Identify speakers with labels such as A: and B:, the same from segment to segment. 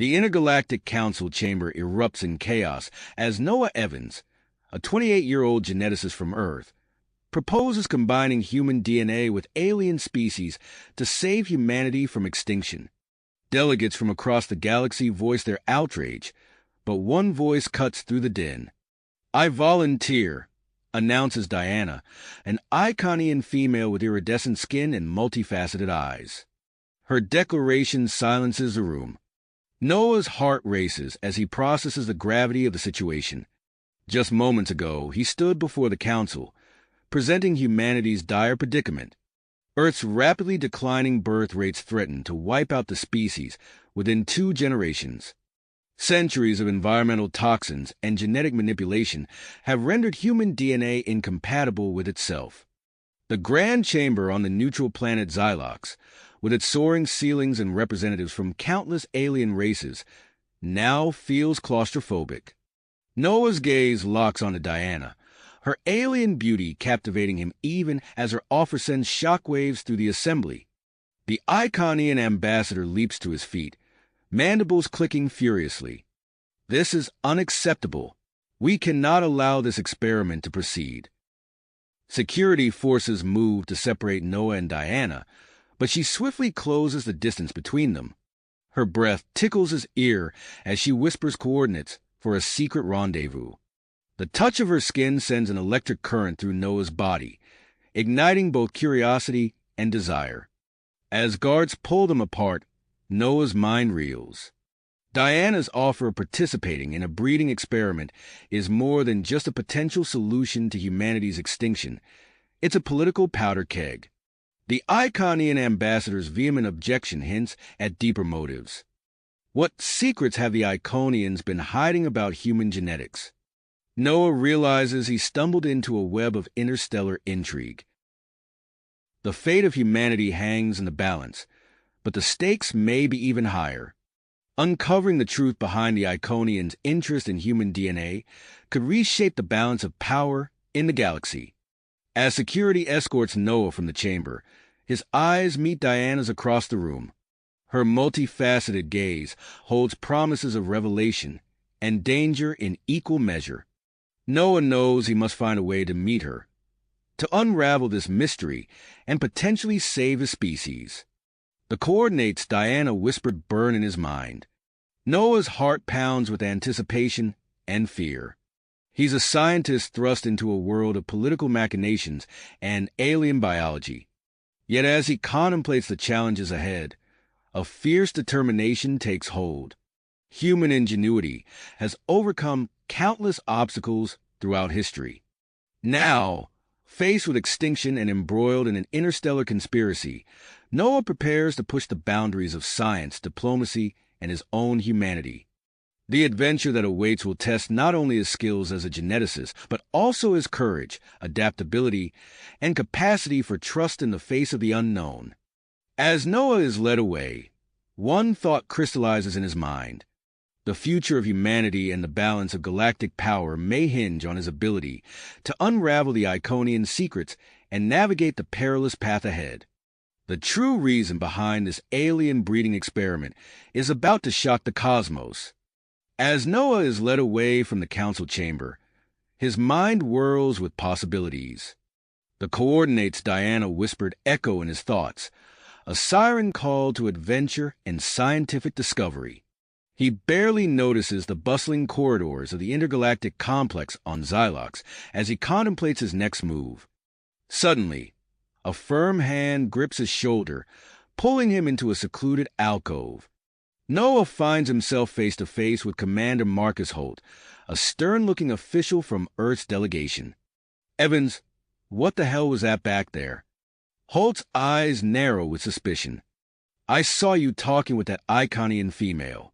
A: The Intergalactic Council chamber erupts in chaos as Noah Evans, a 28-year-old geneticist from Earth, proposes combining human DNA with alien species to save humanity from extinction. Delegates from across the galaxy voice their outrage, but one voice cuts through the din. "I volunteer," announces Diana, an Iconian female with iridescent skin and multifaceted eyes. Her declaration silences the room. Noah's heart races as he processes the gravity of the situation. Just moments ago, he stood before the Council, presenting humanity's dire predicament. Earth's rapidly declining birth rates threaten to wipe out the species within 2 generations. Centuries of environmental toxins and genetic manipulation have rendered human DNA incompatible with itself. The Grand Chamber on the neutral planet Xylox, with its soaring ceilings and representatives from countless alien races, now feels claustrophobic. Noah's gaze locks onto Diana, her alien beauty captivating him even as her offer sends shockwaves through the assembly. The Iconian ambassador leaps to his feet, mandibles clicking furiously. "This is unacceptable. We cannot allow this experiment to proceed." Security forces move to separate Noah and Diana, but she swiftly closes the distance between them. Her breath tickles his ear as she whispers coordinates for a secret rendezvous. The touch of her skin sends an electric current through Noah's body, igniting both curiosity and desire. As guards pull them apart, Noah's mind reels. Diana's offer of participating in a breeding experiment is more than just a potential solution to humanity's extinction. It's a political powder keg. The Iconian ambassador's vehement objection hints at deeper motives. What secrets have the Iconians been hiding about human genetics? Noah realizes he stumbled into a web of interstellar intrigue. The fate of humanity hangs in the balance, but the stakes may be even higher. Uncovering the truth behind the Iconians' interest in human DNA could reshape the balance of power in the galaxy. As security escorts Noah from the chamber, his eyes meet Diana's across the room. Her multifaceted gaze holds promises of revelation and danger in equal measure. Noah knows he must find a way to meet her, to unravel this mystery and potentially save his species. The coordinates Diana whispered burn in his mind. Noah's heart pounds with anticipation and fear. He's a scientist thrust into a world of political machinations and alien biology. Yet as he contemplates the challenges ahead, a fierce determination takes hold. Human ingenuity has overcome countless obstacles throughout history. Now, faced with extinction and embroiled in an interstellar conspiracy, Noah prepares to push the boundaries of science, diplomacy, and his own humanity. The adventure that awaits will test not only his skills as a geneticist, but also his courage, adaptability, and capacity for trust in the face of the unknown. As Noah is led away, one thought crystallizes in his mind. The future of humanity and the balance of galactic power may hinge on his ability to unravel the Iconian secrets and navigate the perilous path ahead. The true reason behind this alien breeding experiment is about to shock the cosmos. As Noah is led away from the council chamber, his mind whirls with possibilities. The coordinates Diana whispered echo in his thoughts, a siren call to adventure and scientific discovery. He barely notices the bustling corridors of the intergalactic complex on Xylox as he contemplates his next move. Suddenly, a firm hand grips his shoulder, pulling him into a secluded alcove. Noah finds himself face to face with Commander Marcus Holt, a stern-looking official from Earth's delegation. "Evans, what the hell was that back there?" Holt's eyes narrow with suspicion. "I saw you talking with that Iconian female.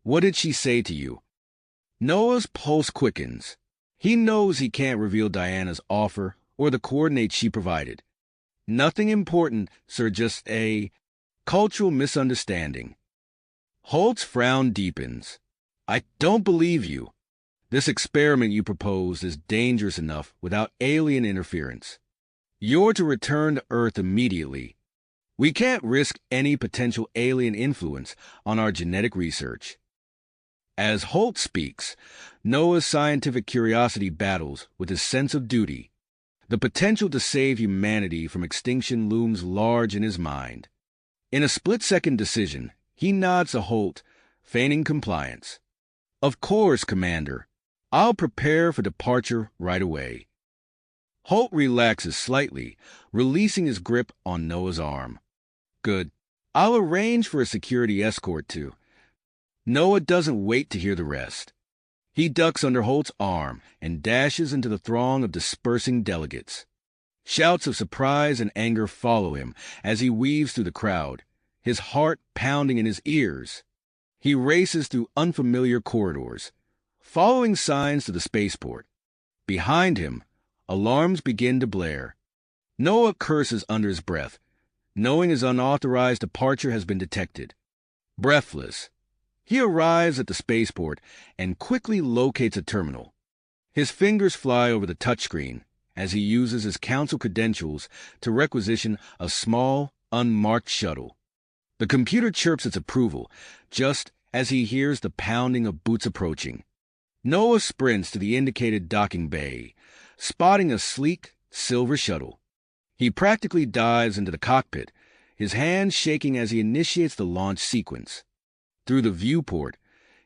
A: What did she say to you?" Noah's pulse quickens. He knows he can't reveal Diana's offer or the coordinates she provided. "Nothing important, sir, just a cultural misunderstanding." Holt's frown deepens. "I don't believe you. This experiment you proposed is dangerous enough without alien interference. You're to return to Earth immediately. We can't risk any potential alien influence on our genetic research. As Holt speaks, Noah's scientific curiosity battles with his sense of duty. The potential to save humanity from extinction looms large in his mind. In a split-second decision, he nods to Holt, feigning compliance. "Of course, Commander. I'll prepare for departure right away." Holt relaxes slightly, releasing his grip on Noah's arm. "Good. I'll arrange for a security escort too." Noah doesn't wait to hear the rest. He ducks under Holt's arm and dashes into the throng of dispersing delegates. Shouts of surprise and anger follow him as he weaves through the crowd, his heart pounding in his ears. He races through unfamiliar corridors, following signs to the spaceport. Behind him, alarms begin to blare. Noah curses under his breath, knowing his unauthorized departure has been detected. Breathless, he arrives at the spaceport and quickly locates a terminal. His fingers fly over the touchscreen as he uses his council credentials to requisition a small, unmarked shuttle. The computer chirps its approval just as he hears the pounding of boots approaching. Noah sprints to the indicated docking bay, spotting a sleek, silver shuttle. He practically dives into the cockpit, his hands shaking as he initiates the launch sequence. Through the viewport,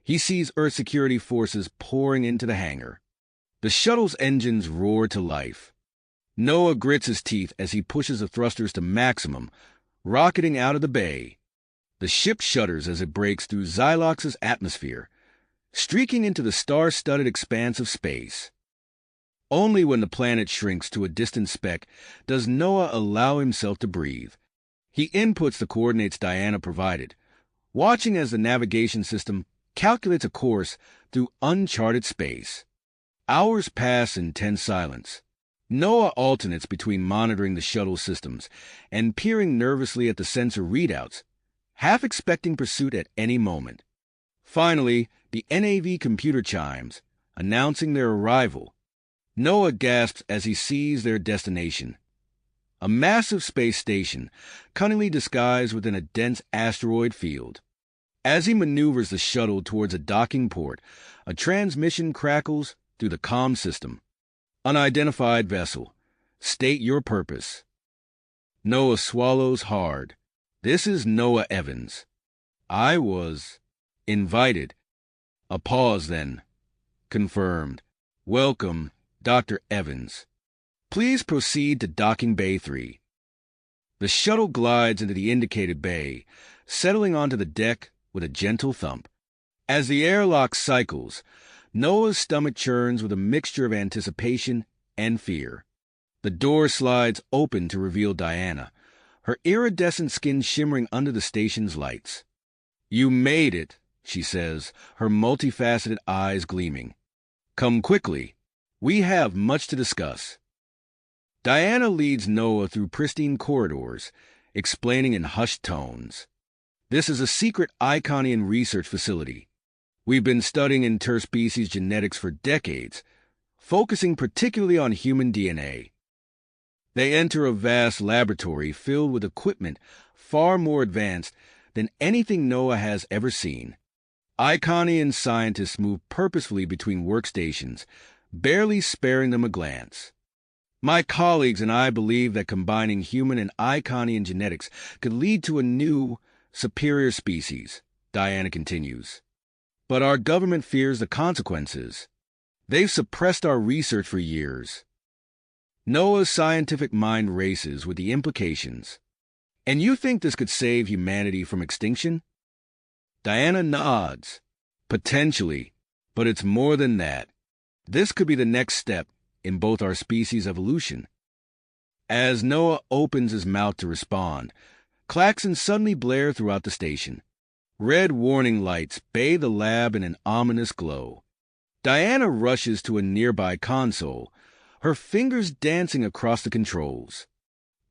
A: he sees Earth security forces pouring into the hangar. The shuttle's engines roar to life. Noah grits his teeth as he pushes the thrusters to maximum, rocketing out of the bay. The ship shudders as it breaks through Xylox's atmosphere, streaking into the star-studded expanse of space. Only when the planet shrinks to a distant speck does Noah allow himself to breathe. He inputs the coordinates Diana provided, watching as the navigation system calculates a course through uncharted space. Hours pass in tense silence. Noah alternates between monitoring the shuttle systems and peering nervously at the sensor readouts, half expecting pursuit at any moment. Finally, the NAV computer chimes, announcing their arrival. Noah gasps as he sees their destination. A massive space station, cunningly disguised within a dense asteroid field. As he maneuvers the shuttle towards a docking port, a transmission crackles through the comm system. "Unidentified vessel. State your purpose." Noah swallows hard. "This is Noah Evans. I was invited." A pause then. "Confirmed. Welcome, Dr. Evans. Please proceed to docking bay 3. The shuttle glides into the indicated bay, settling onto the deck with a gentle thump. As the airlock cycles, Noah's stomach churns with a mixture of anticipation and fear. The door slides open to reveal Diana, her iridescent skin shimmering under the station's lights. "You made it," she says, her multifaceted eyes gleaming. "Come quickly. We have much to discuss." Diana leads Noah through pristine corridors, explaining in hushed tones. "This is a secret Iconian research facility. We've been studying interspecies genetics for decades, focusing particularly on human DNA." They enter a vast laboratory filled with equipment far more advanced than anything Noah has ever seen. Iconian scientists move purposefully between workstations, barely sparing them a glance. "My colleagues and I believe that combining human and Iconian genetics could lead to a new, superior species," Diana continues. "But our government fears the consequences. They've suppressed our research for years." Noah's scientific mind races with the implications. "And you think this could save humanity from extinction?" Diana nods. "Potentially, but it's more than that. This could be the next step in both our species' evolution." As Noah opens his mouth to respond, klaxons suddenly blare throughout the station. Red warning lights bathe the lab in an ominous glow. Diana rushes to a nearby console, her fingers dancing across the controls.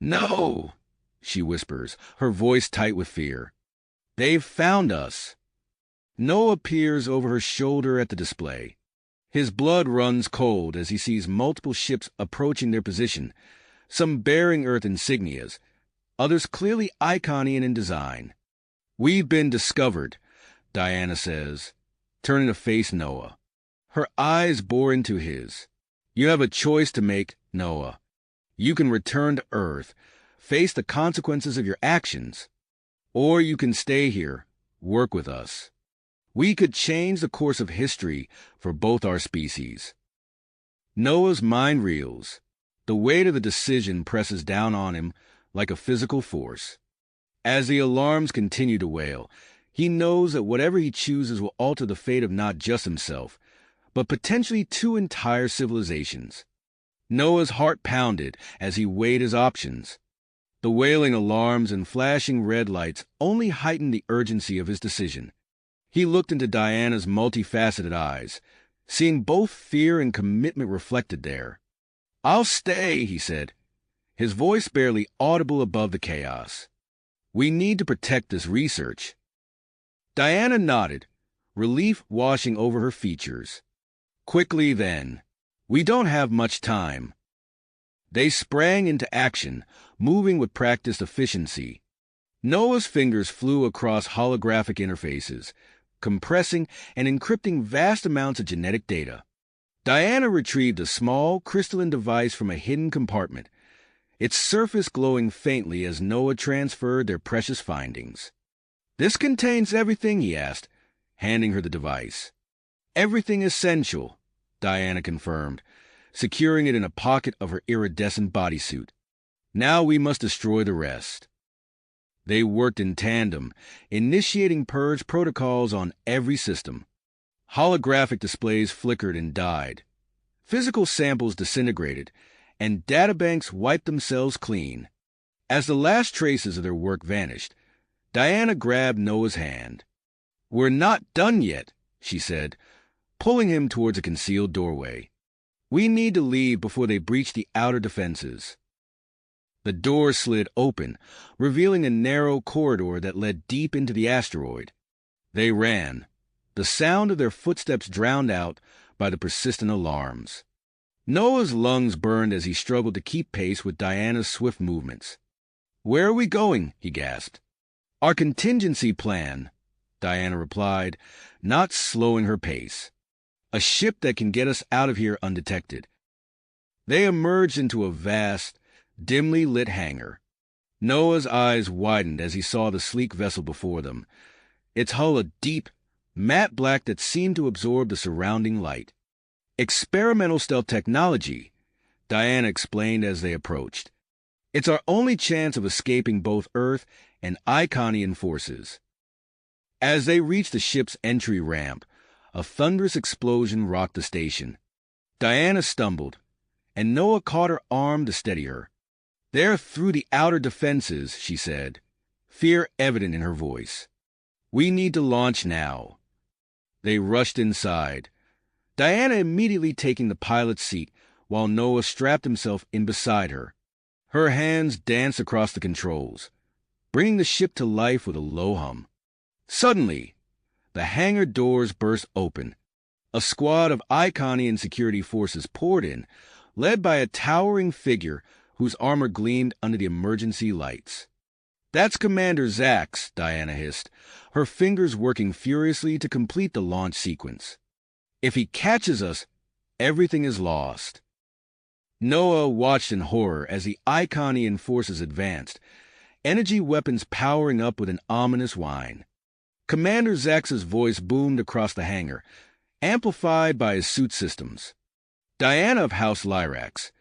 A: "No," she whispers, her voice tight with fear. "They've found us." Noah peers over her shoulder at the display. His blood runs cold as he sees multiple ships approaching their position, some bearing Earth insignias, others clearly Iconian in design. "We've been discovered," Diana says, turning to face Noah. Her eyes bore into his. "You have a choice to make, Noah. You can return to Earth, face the consequences of your actions, or you can stay here, work with us. We could change the course of history for both our species." Noah's mind reels. The weight of the decision presses down on him like a physical force. As the alarms continue to wail, he knows that whatever he chooses will alter the fate of not just himself, but potentially two entire civilizations. Noah's heart pounded as he weighed his options. The wailing alarms and flashing red lights only heightened the urgency of his decision. He looked into Diana's multifaceted eyes, seeing both fear and commitment reflected there. "I'll stay," he said, his voice barely audible above the chaos. "We need to protect this research." Diana nodded, relief washing over her features. "Quickly, then. We don't have much time." They sprang into action, moving with practiced efficiency. Noah's fingers flew across holographic interfaces, compressing and encrypting vast amounts of genetic data. Diana retrieved a small, crystalline device from a hidden compartment, its surface glowing faintly as Noah transferred their precious findings. "This contains everything?" he asked, handing her the device. "Everything essential," Diana confirmed, securing it in a pocket of her iridescent bodysuit. "Now we must destroy the rest." They worked in tandem, initiating purge protocols on every system. Holographic displays flickered and died. Physical samples disintegrated, and databanks wiped themselves clean. As the last traces of their work vanished, Diana grabbed Noah's hand. "We're not done yet," she said, pulling him towards a concealed doorway. "We need to leave before they breach the outer defenses." The door slid open, revealing a narrow corridor that led deep into the asteroid. They ran, the sound of their footsteps drowned out by the persistent alarms. Noah's lungs burned as he struggled to keep pace with Diana's swift movements. "Where are we going?" he gasped. "Our contingency plan," Diana replied, not slowing her pace. "A ship that can get us out of here undetected." They emerged into a vast, dimly lit hangar. Noah's eyes widened as he saw the sleek vessel before them, its hull a deep, matte black that seemed to absorb the surrounding light. "Experimental stealth technology," Diana explained as they approached. "It's our only chance of escaping both Earth and Iconian forces." As they reached the ship's entry ramp, a thunderous explosion rocked the station. Diana stumbled, and Noah caught her arm to steady her. "They're through the outer defenses," she said, fear evident in her voice. "We need to launch now." They rushed inside, Diana immediately taking the pilot's seat while Noah strapped himself in beside her. Her hands danced across the controls, bringing the ship to life with a low hum. Suddenly, the hangar doors burst open. A squad of Iconian security forces poured in, led by a towering figure whose armor gleamed under the emergency lights. "That's Commander Zax," Diana hissed, her fingers working furiously to complete the launch sequence. "If he catches us, everything is lost." Noah watched in horror as the Iconian forces advanced, energy weapons powering up with an ominous whine. Commander Zax's voice boomed across the hangar, amplified by his suit systems. "Diana of House Lyrax,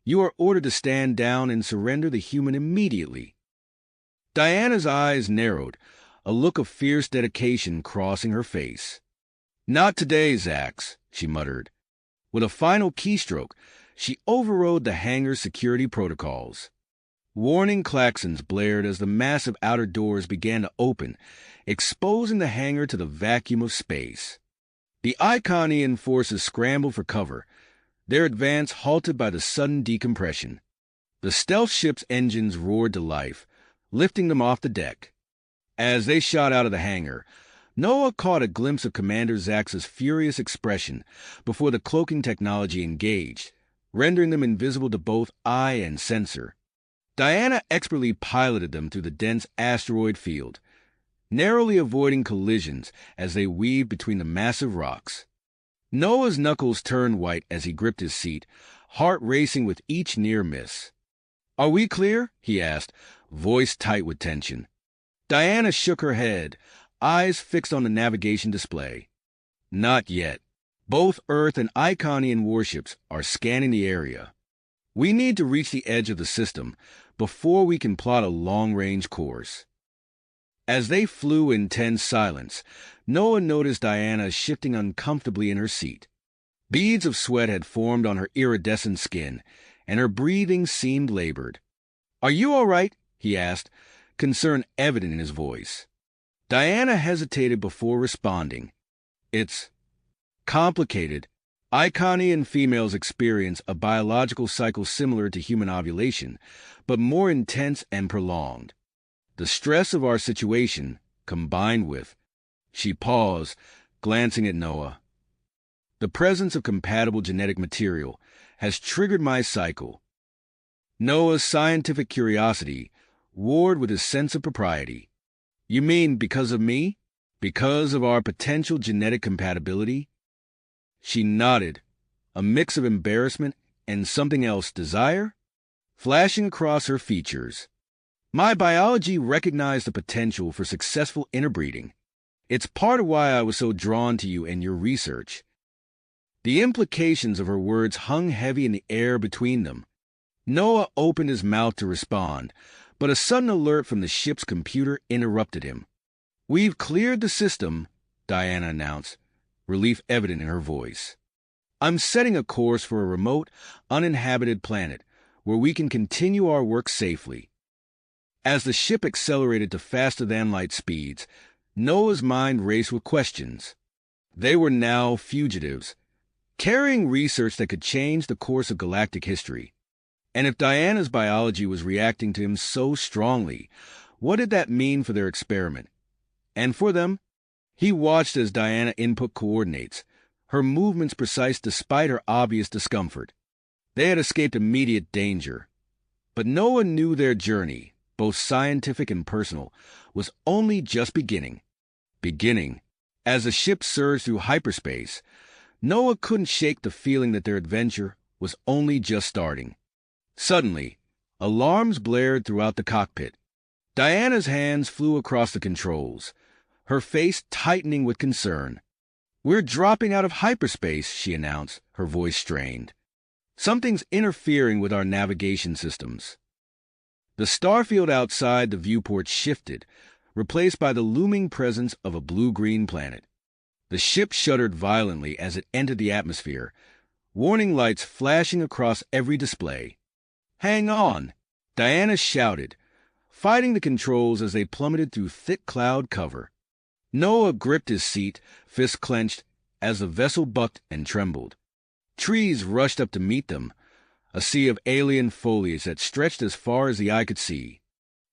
A: you are ordered to stand down and surrender the human immediately." Diana's eyes narrowed, a look of fierce dedication crossing her face. "Not today, Zax," she muttered. With a final keystroke, she overrode the hangar's security protocols. Warning klaxons blared as the massive outer doors began to open, exposing the hangar to the vacuum of space. The Iconian forces scrambled for cover, their advance halted by the sudden decompression. The stealth ship's engines roared to life, lifting them off the deck. As they shot out of the hangar, Noah caught a glimpse of Commander Zax's furious expression before the cloaking technology engaged, rendering them invisible to both eye and sensor. Diana expertly piloted them through the dense asteroid field, narrowly avoiding collisions as they weaved between the massive rocks. Noah's knuckles turned white as he gripped his seat, heart racing with each near miss. "Are we clear?" he asked, voice tight with tension. Diana shook her head, eyes fixed on the navigation display. "Not yet. Both Earth and Iconian warships are scanning the area. We need to reach the edge of the system before we can plot a long-range course." As they flew in tense silence, Noah noticed Diana shifting uncomfortably in her seat. Beads of sweat had formed on her iridescent skin, and her breathing seemed labored. "Are you all right?" he asked, concern evident in his voice. Diana hesitated before responding. "It's complicated. Iconian females experience a biological cycle similar to human ovulation, but more intense and prolonged. The stress of our situation, combined with—" She paused, glancing at Noah. "The presence of compatible genetic material has triggered my cycle." Noah's scientific curiosity warred with his sense of propriety. "You mean because of me? Because of our potential genetic compatibility?" She nodded, a mix of embarrassment and something else, desire, flashing across her features. "My biology recognized the potential for successful interbreeding. It's part of why I was so drawn to you and your research." The implications of her words hung heavy in the air between them. Noah opened his mouth to respond, but a sudden alert from the ship's computer interrupted him. "We've cleared the system," Diana announced, relief evident in her voice. "I'm setting a course for a remote, uninhabited planet where we can continue our work safely." As the ship accelerated to faster-than-light speeds, Noah's mind raced with questions. They were now fugitives, carrying research that could change the course of galactic history. And if Diana's biology was reacting to him so strongly, what did that mean for their experiment? And for them? He watched as Diana input coordinates, her movements precise despite her obvious discomfort. They had escaped immediate danger. But Noah knew their journey, both scientific and personal, was only just beginning. As the ship surged through hyperspace, Noah couldn't shake the feeling that their adventure was only just starting. Suddenly, alarms blared throughout the cockpit. Diana's hands flew across the controls, her face tightening with concern. "We're dropping out of hyperspace," she announced, her voice strained. "Something's interfering with our navigation systems." The starfield outside the viewport shifted, replaced by the looming presence of a blue-green planet. The ship shuddered violently as it entered the atmosphere, warning lights flashing across every display. "Hang on!" Diana shouted, fighting the controls as they plummeted through thick cloud cover. Noah gripped his seat, fists clenched, as the vessel bucked and trembled. Trees rushed up to meet them, a sea of alien foliage that stretched as far as the eye could see.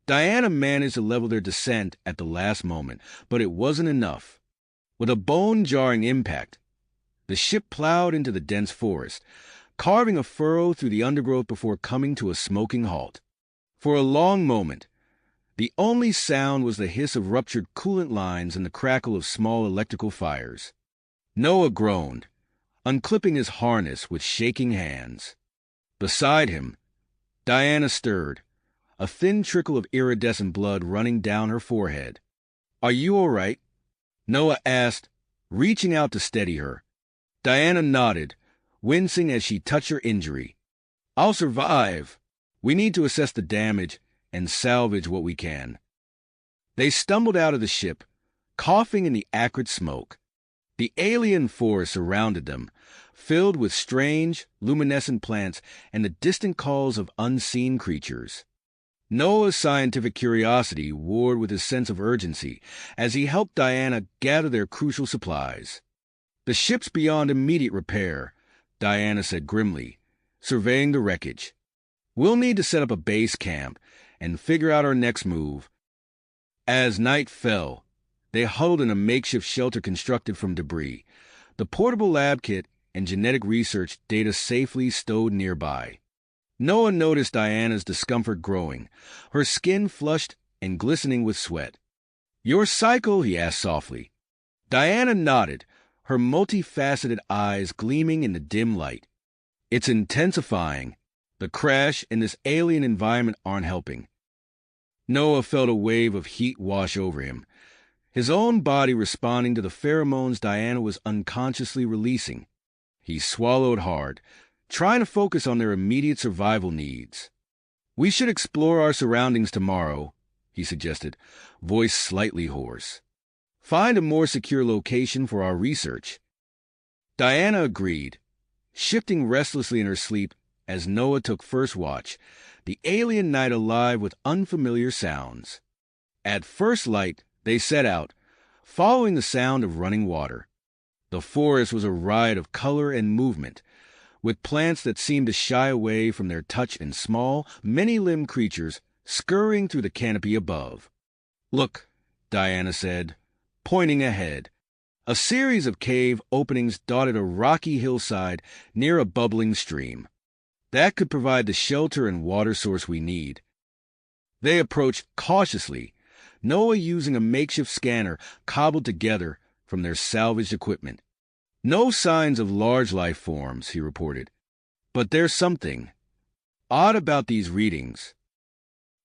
A: Diana managed to level their descent at the last moment, but it wasn't enough. With a bone-jarring impact, the ship plowed into the dense forest, carving a furrow through the undergrowth before coming to a smoking halt. For a long moment, the only sound was the hiss of ruptured coolant lines and the crackle of small electrical fires. Noah groaned, unclipping his harness with shaking hands. Beside him, Diana stirred, a thin trickle of iridescent blood running down her forehead. "Are you all right?" Noah asked, reaching out to steady her. Diana nodded, wincing as she touched her injury. "I'll survive. We need to assess the damage and salvage what we can." They stumbled out of the ship, coughing in the acrid smoke. The alien forest surrounded them, filled with strange, luminescent plants and the distant calls of unseen creatures. Noah's scientific curiosity warred with his sense of urgency as he helped Diana gather their crucial supplies. "The ship's beyond immediate repair," Diana said grimly, surveying the wreckage. "We'll need to set up a base camp and figure out our next move." As night fell, they huddled in a makeshift shelter constructed from debris, the portable lab kit and genetic research data safely stowed nearby. Noah noticed Diana's discomfort growing, her skin flushed and glistening with sweat. "Your cycle?" he asked softly. Diana nodded, her multifaceted eyes gleaming in the dim light. "It's intensifying. The crash and this alien environment aren't helping." Noah felt a wave of heat wash over him, his own body responding to the pheromones Diana was unconsciously releasing. He swallowed hard, trying to focus on their immediate survival needs. "We should explore our surroundings tomorrow," he suggested, voice slightly hoarse. "Find a more secure location for our research." Diana agreed, shifting restlessly in her sleep as Noah took first watch, the alien night alive with unfamiliar sounds. At first light, they set out, following the sound of running water. The forest was a riot of color and movement, with plants that seemed to shy away from their touch and small, many-limbed creatures scurrying through the canopy above. "Look," Diana said, pointing ahead. A series of cave openings dotted a rocky hillside near a bubbling stream. "That could provide the shelter and water source we need." They approached cautiously, Noah using a makeshift scanner cobbled together from their salvaged equipment. "No signs of large life forms," he reported. "But there's something odd about these readings."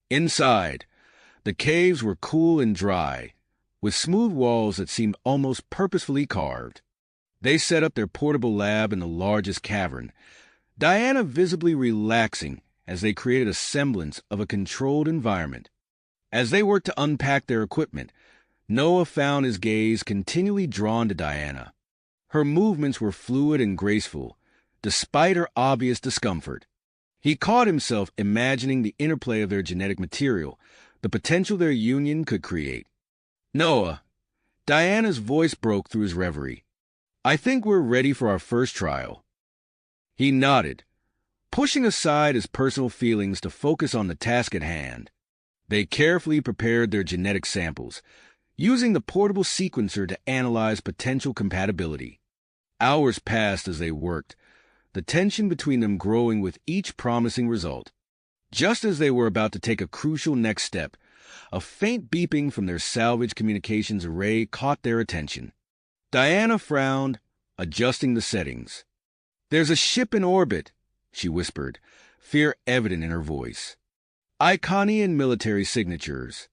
A: Inside, the caves were cool and dry, with smooth walls that seemed almost purposefully carved. They set up their portable lab in the largest cavern, Diana visibly relaxing as they created a semblance of a controlled environment. As they worked to unpack their equipment, Noah found his gaze continually drawn to Diana. Her movements were fluid and graceful, despite her obvious discomfort. He caught himself imagining the interplay of their genetic material, the potential their union could create. "Noah," Diana's voice broke through his reverie, "I think we're ready for our first trial." He nodded, pushing aside his personal feelings to focus on the task at hand. They carefully prepared their genetic samples, using the portable sequencer to analyze potential compatibility. Hours passed as they worked, the tension between them growing with each promising result. Just as they were about to take a crucial next step, a faint beeping from their salvage communications array caught their attention. Diana frowned, adjusting the settings. "There's a ship in orbit," she whispered, fear evident in her voice. "Iconian military signatures."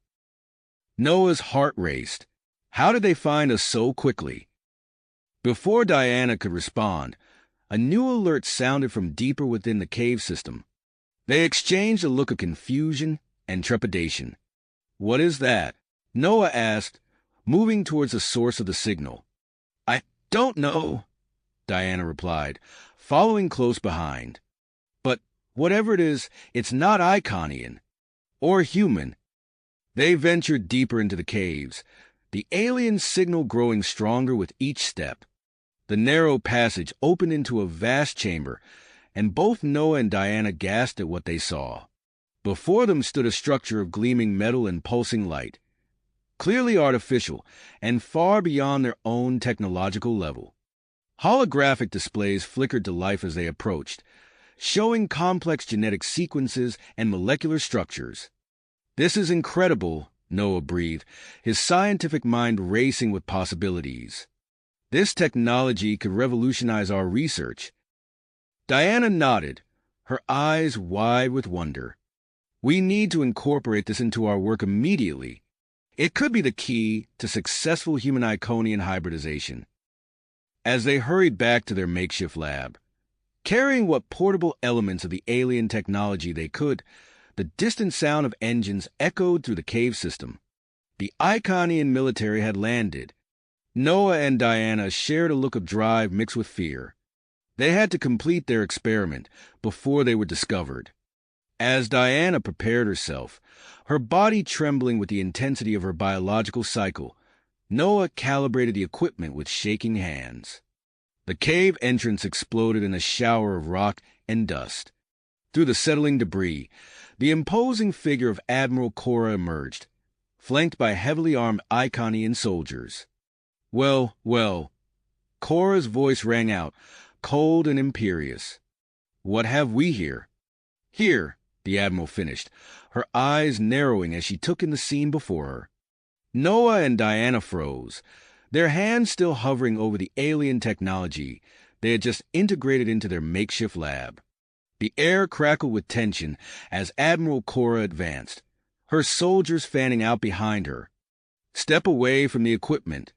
A: Noah's heart raced. How did they find us so quickly? Before Diana could respond, a new alert sounded from deeper within the cave system. They exchanged a look of confusion and trepidation. "What is that?" Noah asked, moving towards the source of the signal. "I don't know," Diana replied, following close behind. "But whatever it is, it's not Iconian or human." They ventured deeper into the caves, the alien signal growing stronger with each step. The narrow passage opened into a vast chamber, and both Noah and Diana gasped at what they saw. Before them stood a structure of gleaming metal and pulsing light, clearly artificial and far beyond their own technological level. Holographic displays flickered to life as they approached, showing complex genetic sequences and molecular structures. "This is incredible," Noah breathed, his scientific mind racing with possibilities. "This technology could revolutionize our research." Diana nodded, her eyes wide with wonder. "We need to incorporate this into our work immediately. It could be the key to successful human-Iconian hybridization." As they hurried back to their makeshift lab, carrying what portable elements of the alien technology they could, the distant sound of engines echoed through the cave system. The Iconian military had landed. Noah and Diana shared a look of drive mixed with fear. They had to complete their experiment before they were discovered. As Diana prepared herself, her body trembling with the intensity of her biological cycle, Noah calibrated the equipment with shaking hands. The cave entrance exploded in a shower of rock and dust. Through the settling debris, the imposing figure of Admiral Cora emerged, flanked by heavily armed Iconian soldiers. "Well, well," Cora's voice rang out, cold and imperious. "What have we here?" Here, the Admiral finished, her eyes narrowing as she took in the scene before her. Noah and Diana froze, their hands still hovering over the alien technology they had just integrated into their makeshift lab. The air crackled with tension as Admiral Cora advanced, her soldiers fanning out behind her. "Step away from the equipment,"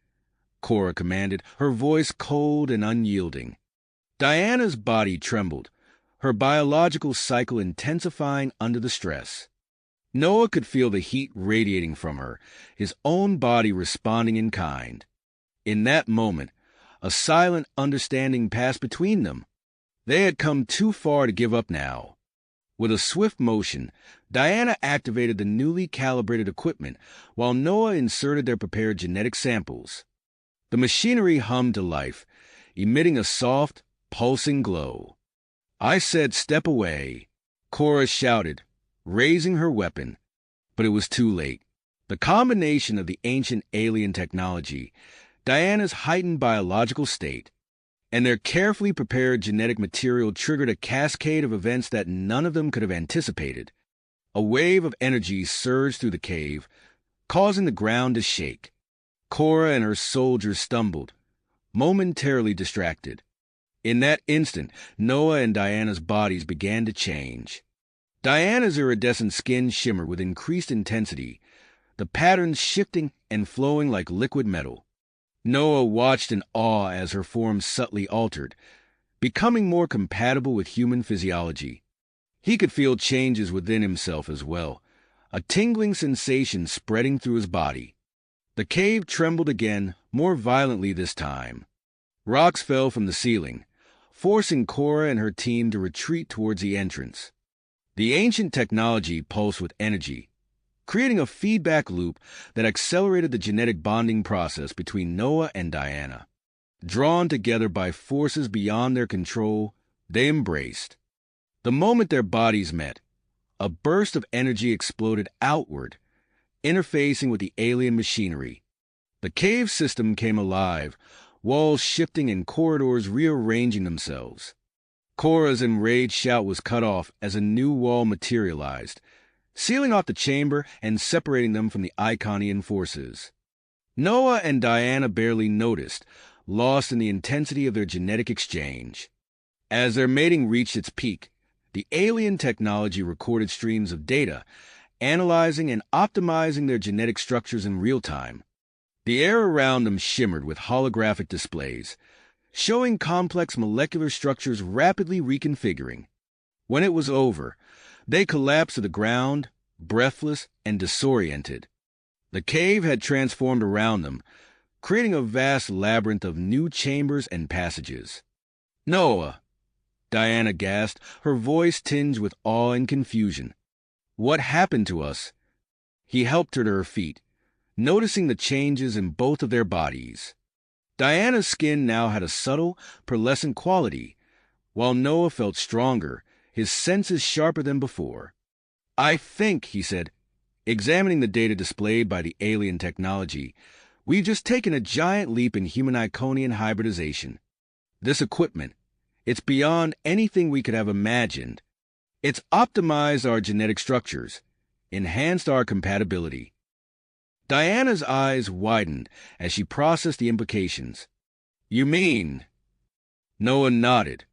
A: Cora commanded, her voice cold and unyielding. Diana's body trembled, her biological cycle intensifying under the stress. Noah could feel the heat radiating from her, his own body responding in kind. In that moment, a silent understanding passed between them. They had come too far to give up now. With a swift motion, Diana activated the newly calibrated equipment while Noah inserted their prepared genetic samples. The machinery hummed to life, emitting a soft, pulsing glow. "I said step away," Cora shouted, raising her weapon. But it was too late. The combination of the ancient alien technology, Diana's heightened biological state, and their carefully prepared genetic material triggered a cascade of events that none of them could have anticipated. A wave of energy surged through the cave, causing the ground to shake. Cora and her soldiers stumbled, momentarily distracted. In that instant, Noah and Diana's bodies began to change. Diana's iridescent skin shimmered with increased intensity, the patterns shifting and flowing like liquid metal. Noah watched in awe as her form subtly altered, becoming more compatible with human physiology. He could feel changes within himself as well, a tingling sensation spreading through his body. The cave trembled again, more violently this time. Rocks fell from the ceiling, forcing Cora and her team to retreat towards the entrance. The ancient technology pulsed with energy, creating a feedback loop that accelerated the genetic bonding process between Noah and Diana. Drawn together by forces beyond their control, they embraced. The moment their bodies met, a burst of energy exploded outward, interfacing with the alien machinery. The cave system came alive, walls shifting and corridors rearranging themselves. Cora's enraged shout was cut off as a new wall materialized, sealing off the chamber and separating them from the Iconian forces. Noah and Diana barely noticed, lost in the intensity of their genetic exchange. As their mating reached its peak, the alien technology recorded streams of data, analyzing and optimizing their genetic structures in real time. The air around them shimmered with holographic displays, showing complex molecular structures rapidly reconfiguring. When it was over, they collapsed to the ground, breathless and disoriented. The cave had transformed around them, creating a vast labyrinth of new chambers and passages. "Noah!" Diana gasped, her voice tinged with awe and confusion. "What happened to us?" He helped her to her feet, noticing the changes in both of their bodies. Diana's skin now had a subtle, pearlescent quality, while Noah felt stronger, his senses sharper than before. "I think," he said, examining the data displayed by the alien technology, "we've just taken a giant leap in human Iconian hybridization. This equipment, it's beyond anything we could have imagined. It's optimized our genetic structures, enhanced our compatibility." Diana's eyes widened as she processed the implications. "You mean?" Noah nodded,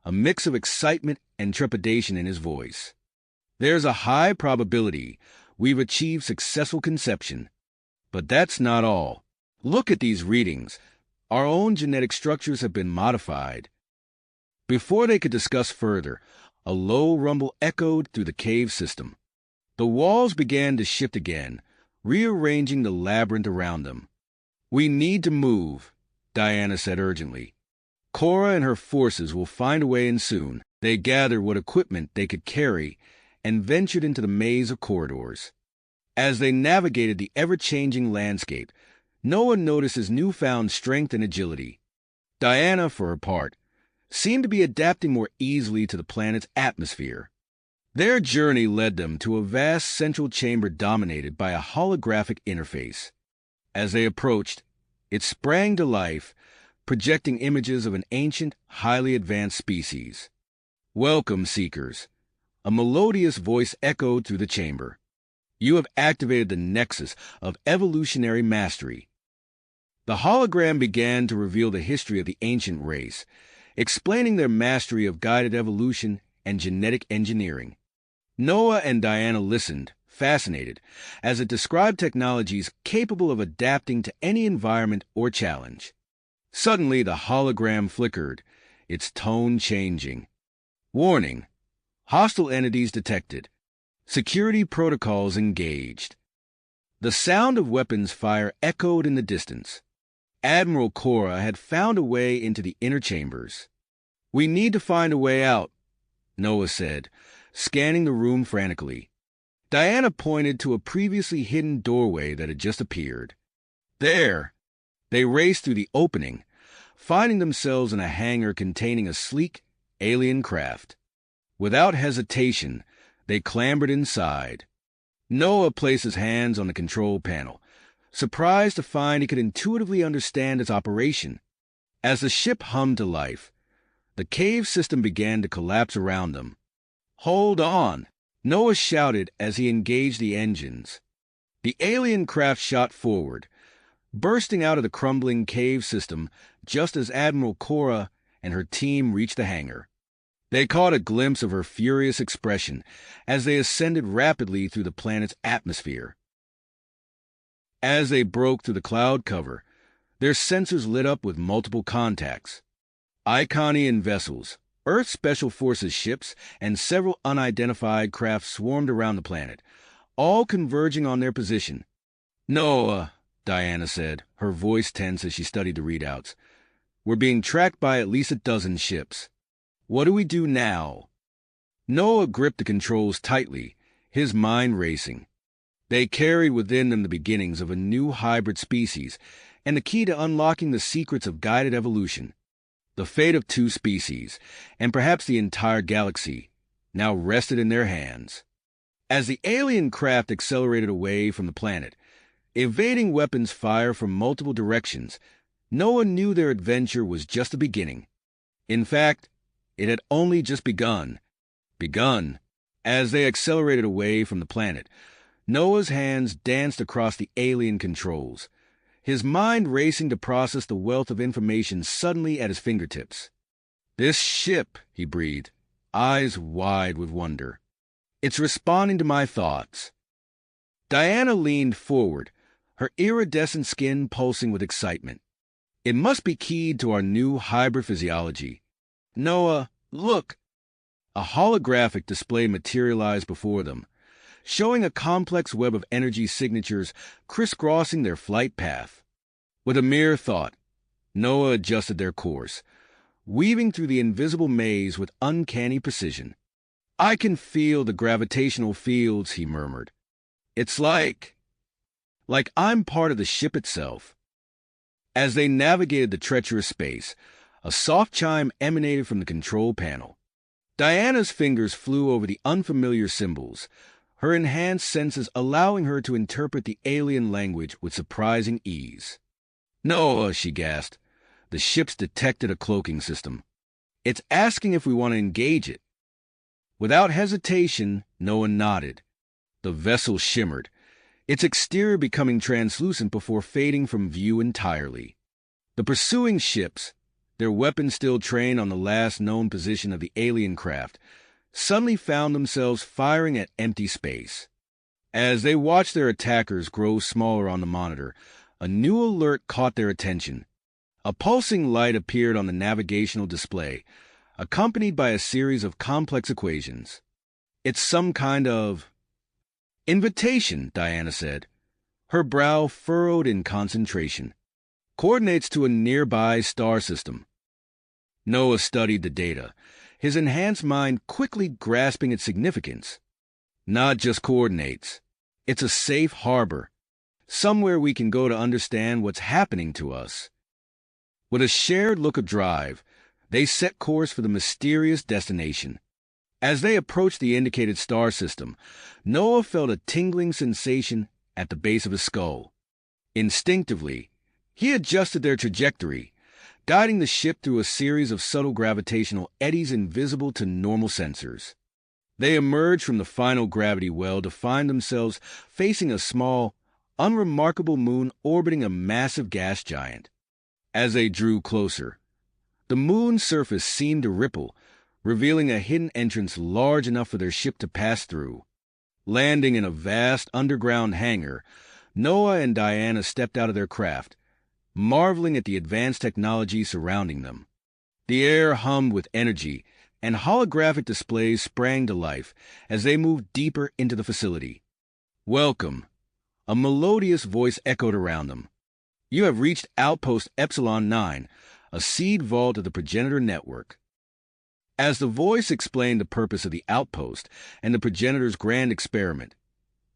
A: a mix of excitement and trepidation in his voice. "There's a high probability we've achieved successful conception. But that's not all. Look at these readings. Our own genetic structures have been modified." Before they could discuss further, a low rumble echoed through the cave system. The walls began to shift again, rearranging the labyrinth around them. "We need to move," Diana said urgently. "Cora and her forces will find a way in soon." They gathered what equipment they could carry and ventured into the maze of corridors. As they navigated the ever-changing landscape, Noah noticed his newfound strength and agility. Diana, for her part, seemed to be adapting more easily to the planet's atmosphere. Their journey led them to a vast central chamber dominated by a holographic interface. As they approached, it sprang to life, projecting images of an ancient, highly advanced species. "Welcome, Seekers," A melodious voice echoed through the chamber. "You have activated the nexus of evolutionary mastery." The hologram began to reveal the history of the ancient race, explaining their mastery of guided evolution and genetic engineering. Noah and Diana listened, fascinated, as it described technologies capable of adapting to any environment or challenge. Suddenly, the hologram flickered, its tone changing. "Warning. Hostile entities detected. Security protocols engaged." The sound of weapons fire echoed in the distance. Admiral Cora had found a way into the inner chambers. "We need to find a way out," Noah said, scanning the room frantically. Diana pointed to a previously hidden doorway that had just appeared. "There!" They raced through the opening, finding themselves in a hangar containing a sleek, alien craft. Without hesitation, they clambered inside. Noah placed his hands on the control panel, surprised to find he could intuitively understand its operation. As the ship hummed to life, the cave system began to collapse around them. "Hold on!" Noah shouted as he engaged the engines. The alien craft shot forward, bursting out of the crumbling cave system just as Admiral Cora and her team reached the hangar. They caught a glimpse of her furious expression as they ascended rapidly through the planet's atmosphere. As they broke through the cloud cover, their sensors lit up with multiple contacts. Iconian vessels, Earth Special Forces ships, and several unidentified craft swarmed around the planet, all converging on their position. "Noah," Diana said, her voice tense as she studied the readouts, "we're being tracked by at least a dozen ships. What do we do now?" Noah gripped the controls tightly, his mind racing. They carried within them the beginnings of a new hybrid species and the key to unlocking the secrets of guided evolution. The fate of 2 species, and perhaps the entire galaxy, now rested in their hands. As the alien craft accelerated away from the planet, evading weapons fire from multiple directions, Noah knew their adventure was just the beginning. In fact, it had only just begun. As they accelerated away from the planet, Noah's hands danced across the alien controls, his mind racing to process the wealth of information suddenly at his fingertips. "This ship," he breathed, eyes wide with wonder. "It's responding to my thoughts." Diana leaned forward, her iridescent skin pulsing with excitement. "It must be keyed to our new hybrid physiology. Noah, look!" A holographic display materialized before them, showing a complex web of energy signatures crisscrossing their flight path. With a mere thought, Noah adjusted their course, weaving through the invisible maze with uncanny precision. "I can feel the gravitational fields," he murmured. "It's like I'm part of the ship itself." As they navigated the treacherous space, a soft chime emanated from the control panel. Diana's fingers flew over the unfamiliar symbols, her enhanced senses allowing her to interpret the alien language with surprising ease. "Noah," she gasped, "the ship's detected a cloaking system. It's asking if we want to engage it." Without hesitation, Noah nodded. The vessel shimmered, its exterior becoming translucent before fading from view entirely. The pursuing ships, their weapons still trained on the last known position of the alien craft, suddenly found themselves firing at empty space. As they watched their attackers grow smaller on the monitor, a new alert caught their attention. A pulsing light appeared on the navigational display, accompanied by a series of complex equations. "It's some kind of invitation," Diana said, her brow furrowed in concentration. "Coordinates to a nearby star system." Noah studied the data, his enhanced mind quickly grasping its significance. "Not just coordinates. It's a safe harbor, somewhere we can go to understand what's happening to us." With a shared look of drive, they set course for the mysterious destination. As they approached the indicated star system, Noah felt a tingling sensation at the base of his skull. Instinctively, he adjusted their trajectory, guiding the ship through a series of subtle gravitational eddies invisible to normal sensors. They emerged from the final gravity well to find themselves facing a small, unremarkable moon orbiting a massive gas giant. As they drew closer, the moon's surface seemed to ripple, revealing a hidden entrance large enough for their ship to pass through. Landing in a vast underground hangar, Noah and Diana stepped out of their craft, marveling at the advanced technology surrounding them. The air hummed with energy, and holographic displays sprang to life as they moved deeper into the facility. "Welcome," a melodious voice echoed around them. "You have reached Outpost Epsilon 9, a seed vault of the progenitor network." As the voice explained the purpose of the outpost and the progenitor's grand experiment,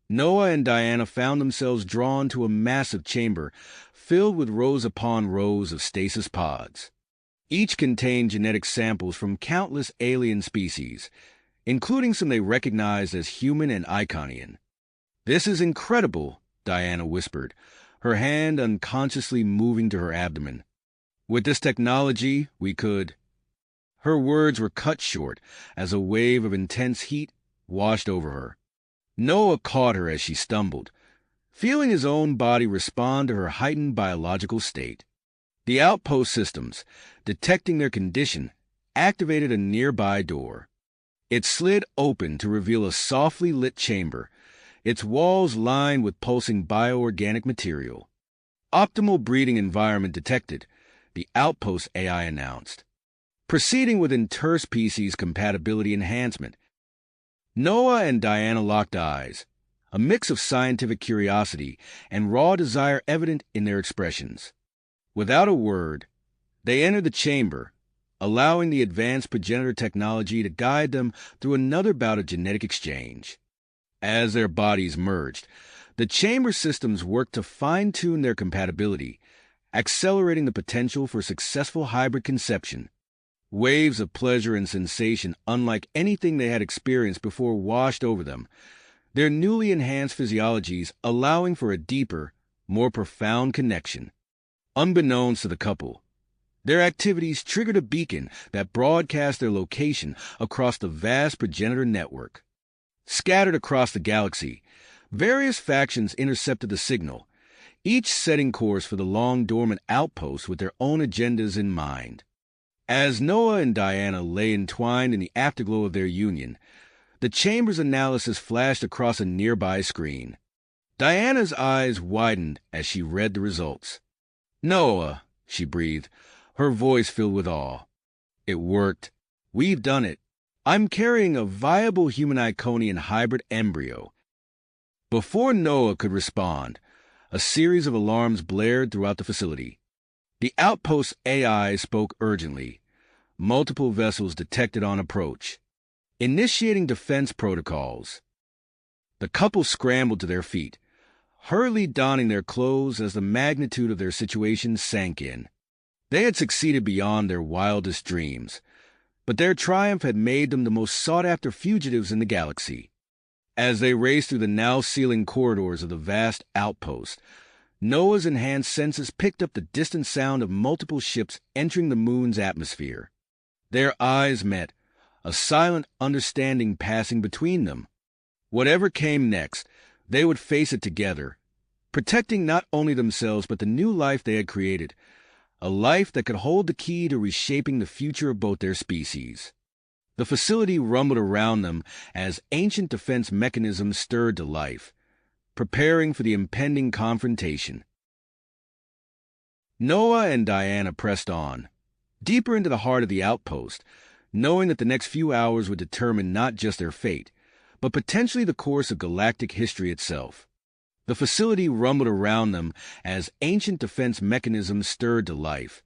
A: Noah and Diana found themselves drawn to a massive chamber filled with rows upon rows of stasis pods. Each contained genetic samples from countless alien species, including some they recognized as human and Iconian. "This is incredible," Diana whispered, her hand unconsciously moving to her abdomen. "With this technology, we could—" Her words were cut short as a wave of intense heat washed over her. Noah caught her as she stumbled, feeling his own body respond to her heightened biological state. The outpost systems, detecting their condition, activated a nearby door. It slid open to reveal a softly lit chamber, its walls lined with pulsing bioorganic material. "Optimal breeding environment detected," the outpost AI announced. Proceeding with interspecies compatibility enhancement. Noah and Diana locked eyes, a mix of scientific curiosity and raw desire evident in their expressions. Without a word, they entered the chamber, allowing the advanced progenitor technology to guide them through another bout of genetic exchange. As their bodies merged, the chamber systems worked to fine-tune their compatibility, accelerating the potential for successful hybrid conception. Waves of pleasure and sensation unlike anything they had experienced before washed over them, their newly enhanced physiologies allowing for a deeper, more profound connection. Unbeknownst to the couple, their activities triggered a beacon that broadcast their location across the vast progenitor network. Scattered across the galaxy, various factions intercepted the signal, each setting course for the long-dormant outpost with their own agendas in mind. As Noah and Diana lay entwined in the afterglow of their union, the chamber's analysis flashed across a nearby screen. Diana's eyes widened as she read the results. "Noah," she breathed, her voice filled with awe. "It worked. We've done it. I'm carrying a viable human Iconian hybrid embryo." Before Noah could respond, a series of alarms blared throughout the facility. The outpost's AI spoke urgently. Multiple vessels detected on approach. Initiating defense protocols. The couple scrambled to their feet, hurriedly donning their clothes as the magnitude of their situation sank in. They had succeeded beyond their wildest dreams, but their triumph had made them the most sought-after fugitives in the galaxy. As they raced through the now-sealing corridors of the vast outpost, Noah's enhanced senses picked up the distant sound of multiple ships entering the moon's atmosphere. Their eyes met, a silent understanding passing between them. Whatever came next, they would face it together, protecting not only themselves but the new life they had created, a life that could hold the key to reshaping the future of both their species. The facility rumbled around them as ancient defense mechanisms stirred to life, preparing for the impending confrontation. Noah and Diana pressed on, deeper into the heart of the outpost, knowing that the next few hours would determine not just their fate, but potentially the course of galactic history itself. The facility rumbled around them as ancient defense mechanisms stirred to life,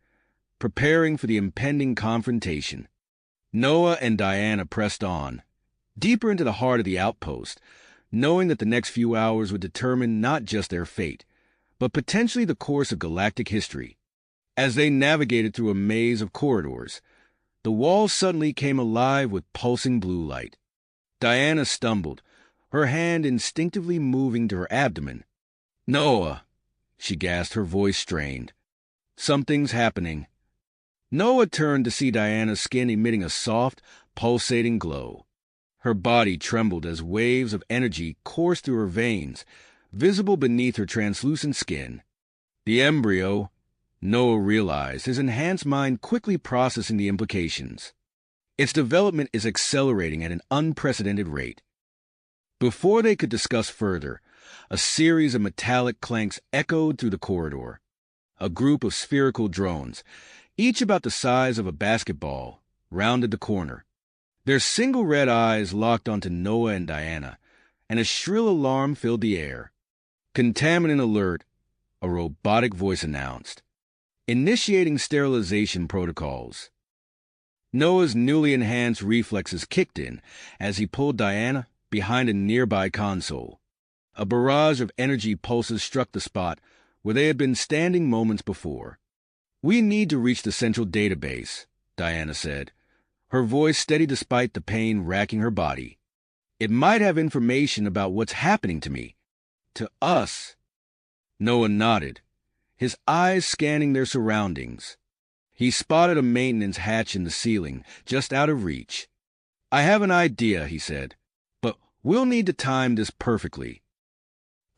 A: preparing for the impending confrontation. Noah and Diana pressed on, deeper into the heart of the outpost, knowing that the next few hours would determine not just their fate, but potentially the course of galactic history. As they navigated through a maze of corridors, the walls suddenly came alive with pulsing blue light. Diana stumbled, her hand instinctively moving to her abdomen. "Noah," she gasped, her voice strained. "Something's happening." Noah turned to see Diana's skin emitting a soft, pulsating glow. Her body trembled as waves of energy coursed through her veins, visible beneath her translucent skin. The embryo, Noah realized, his enhanced mind quickly processing the implications. Its development is accelerating at an unprecedented rate. Before they could discuss further, a series of metallic clanks echoed through the corridor. A group of spherical drones, each about the size of a basketball, rounded the corner. Their single red eyes locked onto Noah and Diana, and a shrill alarm filled the air. "Contaminant alert," a robotic voice announced. "Initiating sterilization protocols." Noah's newly enhanced reflexes kicked in as he pulled Diana behind a nearby console. A barrage of energy pulses struck the spot where they had been standing moments before. "We need to reach the central database," Diana said, her voice steady despite the pain racking her body. "It might have information about what's happening to me. To us." Noah nodded, his eyes scanning their surroundings. He spotted a maintenance hatch in the ceiling, just out of reach. "I have an idea," he said, "but we'll need to time this perfectly."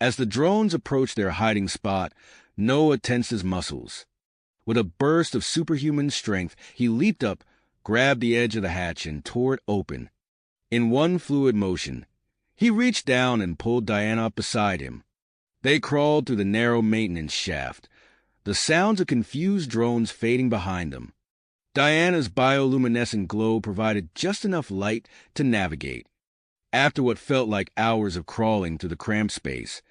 A: As the drones approached their hiding spot, Noah tensed his muscles. With a burst of superhuman strength, he leaped up, grabbed the edge of the hatch, and tore it open. In one fluid motion, he reached down and pulled Diana up beside him. They crawled through the narrow maintenance shaft, the sounds of confused drones fading behind them. Diana's bioluminescent glow provided just enough light to navigate. After what felt like hours of crawling through the cramped space,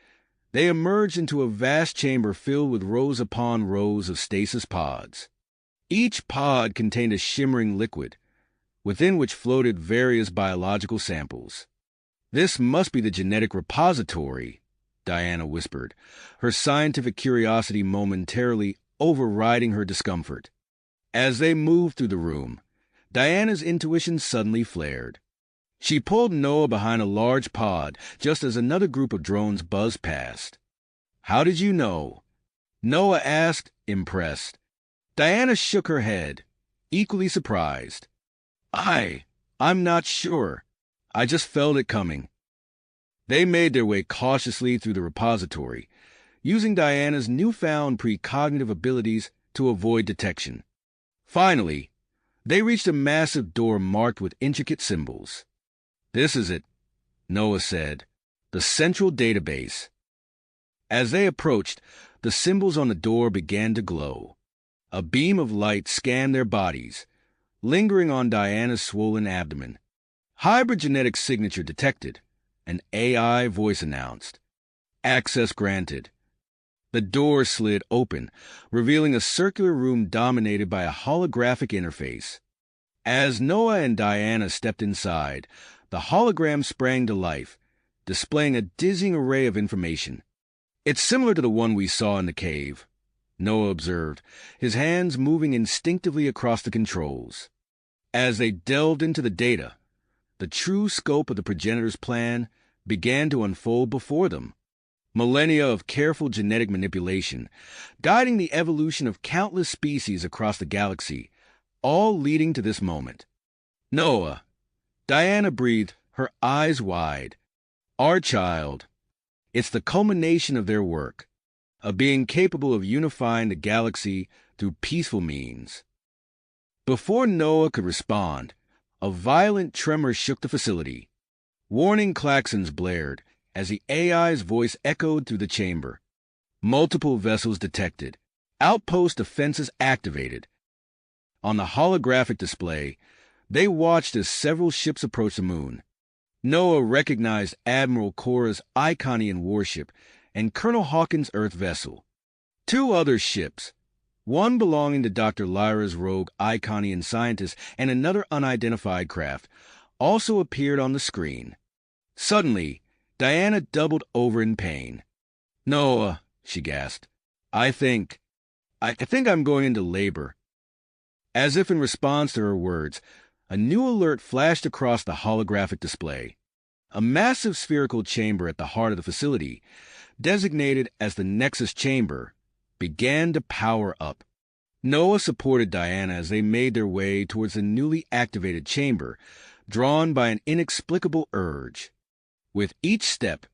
A: they emerged into a vast chamber filled with rows upon rows of stasis pods. Each pod contained a shimmering liquid, within which floated various biological samples. "This must be the genetic repository," Diana whispered, her scientific curiosity momentarily overriding her discomfort. As they moved through the room, Diana's intuition suddenly flared. She pulled Noah behind a large pod just as another group of drones buzzed past. "How did you know?" Noah asked, impressed. Diana shook her head, equally surprised. I'm not sure. I just felt it coming." They made their way cautiously through the repository, using Diana's newfound precognitive abilities to avoid detection. Finally, they reached a massive door marked with intricate symbols. "This is it," Noah said, "the central database." As they approached, the symbols on the door began to glow. A beam of light scanned their bodies, lingering on Diana's swollen abdomen. "Hybrid genetic signature detected," an AI voice announced. "Access granted." The door slid open, revealing a circular room dominated by a holographic interface. As Noah and Diana stepped inside, the hologram sprang to life, displaying a dizzying array of information. "It's similar to the one we saw in the cave," Noah observed, his hands moving instinctively across the controls. As they delved into the data, the true scope of the progenitor's plan began to unfold before them. Millennia of careful genetic manipulation, guiding the evolution of countless species across the galaxy, all leading to this moment. "Noah," Diana breathed, her eyes wide. "Our child. It's the culmination of their work, a being capable of unifying the galaxy through peaceful means." Before Noah could respond, a violent tremor shook the facility. Warning klaxons blared as the AI's voice echoed through the chamber. Multiple vessels detected. Outpost defenses activated. On the holographic display, they watched as several ships approached the moon. Noah recognized Admiral Cora's Iconian warship and Colonel Hawkins' Earth vessel. Two other ships, one belonging to Dr. Lyra's rogue Iconian scientist and another unidentified craft, also appeared on the screen. Suddenly, Diana doubled over in pain. "Noah," she gasped, I think I'm going into labor." As if in response to her words, a new alert flashed across the holographic display. A massive spherical chamber at the heart of the facility, designated as the Nexus Chamber, began to power up. Noah supported Diana as they made their way towards the newly activated chamber, drawn by an inexplicable urge. With each step,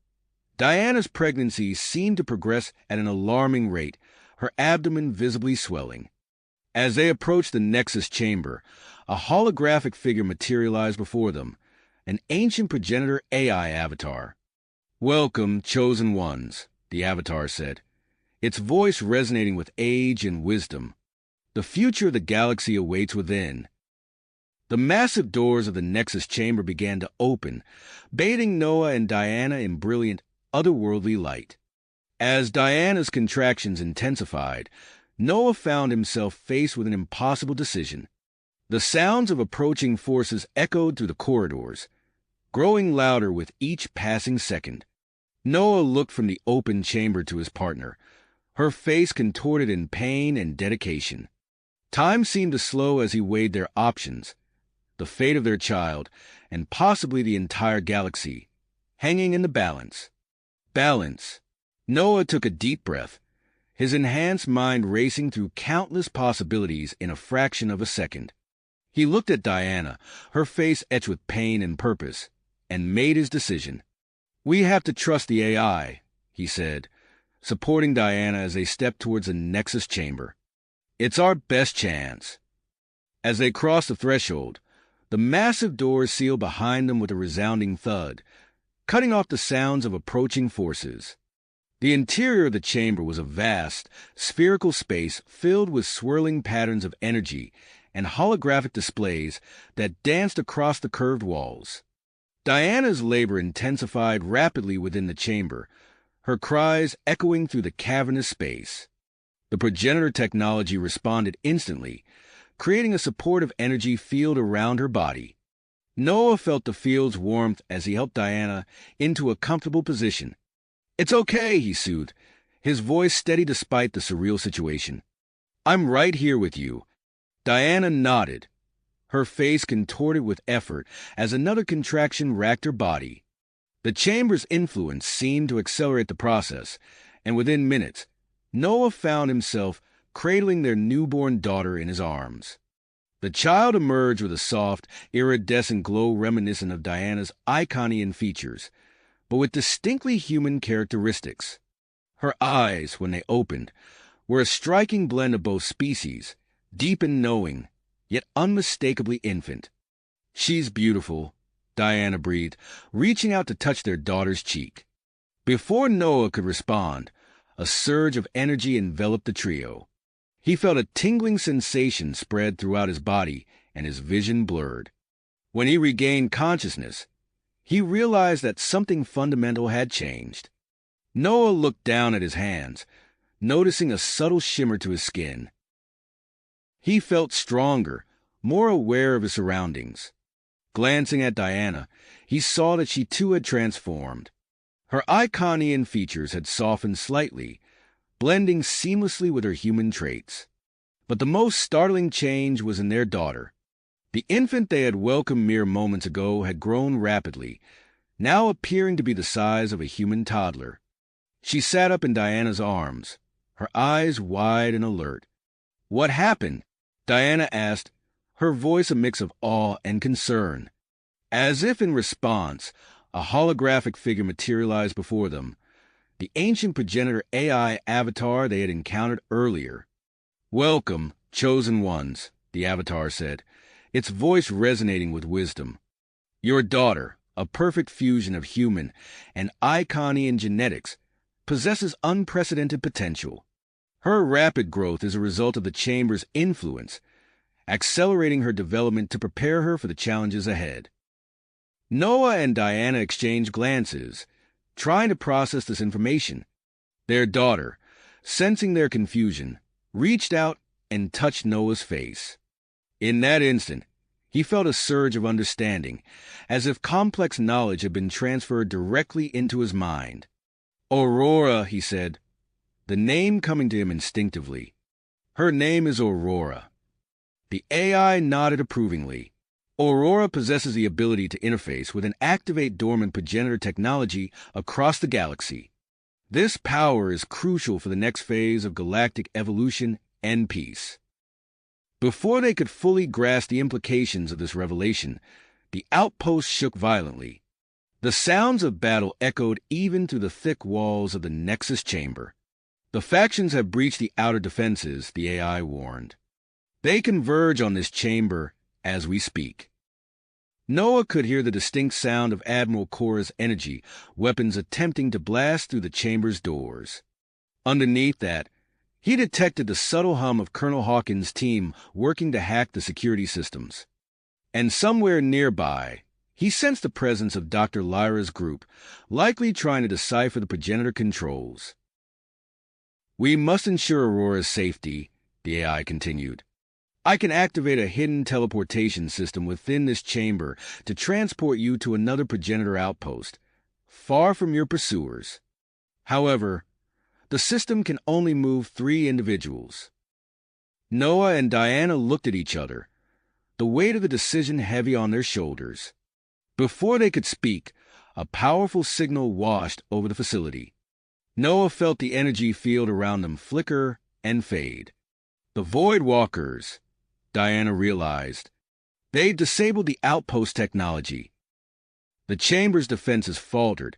A: Diana's pregnancy seemed to progress at an alarming rate, her abdomen visibly swelling. As they approached the Nexus chamber, a holographic figure materialized before them, an ancient progenitor AI avatar. "Welcome, chosen ones," the avatar said, its voice resonating with age and wisdom. "The future of the galaxy awaits within." The massive doors of the Nexus chamber began to open, bathing Noah and Diana in brilliant, otherworldly light. As Diana's contractions intensified, Noah found himself faced with an impossible decision. The sounds of approaching forces echoed through the corridors, growing louder with each passing second. Noah looked from the open chamber to his partner, her face contorted in pain and dedication. Time seemed to slow as he weighed their options, the fate of their child, and possibly the entire galaxy, hanging in the balance. Balance. Noah took a deep breath, his enhanced mind racing through countless possibilities in a fraction of a second. He looked at Diana, her face etched with pain and purpose, and made his decision. "We have to trust the AI," he said, supporting Diana as they stepped towards the Nexus chamber. "It's our best chance." As they crossed the threshold, the massive doors sealed behind them with a resounding thud, cutting off the sounds of approaching forces. The interior of the chamber was a vast, spherical space filled with swirling patterns of energy and holographic displays that danced across the curved walls. Diana's labor intensified rapidly within the chamber, her cries echoing through the cavernous space. The progenitor technology responded instantly, creating a supportive energy field around her body. Noah felt the field's warmth as he helped Diana into a comfortable position. "It's okay," he soothed, his voice steady despite the surreal situation. "I'm right here with you." Diana nodded, her face contorted with effort as another contraction racked her body. The chamber's influence seemed to accelerate the process, and within minutes, Noah found himself cradling their newborn daughter in his arms. The child emerged with a soft, iridescent glow reminiscent of Diana's Iconian features, but with distinctly human characteristics. Her eyes, when they opened, were a striking blend of both species, deep and knowing, yet unmistakably infant. "She's beautiful," Diana breathed, reaching out to touch their daughter's cheek. Before Noah could respond, a surge of energy enveloped the trio. He felt a tingling sensation spread throughout his body, and his vision blurred. When he regained consciousness, he realized that something fundamental had changed. Noah looked down at his hands, noticing a subtle shimmer to his skin. He felt stronger, more aware of his surroundings. Glancing at Diana, he saw that she too had transformed. Her Iconian features had softened slightly, blending seamlessly with her human traits. But the most startling change was in their daughter. The infant they had welcomed mere moments ago had grown rapidly, now appearing to be the size of a human toddler. She sat up in Diana's arms, her eyes wide and alert. "What happened?" Diana asked, her voice a mix of awe and concern. As if in response, a holographic figure materialized before them, the ancient progenitor AI avatar they had encountered earlier. "Welcome, chosen ones," the avatar said, its voice resonating with wisdom. "Your daughter, a perfect fusion of human and Iconian genetics, possesses unprecedented potential. Her rapid growth is a result of the chamber's influence, accelerating her development to prepare her for the challenges ahead." Noah and Diana exchanged glances, trying to process this information. Their daughter, sensing their confusion, reached out and touched Noah's face. In that instant, he felt a surge of understanding, as if complex knowledge had been transferred directly into his mind. "Aurora," he said, the name coming to him instinctively. "Her name is Aurora." The AI nodded approvingly. Aurora possesses the ability to interface with and activate dormant progenitor technology across the galaxy. This power is crucial for the next phase of galactic evolution and peace. Before they could fully grasp the implications of this revelation, The outpost shook violently. The sounds of battle echoed even through the thick walls of the Nexus chamber. The factions have breached the outer defenses, the AI warned. They converge on this chamber as we speak. Noah could hear the distinct sound of Admiral Korra's energy, weapons attempting to blast through the chamber's doors. Underneath that, he detected the subtle hum of Colonel Hawkins' team working to hack the security systems. And somewhere nearby, he sensed the presence of Dr. Lyra's group, likely trying to decipher the progenitor controls. "We must ensure Aurora's safety," the AI continued. "I can activate a hidden teleportation system within this chamber to transport you to another progenitor outpost, far from your pursuers. However, the system can only move 3 individuals." Noah and Diana looked at each other, the weight of the decision heavy on their shoulders. Before they could speak, a powerful signal washed over the facility. Noah felt the energy field around them flicker and fade. The Void Walkers, Diana realized. They disabled the outpost technology. The chamber's defenses faltered,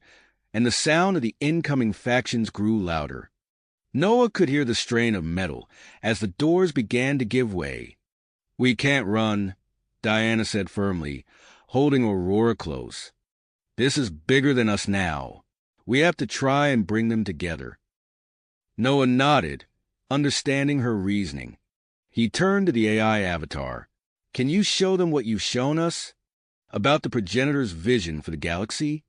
A: and the sound of the incoming factions grew louder. Noah could hear the strain of metal as the doors began to give way. "We can't run," Diana said firmly, holding Aurora close. "This is bigger than us now. We have to try and bring them together." Noah nodded, understanding her reasoning. He turned to the AI avatar. "Can you show them what you've shown us? About the progenitor's vision for the galaxy?"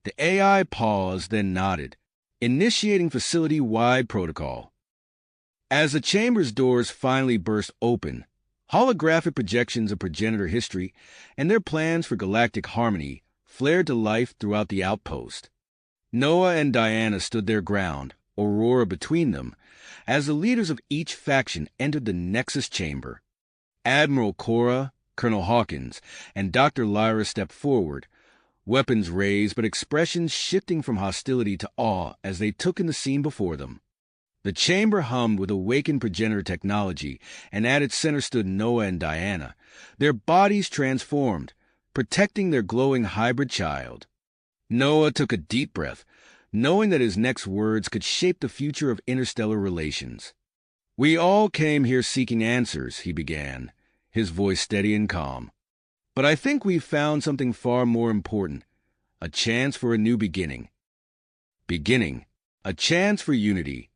A: The AI paused, then nodded, initiating facility-wide protocol. As the chamber's doors finally burst open, holographic projections of progenitor history and their plans for galactic harmony flared to life throughout the outpost. Noah and Diana stood their ground, Aurora between them, as the leaders of each faction entered the Nexus chamber. Admiral Korra, Colonel Hawkins, and Dr. Lyra stepped forward, weapons raised but expressions shifting from hostility to awe as they took in the scene before them. The chamber hummed with awakened progenitor technology, and at its center stood Noah and Diana, their bodies transformed, protecting their glowing hybrid child. Noah took a deep breath, knowing that his next words could shape the future of interstellar relations. "We all came here seeking answers," he began, his voice steady and calm. "But I think we've found something far more important, a chance for a new beginning. A chance for unity."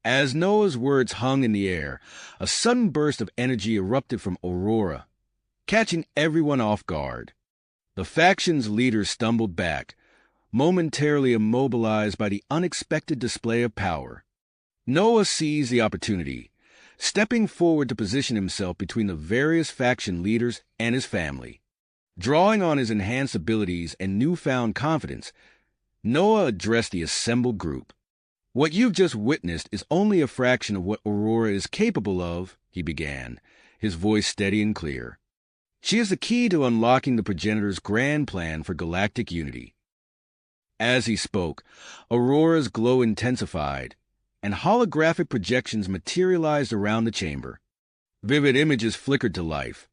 A: As Noah's words hung in the air, a sudden burst of energy erupted from Aurora, catching everyone off guard. The faction's leaders stumbled back, momentarily immobilized by the unexpected display of power. Noah seized the opportunity, stepping forward to position himself between the various faction leaders and his family. Drawing on his enhanced abilities and newfound confidence, Noah addressed the assembled group. "What you've just witnessed is only a fraction of what Aurora is capable of," he began, his voice steady and clear. "She is the key to unlocking the progenitor's grand plan for galactic unity." As he spoke, Aurora's glow intensified, and holographic projections materialized around the chamber. Vivid images flickered to life,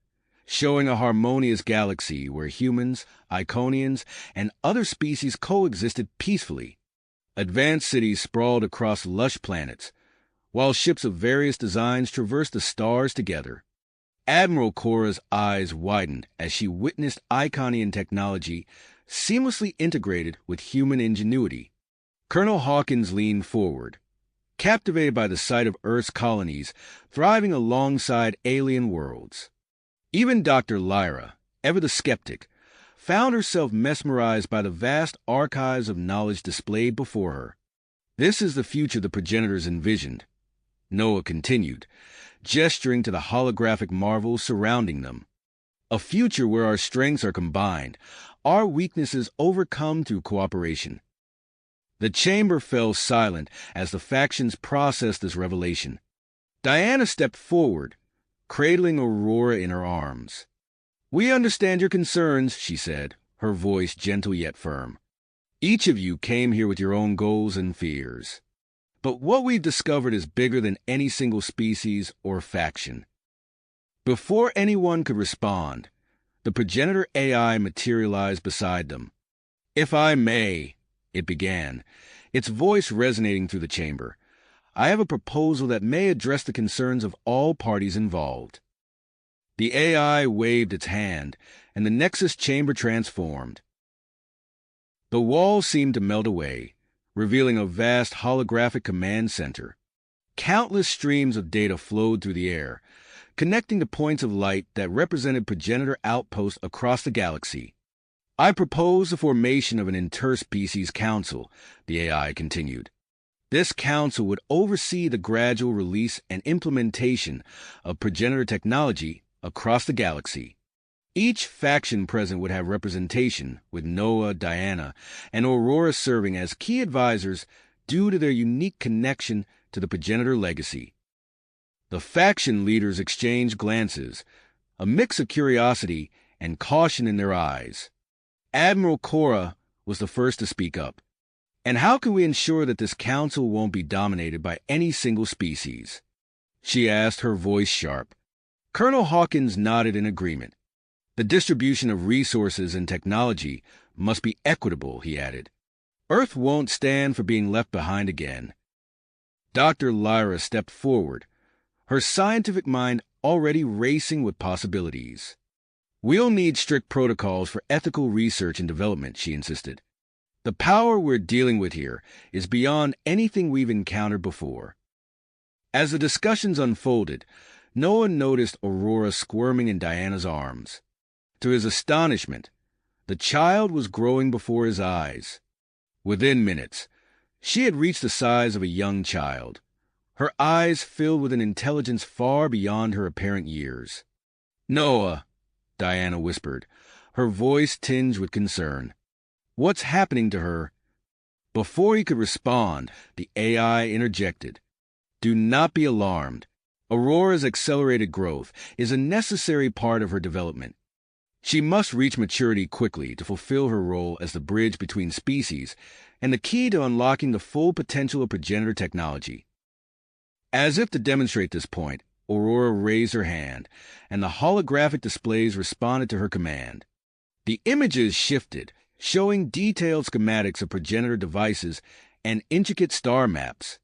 A: showing a harmonious galaxy where humans, Iconians, and other species coexisted peacefully. Advanced cities sprawled across lush planets, while ships of various designs traversed the stars together. Admiral Korra's eyes widened as she witnessed Iconian technology seamlessly integrated with human ingenuity. Colonel Hawkins leaned forward, captivated by the sight of Earth's colonies thriving alongside alien worlds. Even Dr. Lyra, ever the skeptic, found herself mesmerized by the vast archives of knowledge displayed before her. "This is the future the progenitors envisioned," Noah continued, gesturing to the holographic marvels surrounding them. "A future where our strengths are combined, our weaknesses overcome through cooperation." The chamber fell silent as the factions processed this revelation. Diana stepped forward, cradling Aurora in her arms. "We understand your concerns," she said, her voice gentle yet firm. "Each of you came here with your own goals and fears. But what we've discovered is bigger than any single species or faction." Before anyone could respond, the The progenitor AI materialized beside them. "If I may," it began, its voice resonating through the chamber, "I have a proposal that may address the concerns of all parties involved." The AI waved its hand, and the Nexus chamber transformed. The walls seemed to melt away, revealing a vast holographic command center. Countless streams of data flowed through the air, connecting to points of light that represented progenitor outposts across the galaxy. "I propose the formation of an interspecies council," the AI continued. "This council would oversee the gradual release and implementation of progenitor technology across the galaxy. Each faction present would have representation, with Noah, Diana, and Aurora serving as key advisors due to their unique connection to the progenitor legacy." The faction leaders exchanged glances, a mix of curiosity and caution in their eyes. Admiral Cora was the first to speak up. "And how can we ensure that this council won't be dominated by any single species?" she asked, her voice sharp. Colonel Hawkins nodded in agreement. "The distribution of resources and technology must be equitable," he added. "Earth won't stand for being left behind again." Dr. Lyra stepped forward, her scientific mind already racing with possibilities. "We'll need strict protocols for ethical research and development," she insisted. "The power we're dealing with here is beyond anything we've encountered before." As the discussions unfolded, Noah noticed Aurora squirming in Diana's arms. To his astonishment, the child was growing before his eyes. Within minutes, she had reached the size of a young child, her eyes filled with an intelligence far beyond her apparent years. "Noah," Diana whispered, her voice tinged with concern. "What's happening to her?" Before he could respond, the AI interjected. "Do not be alarmed. Aurora's accelerated growth is a necessary part of her development. She must reach maturity quickly to fulfill her role as the bridge between species and the key to unlocking the full potential of progenitor technology." As if to demonstrate this point, Aurora raised her hand, and the holographic displays responded to her command. The images shifted, showing detailed schematics of progenitor devices and intricate star maps.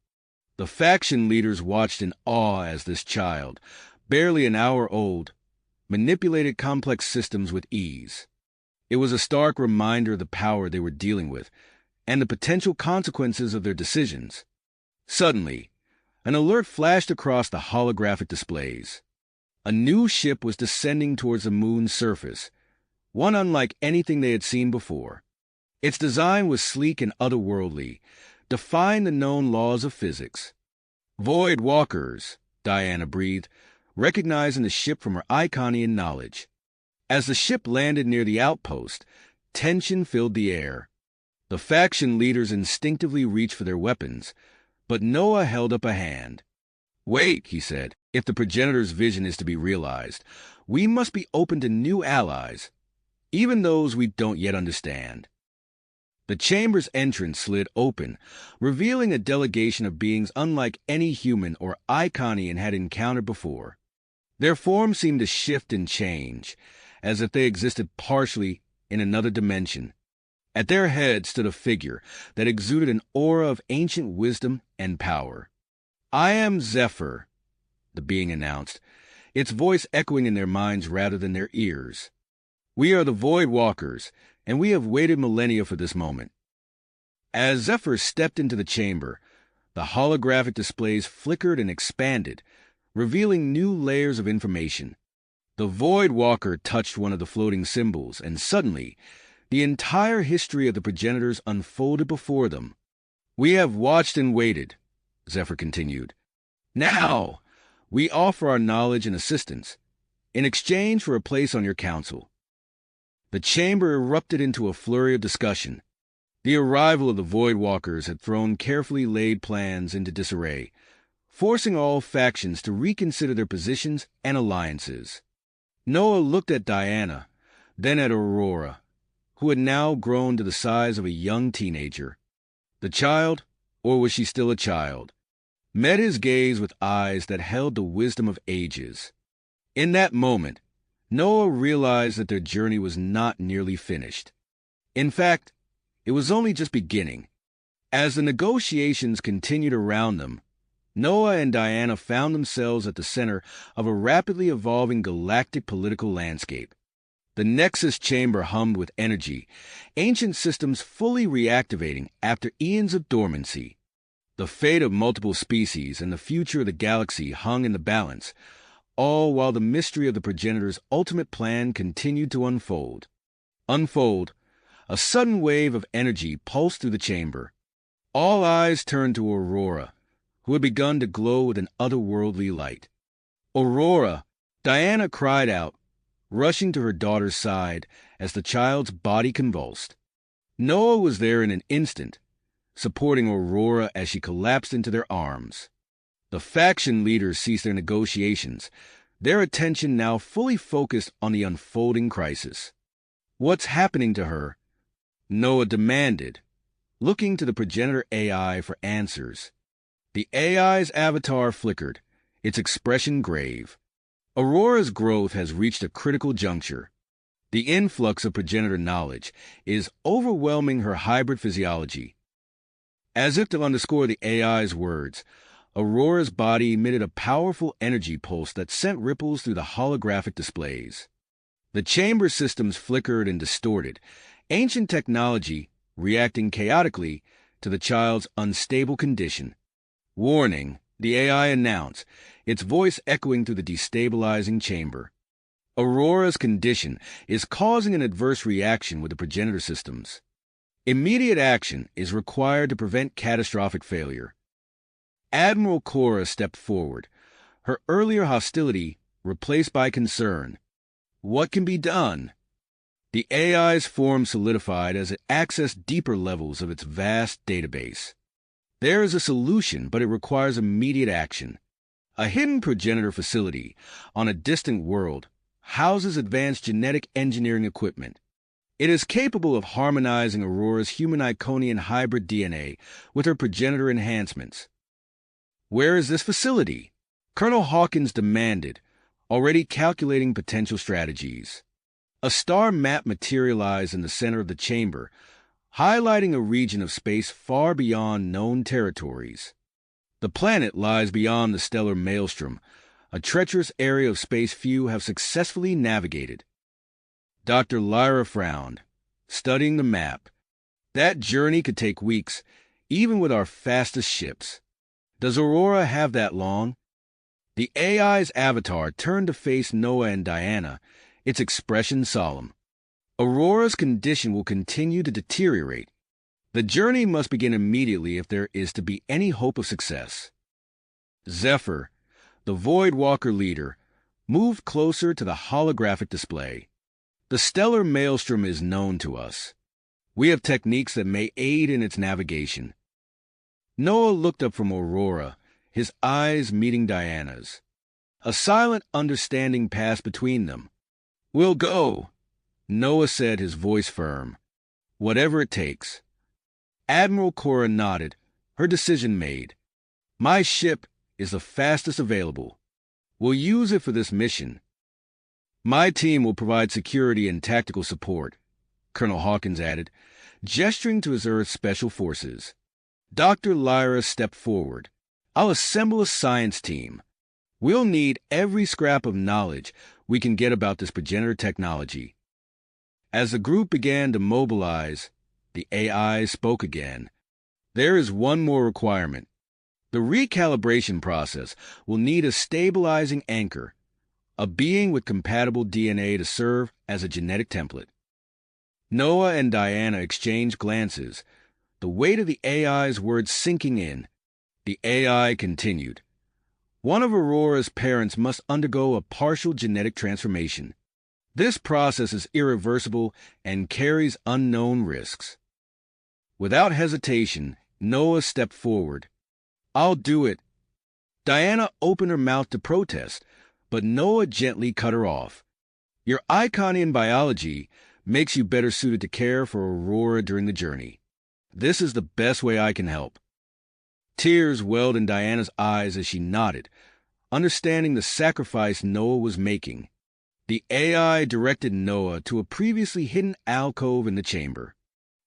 A: The faction leaders watched in awe as this child, barely an hour old, manipulated complex systems with ease. It was a stark reminder of the power they were dealing with and the potential consequences of their decisions. Suddenly, an alert flashed across the holographic displays. A new ship was descending towards the moon's surface, one unlike anything they had seen before. Its design was sleek and otherworldly, defying the known laws of physics. "Void walkers," Diana breathed, recognizing the ship from her Iconian knowledge. As the ship landed near the outpost, tension filled the air. The faction leaders instinctively reached for their weapons, but Noah held up a hand. "Wait," he said. "If the progenitor's vision is to be realized, we must be open to new allies, even those we don't yet understand." The chamber's entrance slid open, revealing a delegation of beings unlike any human or Iconian had encountered before. Their forms seemed to shift and change, as if they existed partially in another dimension. At their head stood a figure that exuded an aura of ancient wisdom and power. "I am Zephyr," the being announced, its voice echoing in their minds rather than their ears. "We are the Void Walkers, and we have waited millennia for this moment." As Zephyr stepped into the chamber, the holographic displays flickered and expanded, revealing new layers of information. The Void Walker touched one of the floating symbols, and suddenly, the entire history of the progenitors unfolded before them. "We have watched and waited," Zephyr continued. "Now, we offer our knowledge and assistance, in exchange for a place on your council." The chamber erupted into a flurry of discussion. The arrival of the Void Walkers had thrown carefully laid plans into disarray, forcing all factions to reconsider their positions and alliances. Noah looked at Diana, then at Aurora, who had now grown to the size of a young teenager. The child, or was she still a child, met his gaze with eyes that held the wisdom of ages. In that moment, Noah realized that their journey was not nearly finished. In fact, it was only just beginning. As the negotiations continued around them, Noah and Diana found themselves at the center of a rapidly evolving galactic political landscape. The Nexus chamber hummed with energy, ancient systems fully reactivating after eons of dormancy. The fate of multiple species and the future of the galaxy hung in the balance, all while the mystery of the progenitor's ultimate plan continued to unfold. A sudden wave of energy pulsed through the chamber. All eyes turned to Aurora, who had begun to glow with an otherworldly light. "Aurora!" Diana cried out, rushing to her daughter's side as the child's body convulsed. Noah was there in an instant, supporting Aurora as she collapsed into their arms. The faction leaders ceased their negotiations, their attention now fully focused on the unfolding crisis. "What's happening to her?" Noah demanded, looking to the progenitor AI for answers. The AI's avatar flickered, its expression grave. Aurora's growth has reached a critical juncture. The influx of progenitor knowledge is overwhelming her hybrid physiology. As if to underscore the AI's words, Aurora's body emitted a powerful energy pulse that sent ripples through the holographic displays. The chamber systems flickered and distorted, ancient technology reacting chaotically to the child's unstable condition. "Warning," the AI announced, its voice echoing through the destabilizing chamber. "Aurora's condition is causing an adverse reaction with the progenitor systems. Immediate action is required to prevent catastrophic failure." Admiral Cora stepped forward, her earlier hostility replaced by concern. "What can be done?" The AI's form solidified as it accessed deeper levels of its vast database. "There is a solution, but it requires immediate action. A hidden progenitor facility on a distant world houses advanced genetic engineering equipment. It is capable of harmonizing Aurora's human Iconian hybrid DNA with her progenitor enhancements." "Where is this facility?" Colonel Hawkins demanded, already calculating potential strategies. A star map materialized in the center of the chamber, highlighting a region of space far beyond known territories. The planet lies beyond the stellar maelstrom, a treacherous area of space few have successfully navigated. Dr. Lyra frowned, studying the map. "That journey could take weeks, even with our fastest ships. Does Aurora have that long?" The AI's avatar turned to face Noah and Diana, its expression solemn. "Aurora's condition will continue to deteriorate. The journey must begin immediately if there is to be any hope of success." Zephyr, the Void Walker leader, moved closer to the holographic display. "The stellar maelstrom is known to us. We have techniques that may aid in its navigation." Noah looked up from Aurora, his eyes meeting Diana's. A silent understanding passed between them. "We'll go," Noah said, his voice firm. "Whatever it takes." Admiral Cora nodded, her decision made. "My ship is the fastest available. We'll use it for this mission. My team will provide security and tactical support," Colonel Hawkins added, gesturing to his Earth Special Forces. Dr. Lyra stepped forward. "I'll assemble a science team. We'll need every scrap of knowledge we can get about this progenitor technology." As the group began to mobilize, the AI spoke again. "There is one more requirement. The recalibration process will need a stabilizing anchor, a being with compatible DNA to serve as a genetic template." Noah and Diana exchanged glances, the weight of the AI's words sinking in. The AI continued. "One of Aurora's parents must undergo a partial genetic transformation. This process is irreversible and carries unknown risks." Without hesitation, Noah stepped forward. "I'll do it." Diana opened her mouth to protest, but Noah gently cut her off. "Your icon in biology makes you better suited to care for Aurora during the journey. This is the best way I can help." Tears welled in Diana's eyes as she nodded, understanding the sacrifice Noah was making. The AI directed Noah to a previously hidden alcove in the chamber.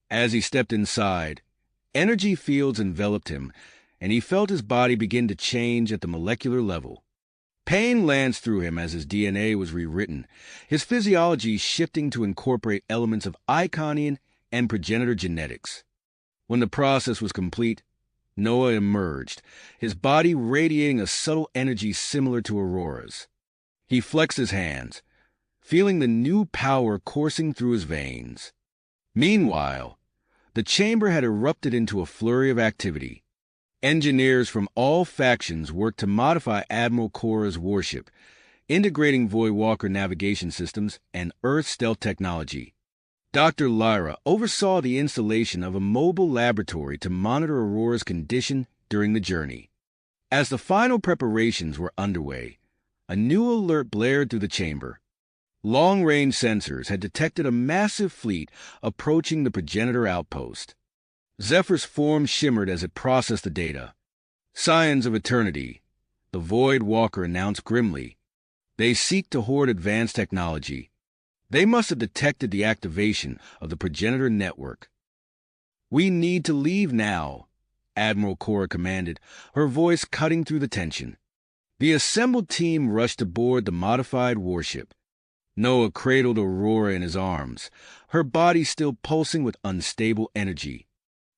A: As he stepped inside, energy fields enveloped him, and he felt his body begin to change at the molecular level. Pain lanced through him as his DNA was rewritten, his physiology shifting to incorporate elements of Iconian and progenitor genetics. When the process was complete, Noah emerged, his body radiating a subtle energy similar to Aurora's. He flexed his hands, feeling the new power coursing through his veins. Meanwhile, the chamber had erupted into a flurry of activity. Engineers from all factions worked to modify Admiral Korra's warship, integrating Voidwalker navigation systems and Earth stealth technology. Dr. Lyra oversaw the installation of a mobile laboratory to monitor Aurora's condition during the journey. As the final preparations were underway, a new alert blared through the chamber. Long-range sensors had detected a massive fleet approaching the progenitor outpost. Zephyr's form shimmered as it processed the data. "Scions of Eternity," the Void Walker announced grimly. "They seek to hoard advanced technology. They must have detected the activation of the progenitor network." "We need to leave now," Admiral Korra commanded, her voice cutting through the tension. The assembled team rushed aboard the modified warship. Noah cradled Aurora in his arms, her body still pulsing with unstable energy.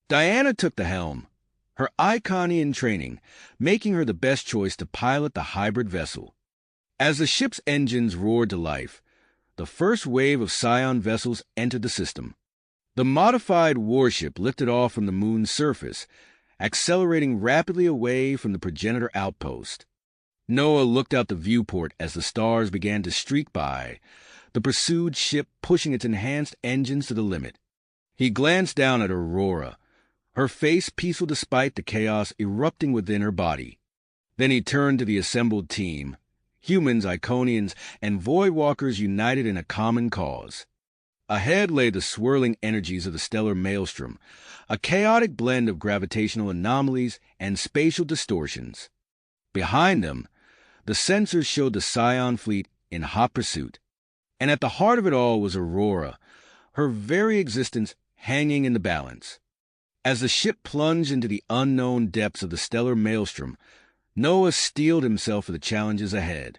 A: Diana took the helm, her Iconian training making her the best choice to pilot the hybrid vessel. As the ship's engines roared to life, the first wave of Scion vessels entered the system. The modified warship lifted off from the moon's surface, accelerating rapidly away from the progenitor outpost. Noah looked out the viewport as the stars began to streak by, the pursued ship pushing its enhanced engines to the limit. He glanced down at Aurora, her face peaceful despite the chaos erupting within her body. Then he turned to the assembled team, humans, Iconians, and Voidwalkers united in a common cause. Ahead lay the swirling energies of the stellar maelstrom, a chaotic blend of gravitational anomalies and spatial distortions. Behind them, the sensors showed the Scion fleet in hot pursuit. And at the heart of it all was Aurora, her very existence hanging in the balance. As the ship plunged into the unknown depths of the stellar maelstrom, Noah steeled himself for the challenges ahead.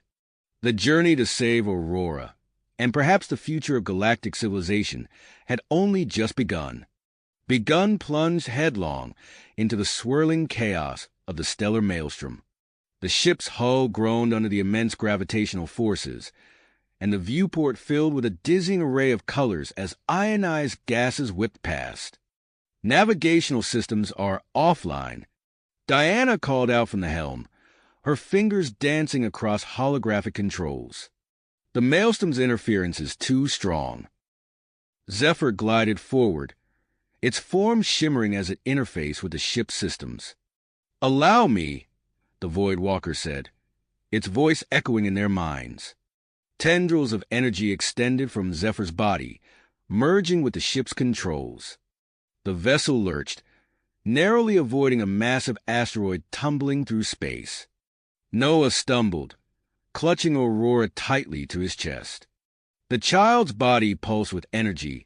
A: The journey to save Aurora, and perhaps the future of galactic civilization, had only just begun. Plunged headlong into the swirling chaos of the stellar maelstrom. The ship's hull groaned under the immense gravitational forces, and the viewport filled with a dizzying array of colors as ionized gases whipped past. "Navigational systems are offline," Diana called out from the helm, her fingers dancing across holographic controls. "The maelstrom's interference is too strong." Zephyr glided forward, its form shimmering as it interfaced with the ship's systems. "Allow me," the Void Walker said, its voice echoing in their minds. Tendrils of energy extended from Zephyr's body, merging with the ship's controls. The vessel lurched, narrowly avoiding a massive asteroid tumbling through space. Noah stumbled, clutching Aurora tightly to his chest. The child's body pulsed with energy,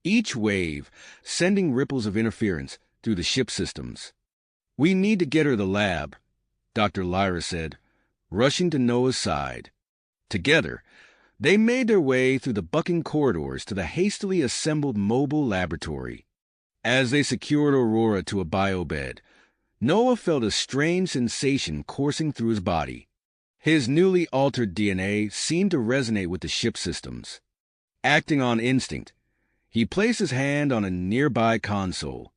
A: each wave sending ripples of interference through the ship's systems. "We need to get her to the lab," Dr. Lyra said, rushing to Noah's side. Together, they made their way through the bucking corridors to the hastily assembled mobile laboratory. As they secured Aurora to a biobed, Noah felt a strange sensation coursing through his body. His newly altered DNA seemed to resonate with the ship systems. Acting on instinct, he placed his hand on a nearby console.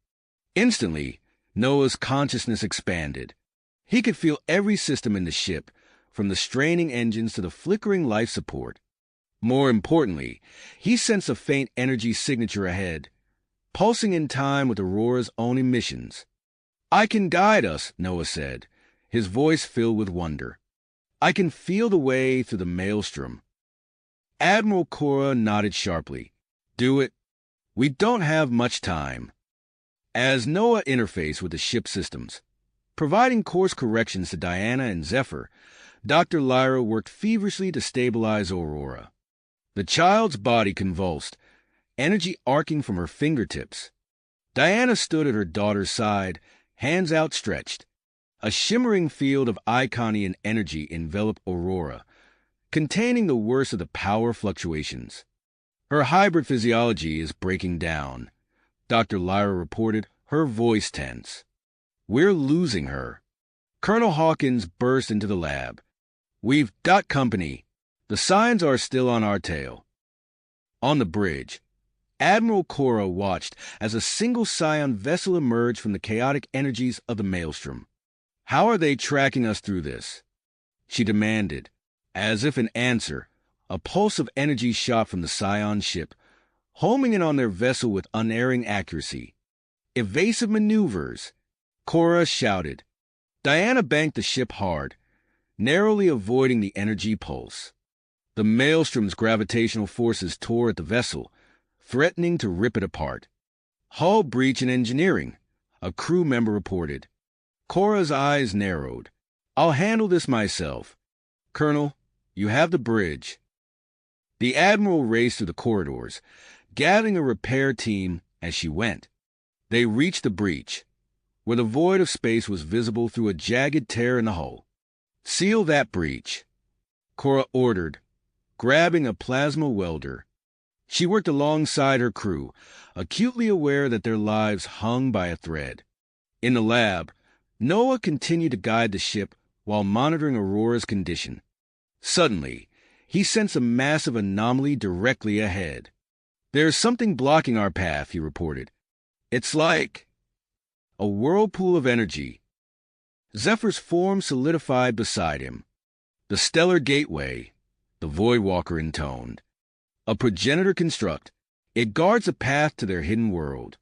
A: Instantly, Noah's consciousness expanded. He could feel every system in the ship, from the straining engines to the flickering life support. More importantly, he sensed a faint energy signature ahead, pulsing in time with Aurora's own emissions. "I can guide us," Noah said, his voice filled with wonder. "I can feel the way through the maelstrom." Admiral Korra nodded sharply. "Do it. We don't have much time." As Noah interfaced with the ship systems, providing course corrections to Diana and Zephyr, Dr. Lyra worked feverishly to stabilize Aurora. The child's body convulsed, energy arcing from her fingertips. Diana stood at her daughter's side, hands outstretched. A shimmering field of Iconian energy enveloped Aurora, containing the worst of the power fluctuations. Her hybrid physiology is breaking down, Dr. Lyra reported, her voice tense. We're losing her. Colonel Hawkins burst into the lab. We've got company. The signs are still on our tail. On the bridge, Admiral Cora watched as a single Scion vessel emerged from the chaotic energies of the maelstrom. How are they tracking us through this? She demanded. As if in answer, a pulse of energy shot from the Scion ship, homing in on their vessel with unerring accuracy. Evasive maneuvers, Cora shouted. Diana banked the ship hard, narrowly avoiding the energy pulse. The maelstrom's gravitational forces tore at the vessel, threatening to rip it apart. Hull breach in engineering, a crew member reported. Cora's eyes narrowed. I'll handle this myself. Colonel, you have the bridge. The Admiral raced through the corridors, gathering a repair team as she went. They reached the breach, where the void of space was visible through a jagged tear in the hull. Seal that breach, Cora ordered, grabbing a plasma welder. She worked alongside her crew, acutely aware that their lives hung by a thread. In the lab, Noah continued to guide the ship while monitoring Aurora's condition. Suddenly, he sensed a massive anomaly directly ahead. There's something blocking our path, he reported. It's like a whirlpool of energy. Zephyr's form solidified beside him. The stellar gateway, the Voidwalker intoned. A progenitor construct. It guards a path to their hidden world.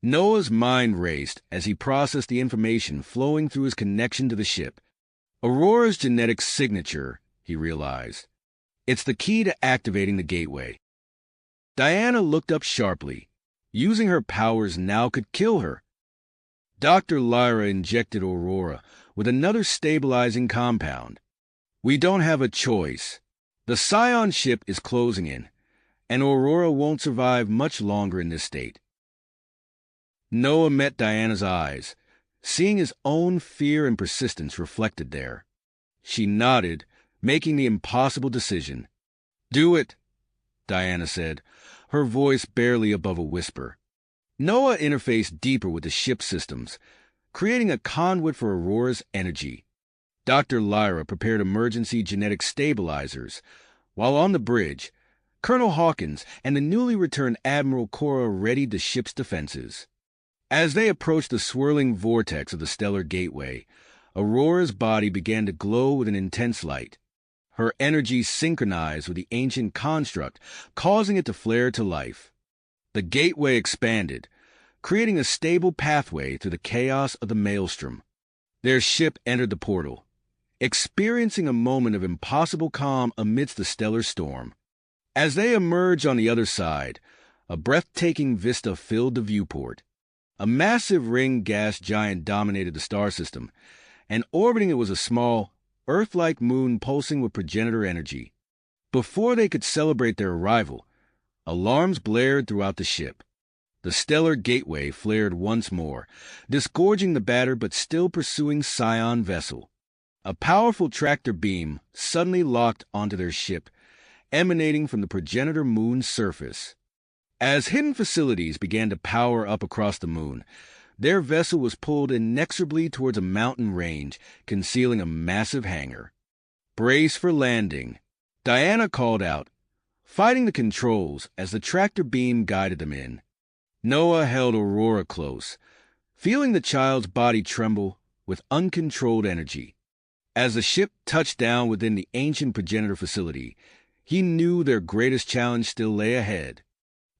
A: Noah's mind raced as he processed the information flowing through his connection to the ship. Aurora's genetic signature, he realized. It's the key to activating the gateway. Diana looked up sharply. Using her powers now could kill her. Dr. Lyra injected Aurora with another stabilizing compound. We don't have a choice. The Scion ship is closing in, and Aurora won't survive much longer in this state. Noah met Diana's eyes, seeing his own fear and persistence reflected there. She nodded, making the impossible decision. Do it, Diana said, her voice barely above a whisper. Noah interfaced deeper with the ship's systems, creating a conduit for Aurora's energy. Dr. Lyra prepared emergency genetic stabilizers, while on the bridge, Colonel Hawkins and the newly returned Admiral Cora readied the ship's defenses. As they approached the swirling vortex of the stellar gateway, Aurora's body began to glow with an intense light. Her energy synchronized with the ancient construct, causing it to flare to life. The gateway expanded, creating a stable pathway through the chaos of the maelstrom. Their ship entered the portal, experiencing a moment of impossible calm amidst the stellar storm. As they emerged on the other side, a breathtaking vista filled the viewport. A massive ring gas giant dominated the star system, and orbiting it was a small, Earth-like moon pulsing with progenitor energy. Before they could celebrate their arrival, alarms blared throughout the ship. The stellar gateway flared once more, disgorging the battered but still pursuing Scion vessel. A powerful tractor beam suddenly locked onto their ship, emanating from the progenitor moon's surface. As hidden facilities began to power up across the moon, their vessel was pulled inexorably towards a mountain range, concealing a massive hangar. Brace for landing, Diana called out, fighting the controls as the tractor beam guided them in. Noah held Aurora close, feeling the child's body tremble with uncontrolled energy. As the ship touched down within the ancient progenitor facility, he knew their greatest challenge still lay ahead.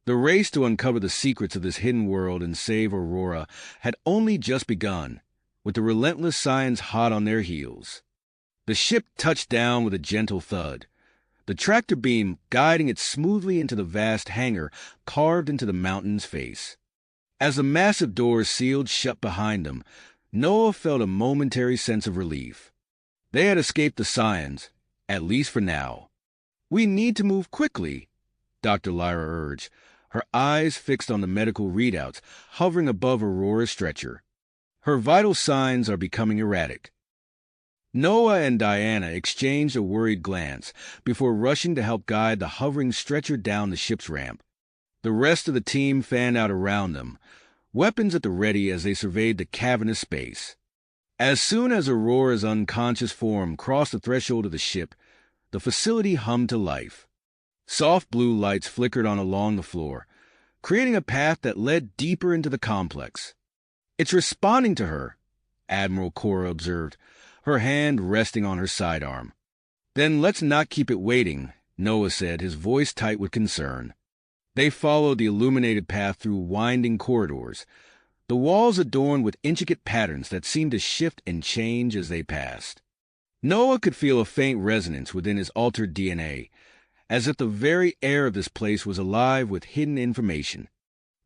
A: The race to uncover the secrets of this hidden world and save Aurora had only just begun, with the relentless Scions hot on their heels. The ship touched down with a gentle thud, the tractor beam guiding it smoothly into the vast hangar carved into the mountain's face. As the massive doors sealed shut behind them, Noah felt a momentary sense of relief. They had escaped the Scions, at least for now. We need to move quickly, Dr. Lyra urged, her eyes fixed on the medical readouts hovering above Aurora's stretcher. Her vital signs are becoming erratic. Noah and Diana exchanged a worried glance before rushing to help guide the hovering stretcher down the ship's ramp. The rest of the team fanned out around them, weapons at the ready as they surveyed the cavernous space. As soon as Aurora's unconscious form crossed the threshold of the ship, the facility hummed to life. Soft blue lights flickered on along the floor, creating a path that led deeper into the complex. "It's responding to her," Admiral Cora observed, her hand resting on her sidearm. "Then let's not keep it waiting," Noah said, his voice tight with concern. They followed the illuminated path through winding corridors, the walls adorned with intricate patterns that seemed to shift and change as they passed. Noah could feel a faint resonance within his altered DNA, as if the very air of this place was alive with hidden information.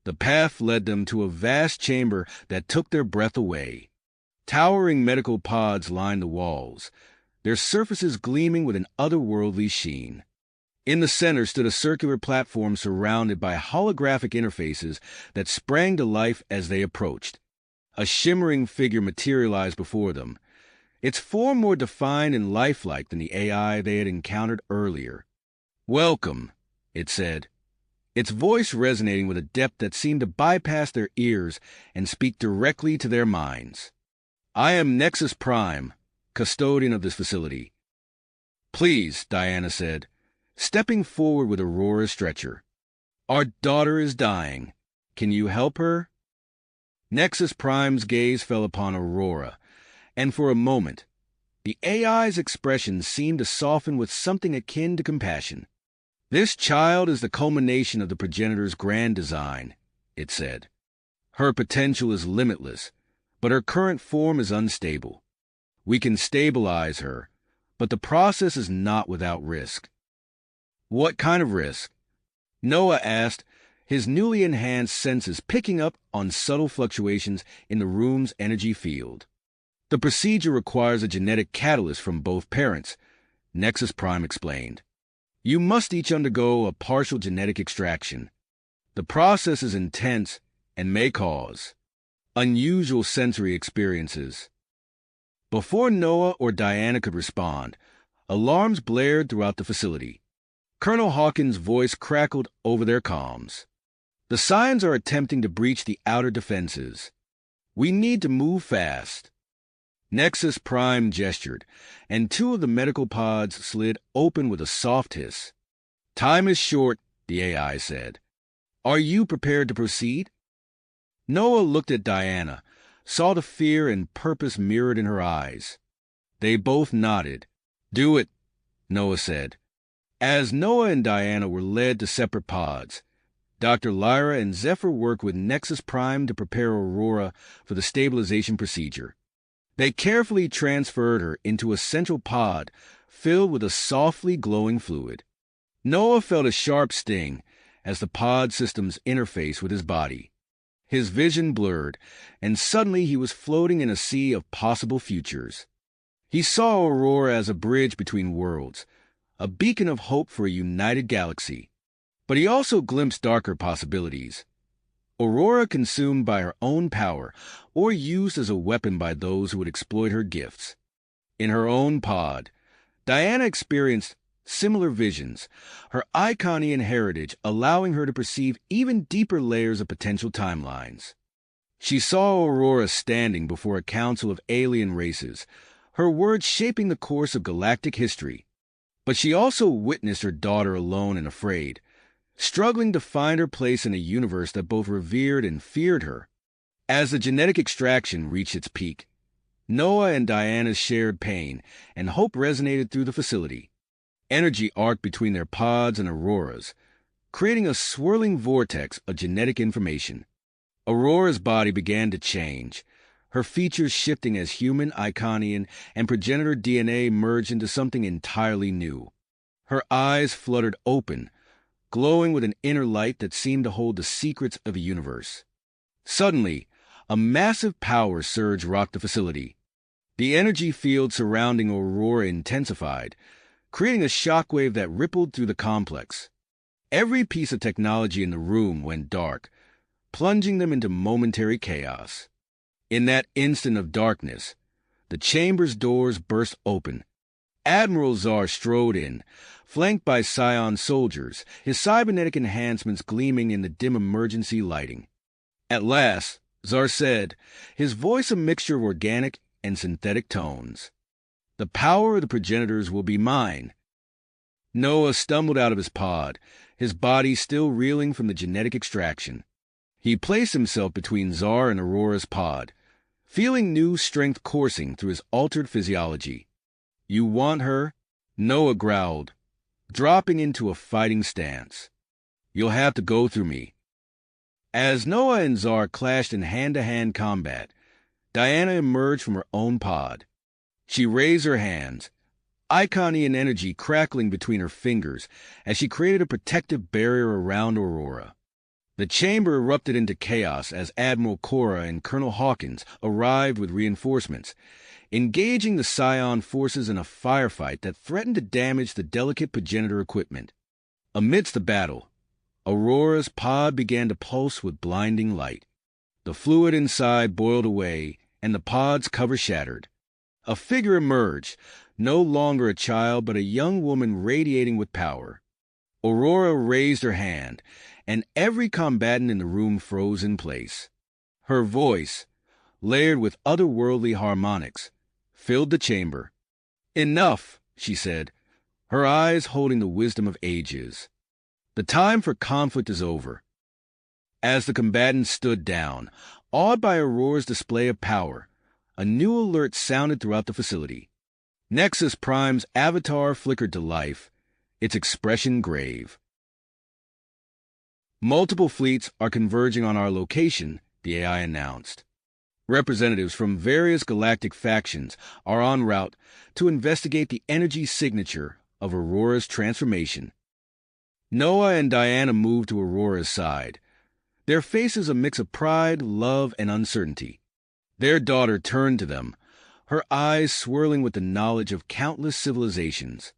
A: The path led them to a vast chamber that took their breath away. Towering medical pods lined the walls, their surfaces gleaming with an otherworldly sheen. In the center stood a circular platform surrounded by holographic interfaces that sprang to life as they approached. A shimmering figure materialized before them, its form more defined and lifelike than the AI they had encountered earlier. "Welcome," it said, its voice resonating with a depth that seemed to bypass their ears and speak directly to their minds. "I am Nexus Prime, custodian of this facility." "Please," Diana said, stepping forward with Aurora's stretcher. "Our daughter is dying. Can you help her?" Nexus Prime's gaze fell upon Aurora, and for a moment, the AI's expression seemed to soften with something akin to compassion. "This child is the culmination of the progenitor's grand design," it said. "Her potential is limitless, but her current form is unstable. We can stabilize her, but the process is not without risk." "What kind of risk?" Noah asked, his newly enhanced senses picking up on subtle fluctuations in the room's energy field. "The procedure requires a genetic catalyst from both parents," Nexus Prime explained. "You must each undergo a partial genetic extraction. The process is intense and may cause unusual sensory experiences." Before Noah or Diana could respond, alarms blared throughout the facility. Colonel Hawkins' voice crackled over their comms. "The Scions are attempting to breach the outer defenses. We need to move fast." Nexus Prime gestured, and two of the medical pods slid open with a soft hiss. "Time is short," the AI said. "Are you prepared to proceed?" Noah looked at Diana, saw the fear and purpose mirrored in her eyes. They both nodded. "Do it," Noah said. As Noah and Diana were led to separate pods, Dr. Lyra and Zephyr worked with Nexus Prime to prepare Aurora for the stabilization procedure. They carefully transferred her into a central pod filled with a softly glowing fluid. Noah felt a sharp sting as the pod systems interfaced with his body. His vision blurred, and suddenly he was floating in a sea of possible futures. He saw Aurora as a bridge between worlds, a beacon of hope for a united galaxy. But he also glimpsed darker possibilities. Aurora consumed by her own power, or used as a weapon by those who would exploit her gifts. In her own pod, Diana experienced similar visions, her Iconian heritage allowing her to perceive even deeper layers of potential timelines. She saw Aurora standing before a council of alien races, her words shaping the course of galactic history. But she also witnessed her daughter alone and afraid, struggling to find her place in a universe that both revered and feared her. As the genetic extraction reached its peak, Noah and Diana's shared pain and hope resonated through the facility. Energy arced between their pods and Aurora's, creating a swirling vortex of genetic information. Aurora's body began to change, her features shifting as human, Iconian, and progenitor DNA merged into something entirely new. Her eyes fluttered open, glowing with an inner light that seemed to hold the secrets of the universe. Suddenly, a massive power surge rocked the facility. The energy field surrounding Aurora intensified, creating a shockwave that rippled through the complex. Every piece of technology in the room went dark, plunging them into momentary chaos. In that instant of darkness, the chamber's doors burst open. Admiral Zar strode in, flanked by Scion soldiers, his cybernetic enhancements gleaming in the dim emergency lighting. At last, Zar said, his voice a mixture of organic and synthetic tones, "The power of the progenitors will be mine." Noah stumbled out of his pod, his body still reeling from the genetic extraction. He placed himself between Zar and Aurora's pod, feeling new strength coursing through his altered physiology. "You want her?" Noah growled, dropping into a fighting stance. "You'll have to go through me." As Noah and Zar clashed in hand-to-hand combat, Diana emerged from her own pod. She raised her hands, Iconian energy crackling between her fingers as she created a protective barrier around Aurora. The chamber erupted into chaos as Admiral Cora and Colonel Hawkins arrived with reinforcements, engaging the Scion forces in a firefight that threatened to damage the delicate progenitor equipment. Amidst the battle, Aurora's pod began to pulse with blinding light. The fluid inside boiled away, and the pod's cover shattered. A figure emerged, no longer a child but a young woman radiating with power. Aurora raised her hand, and every combatant in the room froze in place. Her voice, layered with otherworldly harmonics, filled the chamber. "Enough," she said, her eyes holding the wisdom of ages. "The time for conflict is over." As the combatants stood down, awed by Aurora's display of power, a new alert sounded throughout the facility. Nexus Prime's avatar flickered to life, its expression grave. "Multiple fleets are converging on our location," the AI announced. "Representatives from various galactic factions are en route to investigate the energy signature of Aurora's transformation." Noah and Diana moved to Aurora's side, their faces a mix of pride, love, and uncertainty. Their daughter turned to them, her eyes swirling with the knowledge of countless civilizations.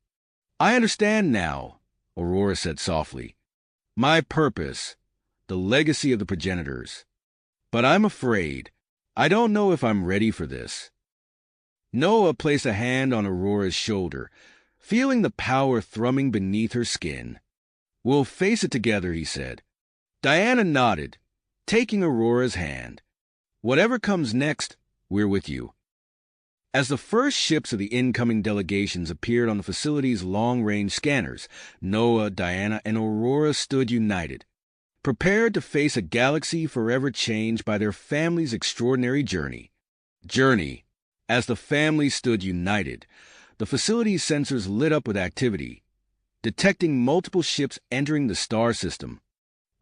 A: "I understand now," Aurora said softly. "My purpose, the legacy of the progenitors. But I'm afraid. I don't know if I'm ready for this." Noah placed a hand on Aurora's shoulder, feeling the power thrumming beneath her skin. "We'll face it together," he said. Diana nodded, taking Aurora's hand. "Whatever comes next, we're with you." As the first ships of the incoming delegations appeared on the facility's long-range scanners, Noah, Diana, and Aurora stood united, prepared to face a galaxy forever changed by their family's extraordinary journey. As the family stood united, the facility's sensors lit up with activity, detecting multiple ships entering the star system.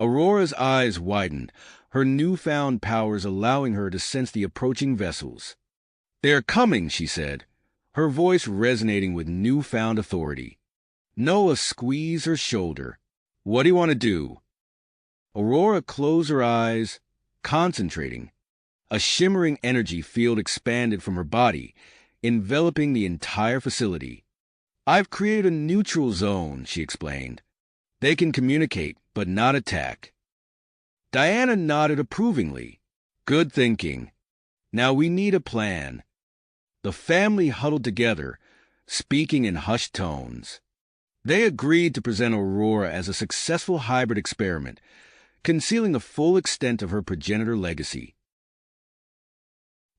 A: Aurora's eyes widened, her newfound powers allowing her to sense the approaching vessels. "They're coming," she said, her voice resonating with newfound authority. Noah squeezed her shoulder. "What do you want to do?" Aurora closed her eyes, concentrating. A shimmering energy field expanded from her body, enveloping the entire facility. "I've created a neutral zone," she explained. "They can communicate, but not attack." Diana nodded approvingly. "Good thinking. Now we need a plan." The family huddled together, speaking in hushed tones. They agreed to present Aurora as a successful hybrid experiment, concealing the full extent of her progenitor legacy.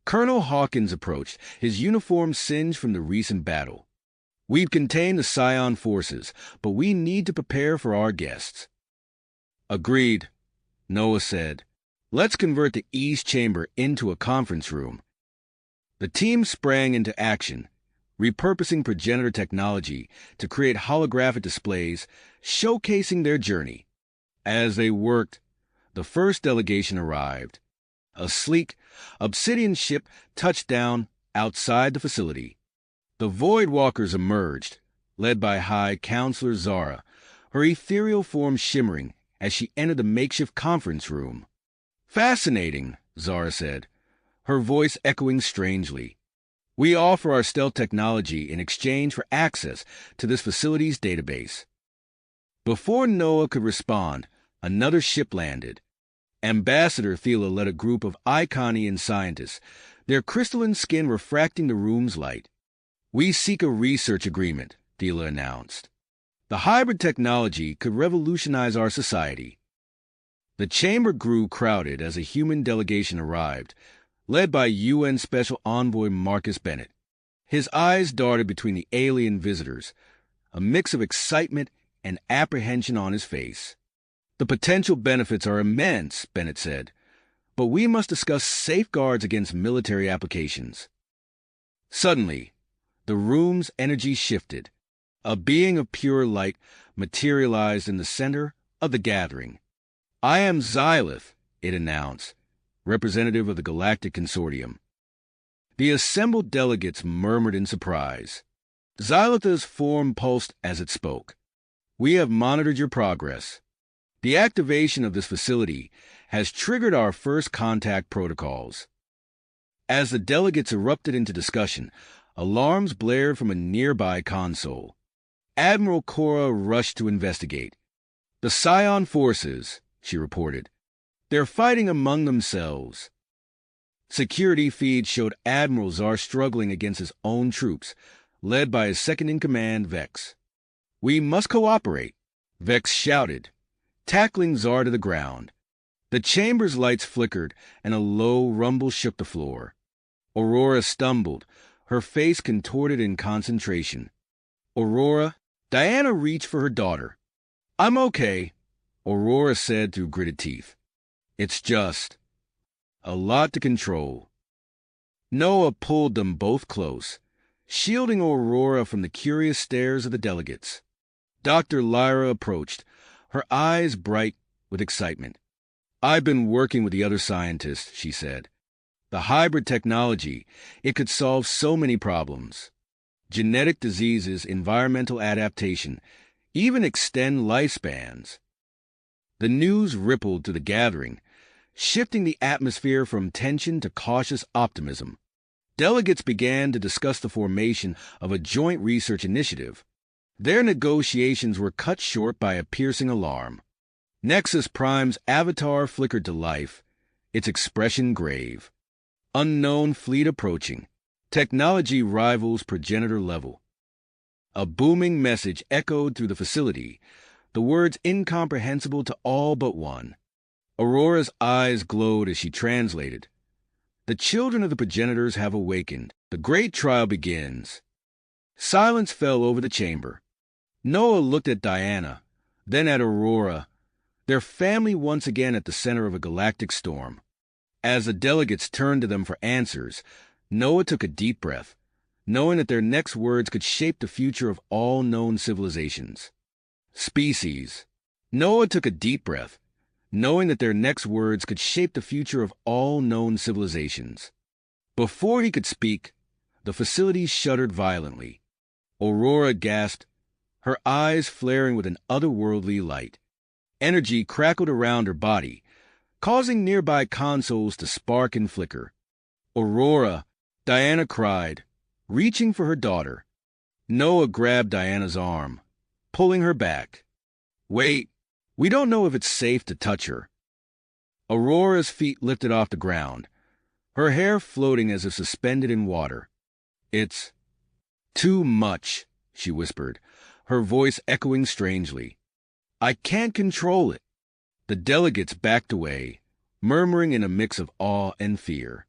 A: Colonel Hawkins approached, his uniform singed from the recent battle. "We've contained the Scion forces, but we need to prepare for our guests." "Agreed," Noah said. "Let's convert the East Chamber into a conference room." The team sprang into action, repurposing progenitor technology to create holographic displays showcasing their journey. As they worked, the first delegation arrived. A sleek, obsidian ship touched down outside the facility. The Voidwalkers emerged, led by High Counselor Zara, her ethereal form shimmering as she entered the makeshift conference room. "Fascinating," Zara said, her voice echoing strangely. We offer our stealth technology in exchange for access to this facility's database. Before Noah could respond, another ship landed. Ambassador Thela led a group of Iconian scientists, their crystalline skin refracting the room's light. "We seek a research agreement," Thela announced. "The hybrid technology could revolutionize our society." The chamber grew crowded as a human delegation arrived, led by UN Special Envoy Marcus Bennett. His eyes darted between the alien visitors, a mix of excitement and apprehension on his face. "The potential benefits are immense," Bennett said, "but we must discuss safeguards against military applications." Suddenly, the room's energy shifted. A being of pure light materialized in the center of the gathering. "I am Xylith," it announced, representative of the Galactic Consortium. The assembled delegates murmured in surprise. Xylith's form pulsed as it spoke. "We have monitored your progress. The activation of this facility has triggered our first contact protocols." As the delegates erupted into discussion, alarms blared from a nearby console. Admiral Cora rushed to investigate. "The Scion forces," she reported. "They're fighting among themselves." Security feeds showed Admiral Zar struggling against his own troops, led by his second-in-command, Vex. "We must cooperate," Vex shouted, tackling Zar to the ground. The chamber's lights flickered, and a low rumble shook the floor. Aurora stumbled, her face contorted in concentration. "Aurora," Diana reached for her daughter. "I'm okay," Aurora said through gritted teeth. "It's just a lot to control." Noah pulled them both close, shielding Aurora from the curious stares of the delegates. Dr. Lyra approached, her eyes bright with excitement. "I've been working with the other scientists," she said. "The hybrid technology, it could solve so many problems. Genetic diseases, environmental adaptation, even extend lifespans." The news rippled through the gathering, shifting the atmosphere from tension to cautious optimism. Delegates began to discuss the formation of a joint research initiative. Their negotiations were cut short by a piercing alarm. Nexus Prime's avatar flickered to life, its expression grave. "Unknown fleet approaching. Technology rivals progenitor level." A booming message echoed through the facility, the words incomprehensible to all but one. Aurora's eyes glowed as she translated. "The children of the progenitors have awakened. The great trial begins." Silence fell over the chamber. Noah looked at Diana, then at Aurora, their family once again at the center of a galactic storm. As the delegates turned to them for answers, Noah took a deep breath, knowing that their next words could shape the future of all known civilizations. "Species." Noah took a deep breath, knowing that their next words could shape the future of all known civilizations. Before he could speak, the facility shuddered violently. Aurora gasped, her eyes flaring with an otherworldly light. Energy crackled around her body, causing nearby consoles to spark and flicker. "Aurora," Diana cried, reaching for her daughter. Noah grabbed Diana's arm, pulling her back. "Wait, we don't know if it's safe to touch her." Aurora's feet lifted off the ground, her hair floating as if suspended in water. "It's too much," she whispered, her voice echoing strangely. "I can't control it." The delegates backed away, murmuring in a mix of awe and fear.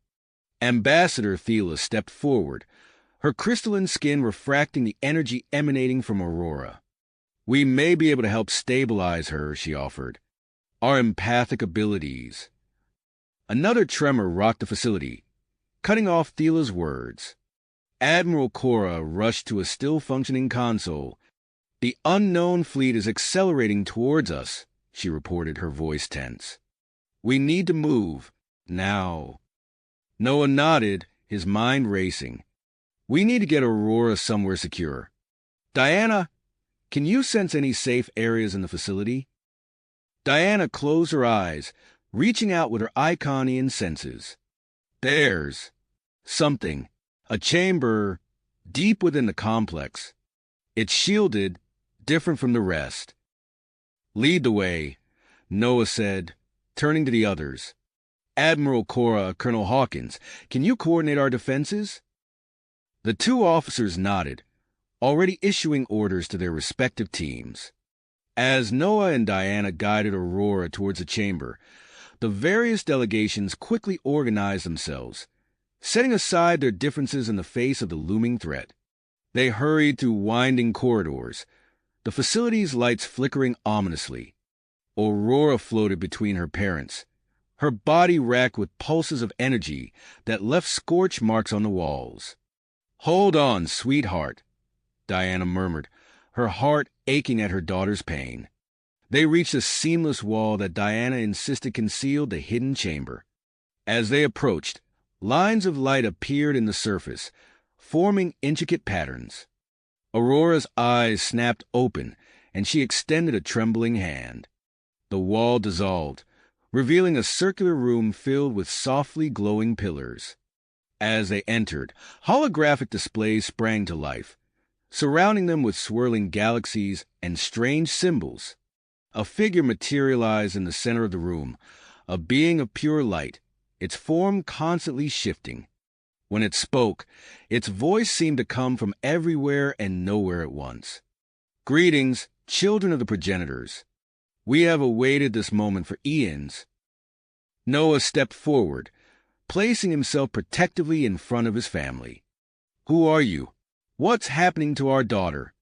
A: Ambassador Thela stepped forward, her crystalline skin refracting the energy emanating from Aurora. "We may be able to help stabilize her," she offered. "Our empathic abilities." Another tremor rocked the facility, cutting off Thela's words. Admiral Cora rushed to a still-functioning console. "The unknown fleet is accelerating towards us," she reported, her voice tense. "We need to move. Now." Noah nodded, his mind racing. "We need to get Aurora somewhere secure. Diana, can you sense any safe areas in the facility?" Diana closed her eyes, reaching out with her Iconian senses. "There's something," A chamber deep within the complex. It's shielded, different from the rest. Lead the way, Noah said, turning to the others. Admiral Cora, Colonel Hawkins, can you coordinate our defenses? The two officers nodded, already issuing orders to their respective teams. As Noah and Diana guided Aurora towards the chamber, the various delegations quickly organized themselves, setting aside their differences in the face of the looming threat. They hurried through winding corridors, the facility's lights flickering ominously. Aurora floated between her parents, her body racked with pulses of energy that left scorch marks on the walls. "Hold on, sweetheart," Diana murmured, her heart aching at her daughter's pain. They reached a seamless wall that Diana insisted concealed the hidden chamber. As they approached, lines of light appeared in the surface, forming intricate patterns. Aurora's eyes snapped open, and she extended a trembling hand. The wall dissolved, revealing a circular room filled with softly glowing pillars. As they entered, holographic displays sprang to life, surrounding them with swirling galaxies and strange symbols. A figure materialized in the center of the room, a being of pure light, its form constantly shifting. When it spoke, its voice seemed to come from everywhere and nowhere at once. "Greetings, children of the progenitors. We have awaited this moment for eons." Noah stepped forward, placing himself protectively in front of his family. "Who are you? What's happening to our daughter?"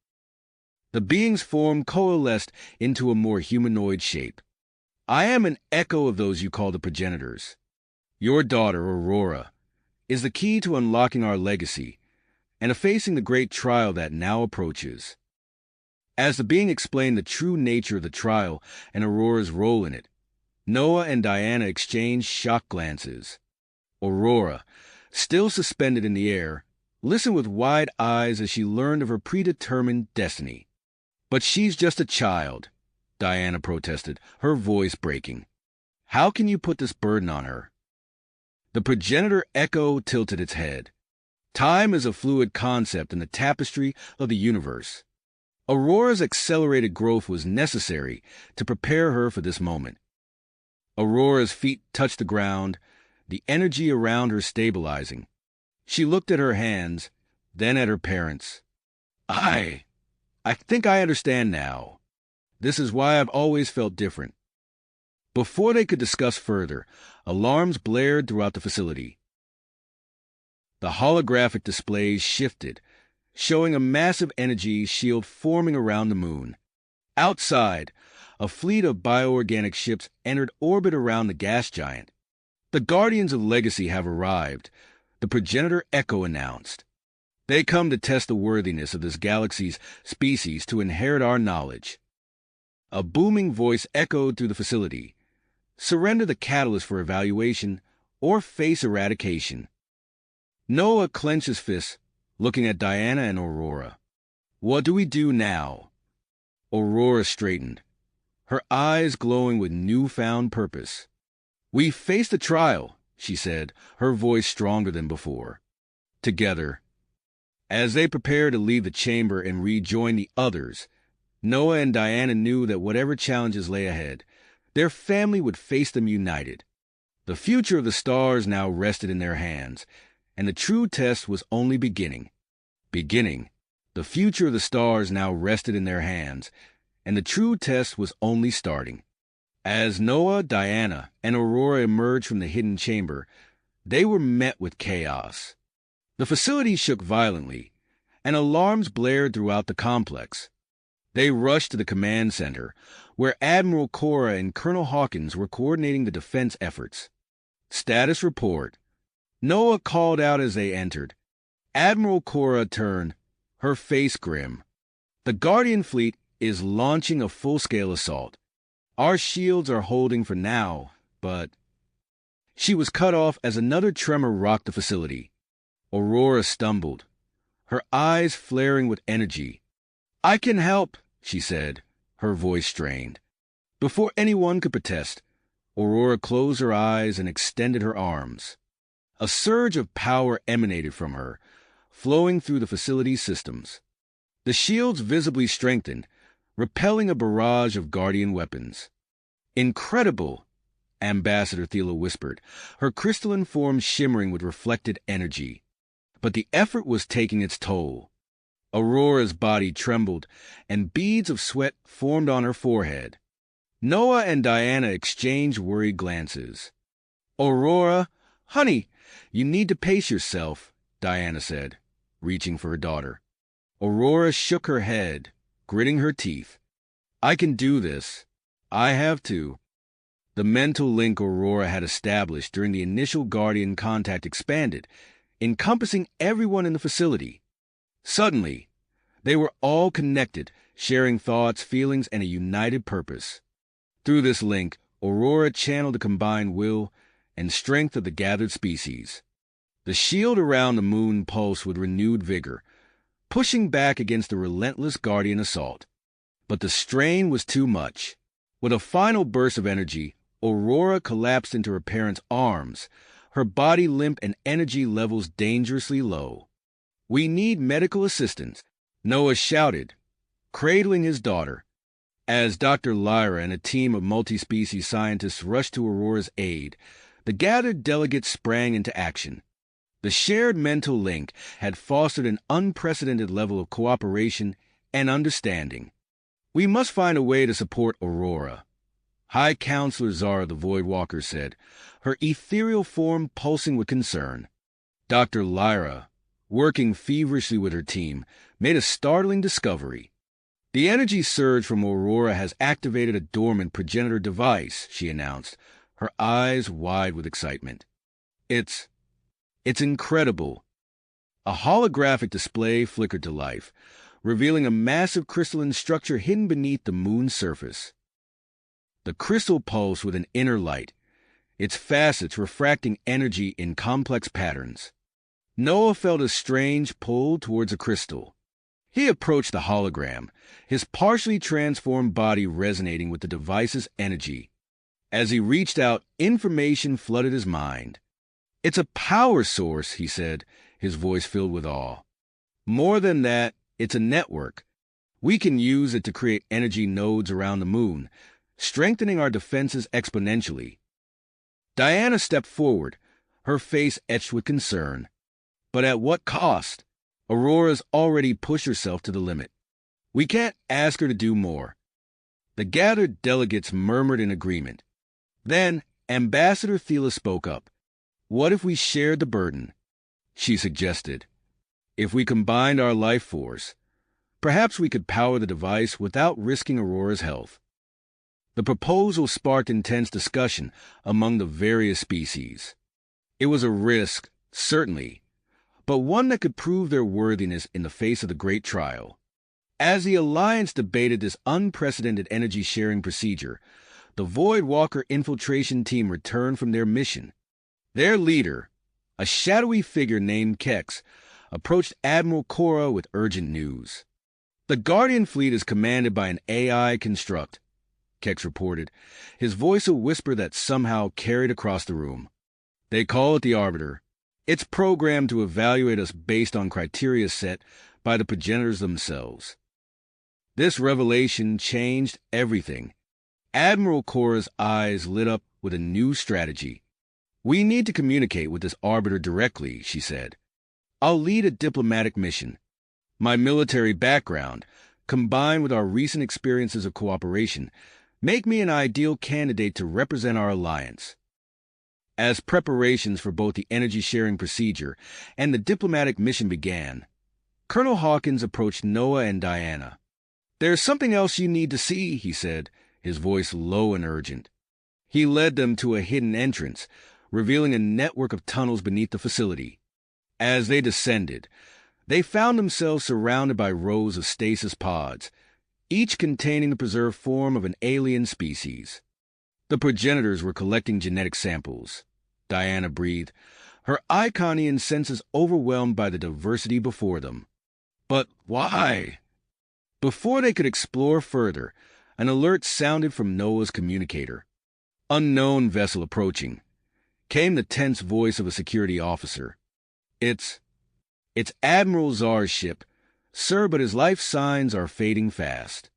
A: The being's form coalesced into a more humanoid shape. "I am an echo of those you call the progenitors. Your daughter, Aurora, is the key to unlocking our legacy and effacing the great trial that now approaches." As the being explained the true nature of the trial and Aurora's role in it, Noah and Diana exchanged shocked glances. Aurora, still suspended in the air, listened with wide eyes as she learned of her predetermined destiny. "But she's just a child," Diana protested, her voice breaking. "How can you put this burden on her?" The progenitor echo tilted its head. "Time is a fluid concept in the tapestry of the universe. Aurora's accelerated growth was necessary to prepare her for this moment." Aurora's feet touched the ground, the energy around her stabilizing. She looked at her hands, then at her parents. I think I understand now. This is why I've always felt different." Before they could discuss further, alarms blared throughout the facility. The holographic displays shifted, showing a massive energy shield forming around the moon. Outside, a fleet of bioorganic ships entered orbit around the gas giant. "The Guardians of Legacy have arrived," the progenitor echo announced. "They come to test the worthiness of this galaxy's species to inherit our knowledge." A booming voice echoed through the facility. "Surrender the catalyst for evaluation or face eradication." Noah clenched his fists, looking at Diana and Aurora. "What do we do now?" Aurora straightened, her eyes glowing with newfound purpose. "We face the trial," she said, her voice stronger than before. Together. As they prepared to leave the chamber and rejoin the others, Noah and Diana knew that whatever challenges lay ahead, their family would face them united. The future of the stars now rested in their hands, and the true test was only beginning. The future of the stars now rested in their hands, and the true test was only starting. As Noah, Diana, and Aurora emerged from the hidden chamber, they were met with chaos. The facility shook violently, and alarms blared throughout the complex. They rushed to the command center, where Admiral Cora and Colonel Hawkins were coordinating the defense efforts. "Status report," Noah called out as they entered. Admiral Cora turned, her face grim. "The Guardian fleet is launching a full-scale assault. Our shields are holding for now, but—" She was cut off as another tremor rocked the facility. Aurora stumbled, her eyes flaring with energy. "I can help," she said, her voice strained. Before anyone could protest, Aurora closed her eyes and extended her arms. A surge of power emanated from her, flowing through the facility's systems. The shields visibly strengthened, repelling a barrage of Guardian weapons. "Incredible," Ambassador Thela whispered, her crystalline form shimmering with reflected energy. But the effort was taking its toll. Aurora's body trembled, and beads of sweat formed on her forehead. Noah and Diana exchanged worried glances. "Aurora, honey, you need to pace yourself," Diana said, reaching for her daughter. Aurora shook her head, gritting her teeth. "I can do this. I have to." The mental link Aurora had established during the initial Guardian contact expanded, encompassing everyone in the facility. Suddenly, they were all connected, sharing thoughts, feelings, and a united purpose. Through this link, Aurora channeled the combined will and strength of the gathered species. The shield around the moon pulsed with renewed vigor, pushing back against the relentless Guardian assault. But the strain was too much. With a final burst of energy, Aurora collapsed into her parents' arms, her body limp and energy levels dangerously low. "We need medical assistance," Noah shouted, cradling his daughter. As Dr. Lyra and a team of multi-species scientists rushed to Aurora's aid, the gathered delegates sprang into action. The shared mental link had fostered an unprecedented level of cooperation and understanding. "We must find a way to support Aurora," High Counselor Zara the Void Walker said, her ethereal form pulsing with concern. Dr. Lyra, working feverishly with her team, made a startling discovery. "The energy surge from Aurora has activated a dormant progenitor device," she announced, her eyes wide with excitement. It's incredible." A holographic display flickered to life, revealing a massive crystalline structure hidden beneath the moon's surface. The crystal pulsed with an inner light, its facets refracting energy in complex patterns. Noah felt a strange pull towards the crystal. He approached the hologram, his partially transformed body resonating with the device's energy. As he reached out, information flooded his mind. "It's a power source," he said, his voice filled with awe. "More than that, it's a network. We can use it to create energy nodes around the moon, strengthening our defenses exponentially." Diana stepped forward, her face etched with concern. "But at what cost? Aurora's already pushed herself to the limit. We can't ask her to do more." The gathered delegates murmured in agreement. Then Ambassador Thela spoke up. "What if we shared the burden?" she suggested. "If we combined our life force, perhaps we could power the device without risking Aurora's health." The proposal sparked intense discussion among the various species. It was a risk, certainly, but one that could prove their worthiness in the face of the great trial. As the Alliance debated this unprecedented energy-sharing procedure, the Void Walker infiltration team returned from their mission. Their leader, a shadowy figure named Kex, approached Admiral Cora with urgent news. "The Guardian fleet is commanded by an AI construct," Kex reported, his voice a whisper that somehow carried across the room. "They call it the Arbiter. It's programmed to evaluate us based on criteria set by the progenitors themselves." This revelation changed everything. Admiral Cora's eyes lit up with a new strategy. "We need to communicate with this Arbiter directly," she said. "I'll lead a diplomatic mission. My military background, combined with our recent experiences of cooperation, make me an ideal candidate to represent our alliance." As preparations for both the energy-sharing procedure and the diplomatic mission began, Colonel Hawkins approached Noah and Diana. "There's something else you need to see," he said, his voice low and urgent. He led them to a hidden entrance, revealing a network of tunnels beneath the facility. As they descended, they found themselves surrounded by rows of stasis pods, each containing the preserved form of an alien species. The progenitors were collecting genetic samples. Diana breathed, her Iconian senses overwhelmed by the diversity before them. "But why?" Before they could explore further, an alert sounded from Noah's communicator. "Unknown vessel approaching," came the tense voice of a security officer. It's Admiral Czar's ship, sir, but his life signs are fading fast.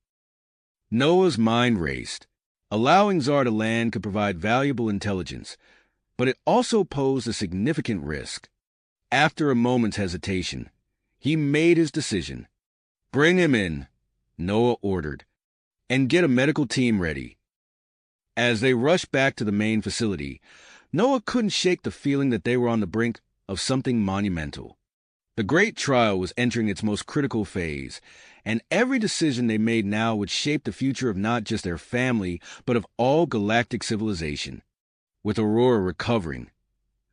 A: Noah's mind raced. Allowing Czar to land could provide valuable intelligence, but it also posed a significant risk. After a moment's hesitation, he made his decision. "Bring him in," Noah ordered, "and get a medical team ready." As they rushed back to the main facility, Noah couldn't shake the feeling that they were on the brink of something monumental. The Great Trial was entering its most critical phase, and every decision they made now would shape the future of not just their family, but of all galactic civilization. With Aurora recovering,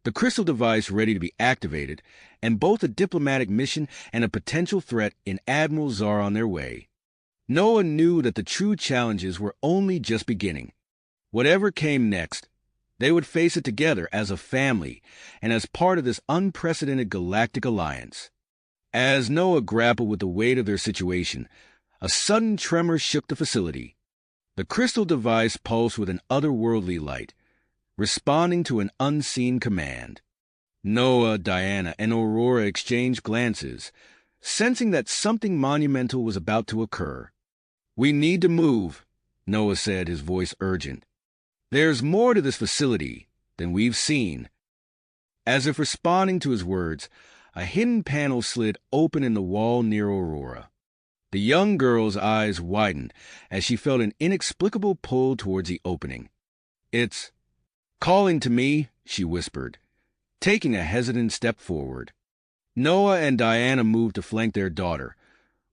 A: the crystal device ready to be activated, and both a diplomatic mission and a potential threat in Admiral Czar on their way, Noah knew that the true challenges were only just beginning. Whatever came next, they would face it together as a family and as part of this unprecedented galactic alliance. As Noah grappled with the weight of their situation, a sudden tremor shook the facility. The crystal device pulsed with an otherworldly light, responding to an unseen command. Noah, Diana, and Aurora exchanged glances, sensing that something monumental was about to occur. "We need to move," Noah said, his voice urgent. "There's more to this facility than we've seen." As if responding to his words, a hidden panel slid open in the wall near Aurora. The young girl's eyes widened as she felt an inexplicable pull towards the opening. "It's calling to me," she whispered, taking a hesitant step forward. Noah and Diana moved to flank their daughter,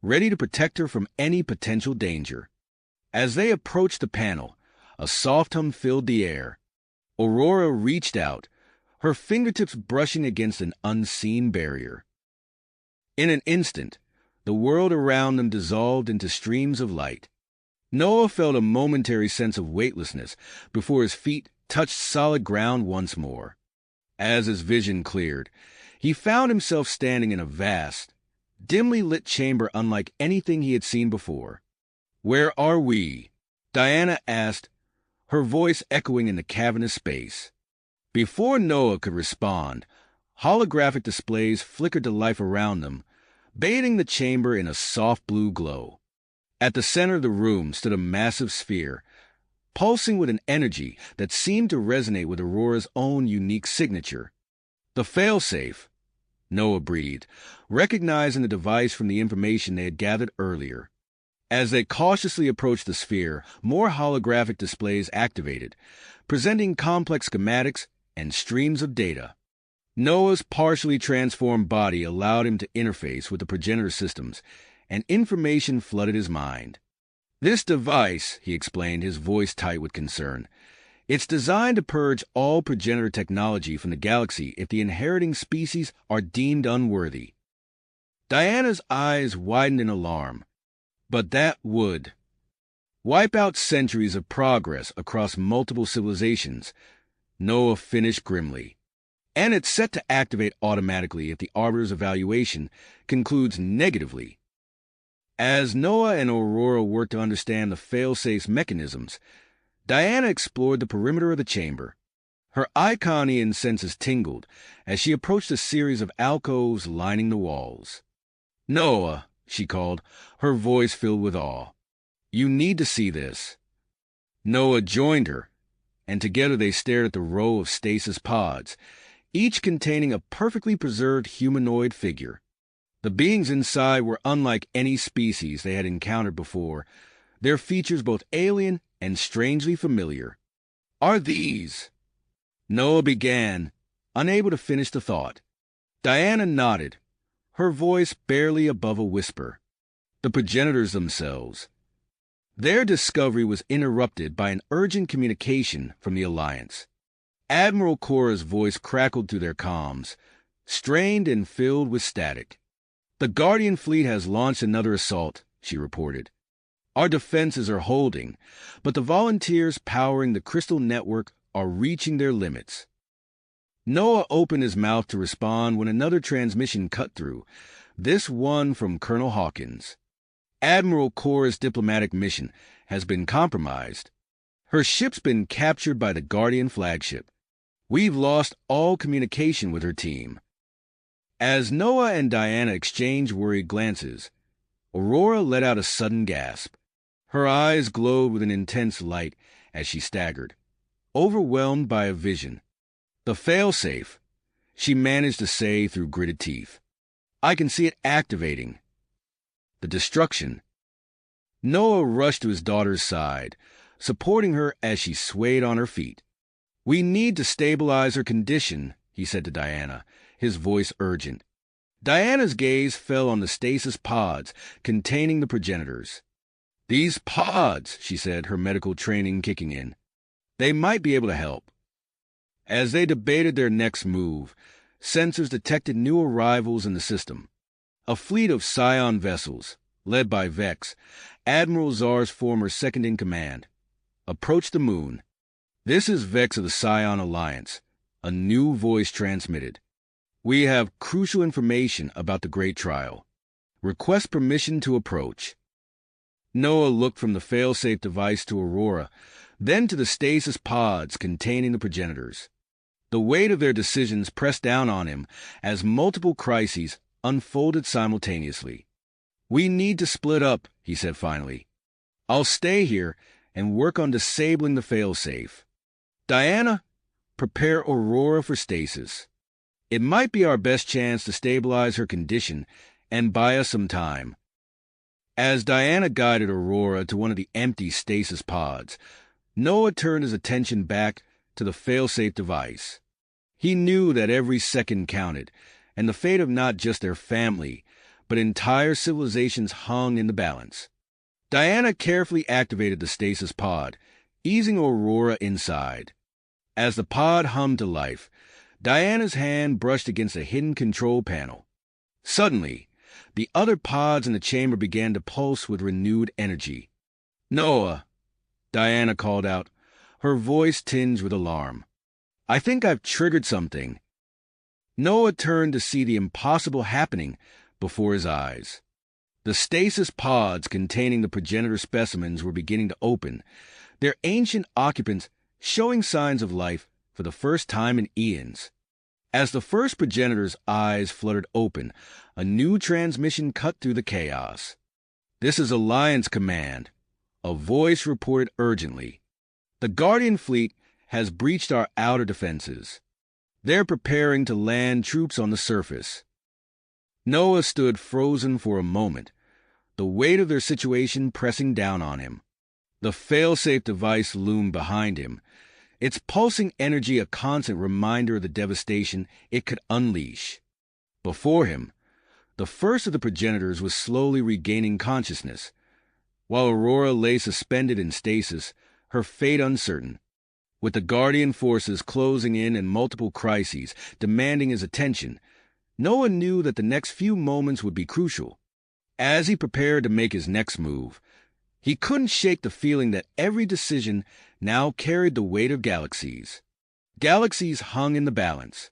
A: ready to protect her from any potential danger. As they approached the panel, a soft hum filled the air. Aurora reached out, her fingertips brushing against an unseen barrier. In an instant, the world around them dissolved into streams of light. Noah felt a momentary sense of weightlessness before his feet touched solid ground once more. As his vision cleared, he found himself standing in a vast, dimly lit chamber unlike anything he had seen before. "Where are we?" Diana asked, her voice echoing in the cavernous space. Before Noah could respond, holographic displays flickered to life around them, bathing the chamber in a soft blue glow. At the center of the room stood a massive sphere, pulsing with an energy that seemed to resonate with Aurora's own unique signature. "The failsafe," Noah breathed, recognizing the device from the information they had gathered earlier. As they cautiously approached the sphere, more holographic displays activated, presenting complex schematics and streams of data. Noah's partially transformed body allowed him to interface with the progenitor systems, and information flooded his mind. "This device," he explained, his voice tight with concern, "it's designed to purge all progenitor technology from the galaxy if the inheriting species are deemed unworthy." Diana's eyes widened in alarm. "But that would wipe out centuries of progress across multiple civilizations," Noah finished grimly. "And it's set to activate automatically if the Arbiter's evaluation concludes negatively." As Noah and Aurora worked to understand the failsafe's mechanisms, Diana explored the perimeter of the chamber. Her Iconian senses tingled as she approached a series of alcoves lining the walls. "Noah," she called, her voice filled with awe, "you need to see this." Noah joined her, and together they stared at the row of stasis pods, each containing a perfectly preserved humanoid figure. The beings inside were unlike any species they had encountered before, their features both alien and strangely familiar. "Are these—" Noah began, unable to finish the thought. Diana nodded, her voice barely above a whisper. "The progenitors themselves." Their discovery was interrupted by an urgent communication from the Alliance. Admiral Cora's voice crackled through their comms, strained and filled with static. "The Guardian fleet has launched another assault," she reported. "Our defenses are holding, but the volunteers powering the Crystal Network are reaching their limits." Noah opened his mouth to respond when another transmission cut through, this one from Colonel Hawkins. "Admiral Cora's diplomatic mission has been compromised. Her ship's been captured by the Guardian flagship. We've lost all communication with her team." As Noah and Diana exchanged worried glances, Aurora let out a sudden gasp. Her eyes glowed with an intense light as she staggered, overwhelmed by a vision. The failsafe, she managed to say through gritted teeth. I can see it activating. The destruction. Noah rushed to his daughter's side, supporting her as she swayed on her feet. We need to stabilize her condition, he said to Diana, his voice urgent. Diana's gaze fell on the stasis pods containing the progenitors. These pods, she said, her medical training kicking in. They might be able to help. As they debated their next move, sensors detected new arrivals in the system. A fleet of Scion vessels, led by Vex, Admiral Zar's former second-in-command, approached the moon. This is Vex of the Scion Alliance, a new voice transmitted. We have crucial information about the Great Trial. Request permission to approach. Noah looked from the failsafe device to Aurora, then to the stasis pods containing the progenitors. The weight of their decisions pressed down on him as multiple crises unfolded simultaneously. We need to split up, he said finally. I'll stay here and work on disabling the failsafe. Diana, prepare Aurora for stasis. It might be our best chance to stabilize her condition and buy us some time. As Diana guided Aurora to one of the empty stasis pods, Noah turned his attention back to the failsafe device. He knew that every second counted, and the fate of not just their family, but entire civilizations hung in the balance. Diana carefully activated the stasis pod, easing Aurora inside. As the pod hummed to life, Diana's hand brushed against a hidden control panel. Suddenly, the other pods in the chamber began to pulse with renewed energy. Noah, Diana called out, her voice tinged with alarm. I think I've triggered something. Noah turned to see the impossible happening before his eyes. The stasis pods containing the progenitor specimens were beginning to open, their ancient occupants showing signs of life for the first time in eons. As the first progenitor's eyes fluttered open, a new transmission cut through the chaos. This is Alliance Command, a voice reported urgently. The Guardian fleet has breached our outer defenses. They're preparing to land troops on the surface. Noah stood frozen for a moment, the weight of their situation pressing down on him. The failsafe device loomed behind him, its pulsing energy a constant reminder of the devastation it could unleash. Before him, the first of the progenitors was slowly regaining consciousness, while Aurora lay suspended in stasis, her fate uncertain. With the Guardian forces closing in and multiple crises demanding his attention, Noah knew that the next few moments would be crucial. As he prepared to make his next move, he couldn't shake the feeling that every decision now carried the weight of galaxies. Galaxies hung in the balance.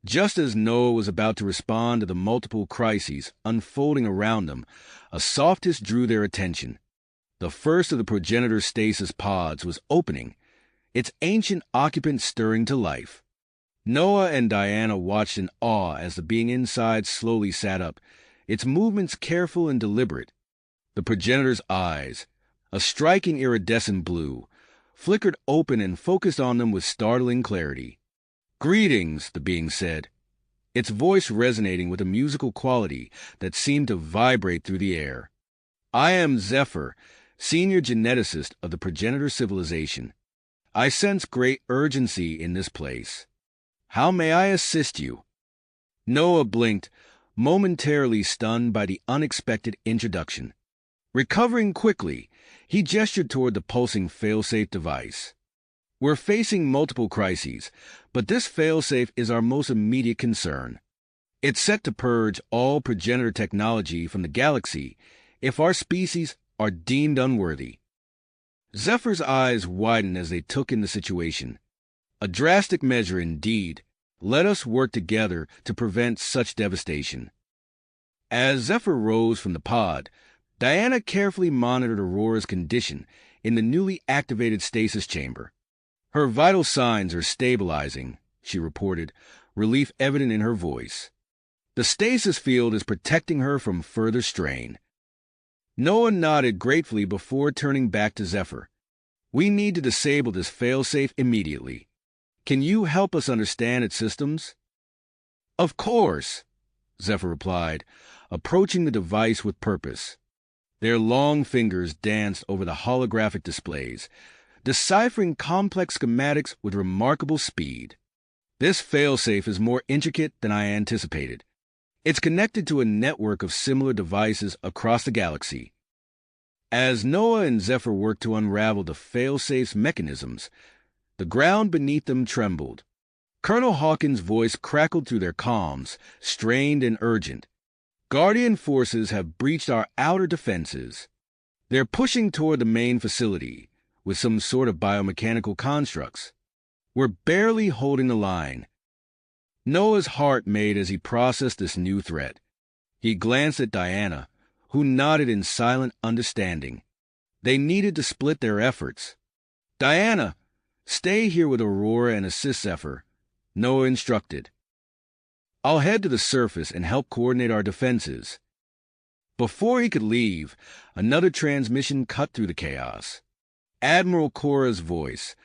A: Just as Noah was about to respond to the multiple crises unfolding around them, a softness drew their attention. The first of the progenitor stasis pods was opening, its ancient occupant stirring to life. Noah and Diana watched in awe as the being inside slowly sat up, its movements careful and deliberate. The progenitor's eyes, a striking iridescent blue, flickered open and focused on them with startling clarity. Greetings, the being said, its voice resonating with a musical quality that seemed to vibrate through the air. I am Zephyr, senior geneticist of the progenitor civilization. I sense great urgency in this place. How may I assist you? Noah blinked, momentarily stunned by the unexpected introduction. Recovering quickly, he gestured toward the pulsing failsafe device. We're facing multiple crises, but this failsafe is our most immediate concern. It's set to purge all progenitor technology from the galaxy if our species are deemed unworthy. Zephyr's eyes widened as they took in the situation. A drastic measure indeed. Let us work together to prevent such devastation. As Zephyr rose from the pod, Diana carefully monitored Aurora's condition in the newly activated stasis chamber. Her vital signs are stabilizing, she reported, relief evident in her voice. The stasis field is protecting her from further strain. Noah nodded gratefully before turning back to Zephyr. We need to disable this failsafe immediately. Can you help us understand its systems? Of course, Zephyr replied, approaching the device with purpose. Their long fingers danced over the holographic displays, deciphering complex schematics with remarkable speed. This failsafe is more intricate than I anticipated. It's connected to a network of similar devices across the galaxy. As Noah and Zephyr worked to unravel the failsafe's mechanisms, the ground beneath them trembled. Colonel Hawkins' voice crackled through their comms, strained and urgent. Guardian forces have breached our outer defenses. They're pushing toward the main facility with some sort of biomechanical constructs. We're barely holding the line. Noah's heart made as he processed this new threat. He glanced at Diana, who nodded in silent understanding. They needed to split their efforts. Diana, stay here with Aurora and assist Zephyr, Noah instructed. I'll head to the surface and help coordinate our defenses. Before he could leave, another transmission cut through the chaos. Admiral Cora's voice,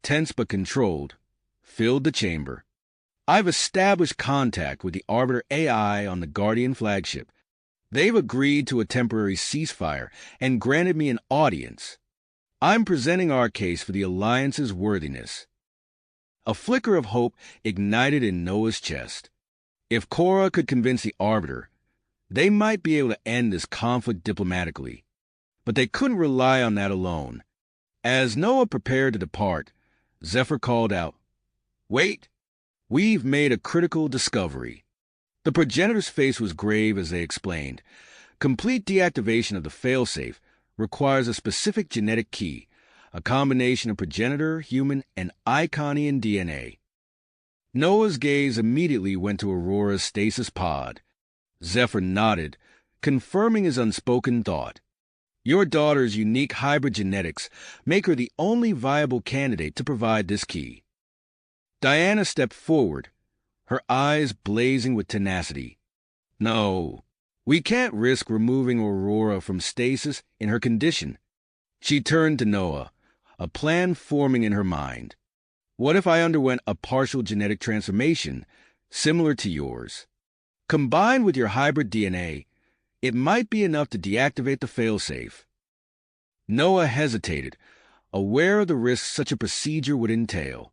A: tense but controlled, filled the chamber. I've established contact with the Arbiter AI on the Guardian flagship. They've agreed to a temporary ceasefire and granted me an audience. I'm presenting our case for the Alliance's worthiness. A flicker of hope ignited in Noah's chest. If Cora could convince the Arbiter, they might be able to end this conflict diplomatically. But they couldn't rely on that alone. As Noah prepared to depart, Zephyr called out, "Wait! We've made a critical discovery." The progenitor's face was grave as they explained. Complete deactivation of the failsafe requires a specific genetic key, a combination of progenitor, human, and Iconian DNA. Noah's gaze immediately went to Aurora's stasis pod. Zephyr nodded, confirming his unspoken thought. Your daughter's unique hybrid genetics make her the only viable candidate to provide this key. Diana stepped forward, her eyes blazing with tenacity. No, we can't risk removing Aurora from stasis in her condition. She turned to Noah, a plan forming in her mind. What if I underwent a partial genetic transformation, similar to yours? Combined with your hybrid DNA, it might be enough to deactivate the failsafe. Noah hesitated, aware of the risks such a procedure would entail.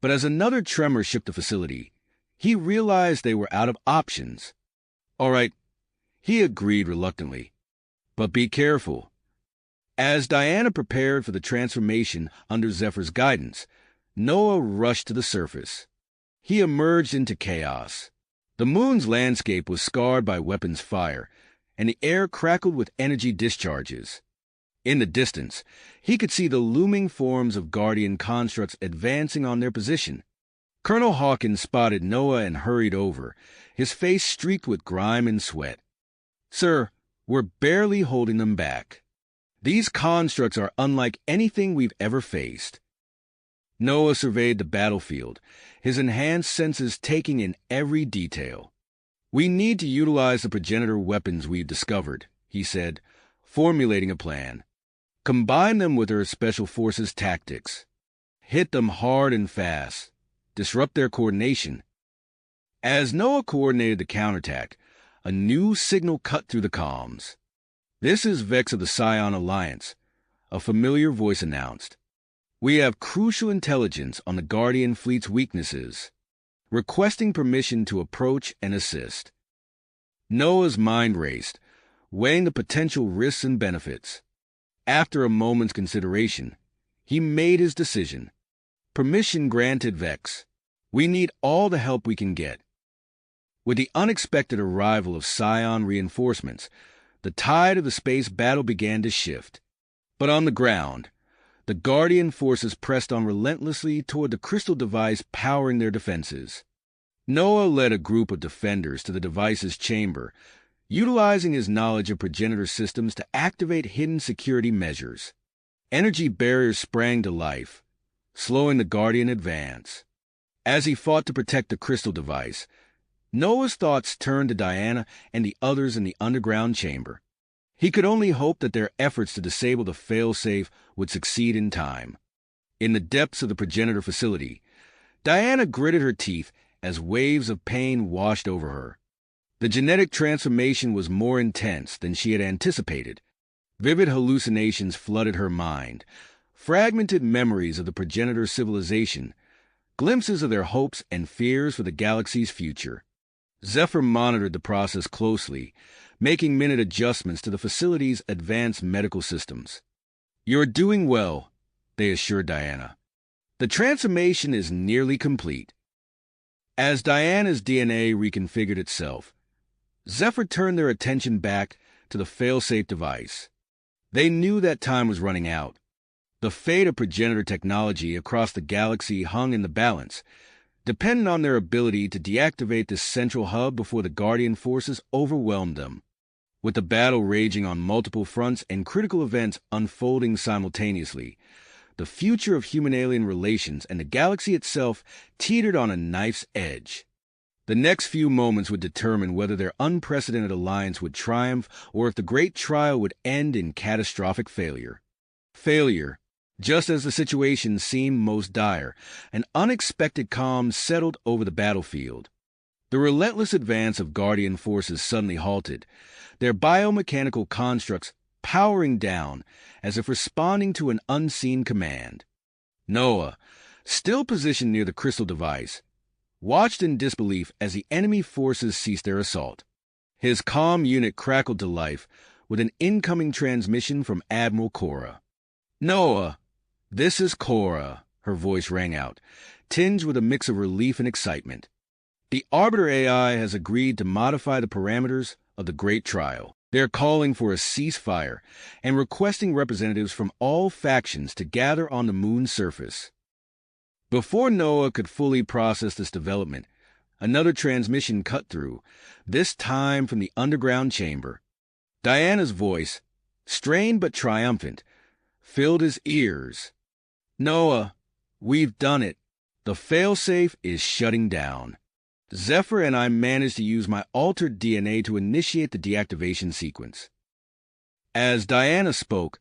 A: But as another tremor shook the facility, he realized they were out of options. All right, he agreed reluctantly. But be careful. As Diana prepared for the transformation under Zephyr's guidance, Noah rushed to the surface. He emerged into chaos. The moon's landscape was scarred by weapons fire, and the air crackled with energy discharges. In the distance, he could see the looming forms of Guardian constructs advancing on their position. Colonel Hawkins spotted Noah and hurried over, his face streaked with grime and sweat. Sir, we're barely holding them back. These constructs are unlike anything we've ever faced. Noah surveyed the battlefield, his enhanced senses taking in every detail. We need to utilize the progenitor weapons we've discovered, he said, formulating a plan. Combine them with our special forces tactics. Hit them hard and fast. Disrupt their coordination. As Noah coordinated the counterattack, a new signal cut through the comms. This is Vex of the Scion Alliance, a familiar voice announced. We have crucial intelligence on the Guardian fleet's weaknesses, requesting permission to approach and assist. Noah's mind raced, weighing the potential risks and benefits. After a moment's consideration, he made his decision. Permission granted, Vex. We need all the help we can get. With the unexpected arrival of Scion reinforcements, the tide of the space battle began to shift. But on the ground, the Guardian forces pressed on relentlessly toward the crystal device powering their defenses. Noah led a group of defenders to the device's chamber, utilizing his knowledge of progenitor systems to activate hidden security measures. Energy barriers sprang to life, slowing the Guardian advance. As he fought to protect the crystal device, Noah's thoughts turned to Diana and the others in the underground chamber. He could only hope that their efforts to disable the failsafe would succeed in time. In the depths of the progenitor facility, Diana gritted her teeth as waves of pain washed over her. The genetic transformation was more intense than she had anticipated. Vivid hallucinations flooded her mind, fragmented memories of the progenitor civilization, glimpses of their hopes and fears for the galaxy's future. Zephyr monitored the process closely, making minute adjustments to the facility's advanced medical systems. "You're doing well," they assured Diana. "The transformation is nearly complete." As Diana's DNA reconfigured itself, Zephyr turned their attention back to the failsafe device. They knew that time was running out. The fate of progenitor technology across the galaxy hung in the balance, dependent on their ability to deactivate this central hub before the Guardian forces overwhelmed them. With the battle raging on multiple fronts and critical events unfolding simultaneously, the future of human-alien relations and the galaxy itself teetered on a knife's edge. The next few moments would determine whether their unprecedented alliance would triumph or if the great trial would end in catastrophic failure. Failure. Just as the situation seemed most dire, an unexpected calm settled over the battlefield. The relentless advance of Guardian forces suddenly halted, their biomechanical constructs powering down as if responding to an unseen command. Noah, still positioned near the crystal device, watched in disbelief as the enemy forces ceased their assault. His comm unit crackled to life with an incoming transmission from Admiral Cora. "Noah, this is Cora," her voice rang out, tinged with a mix of relief and excitement. "The Arbiter AI has agreed to modify the parameters of the Great Trial. They're calling for a ceasefire and requesting representatives from all factions to gather on the moon's surface." Before Noah could fully process this development, another transmission cut through, this time from the underground chamber. Diana's voice, strained but triumphant, filled his ears. "Noah, we've done it. The failsafe is shutting down. Zephyr and I managed to use my altered DNA to initiate the deactivation sequence." As Diana spoke,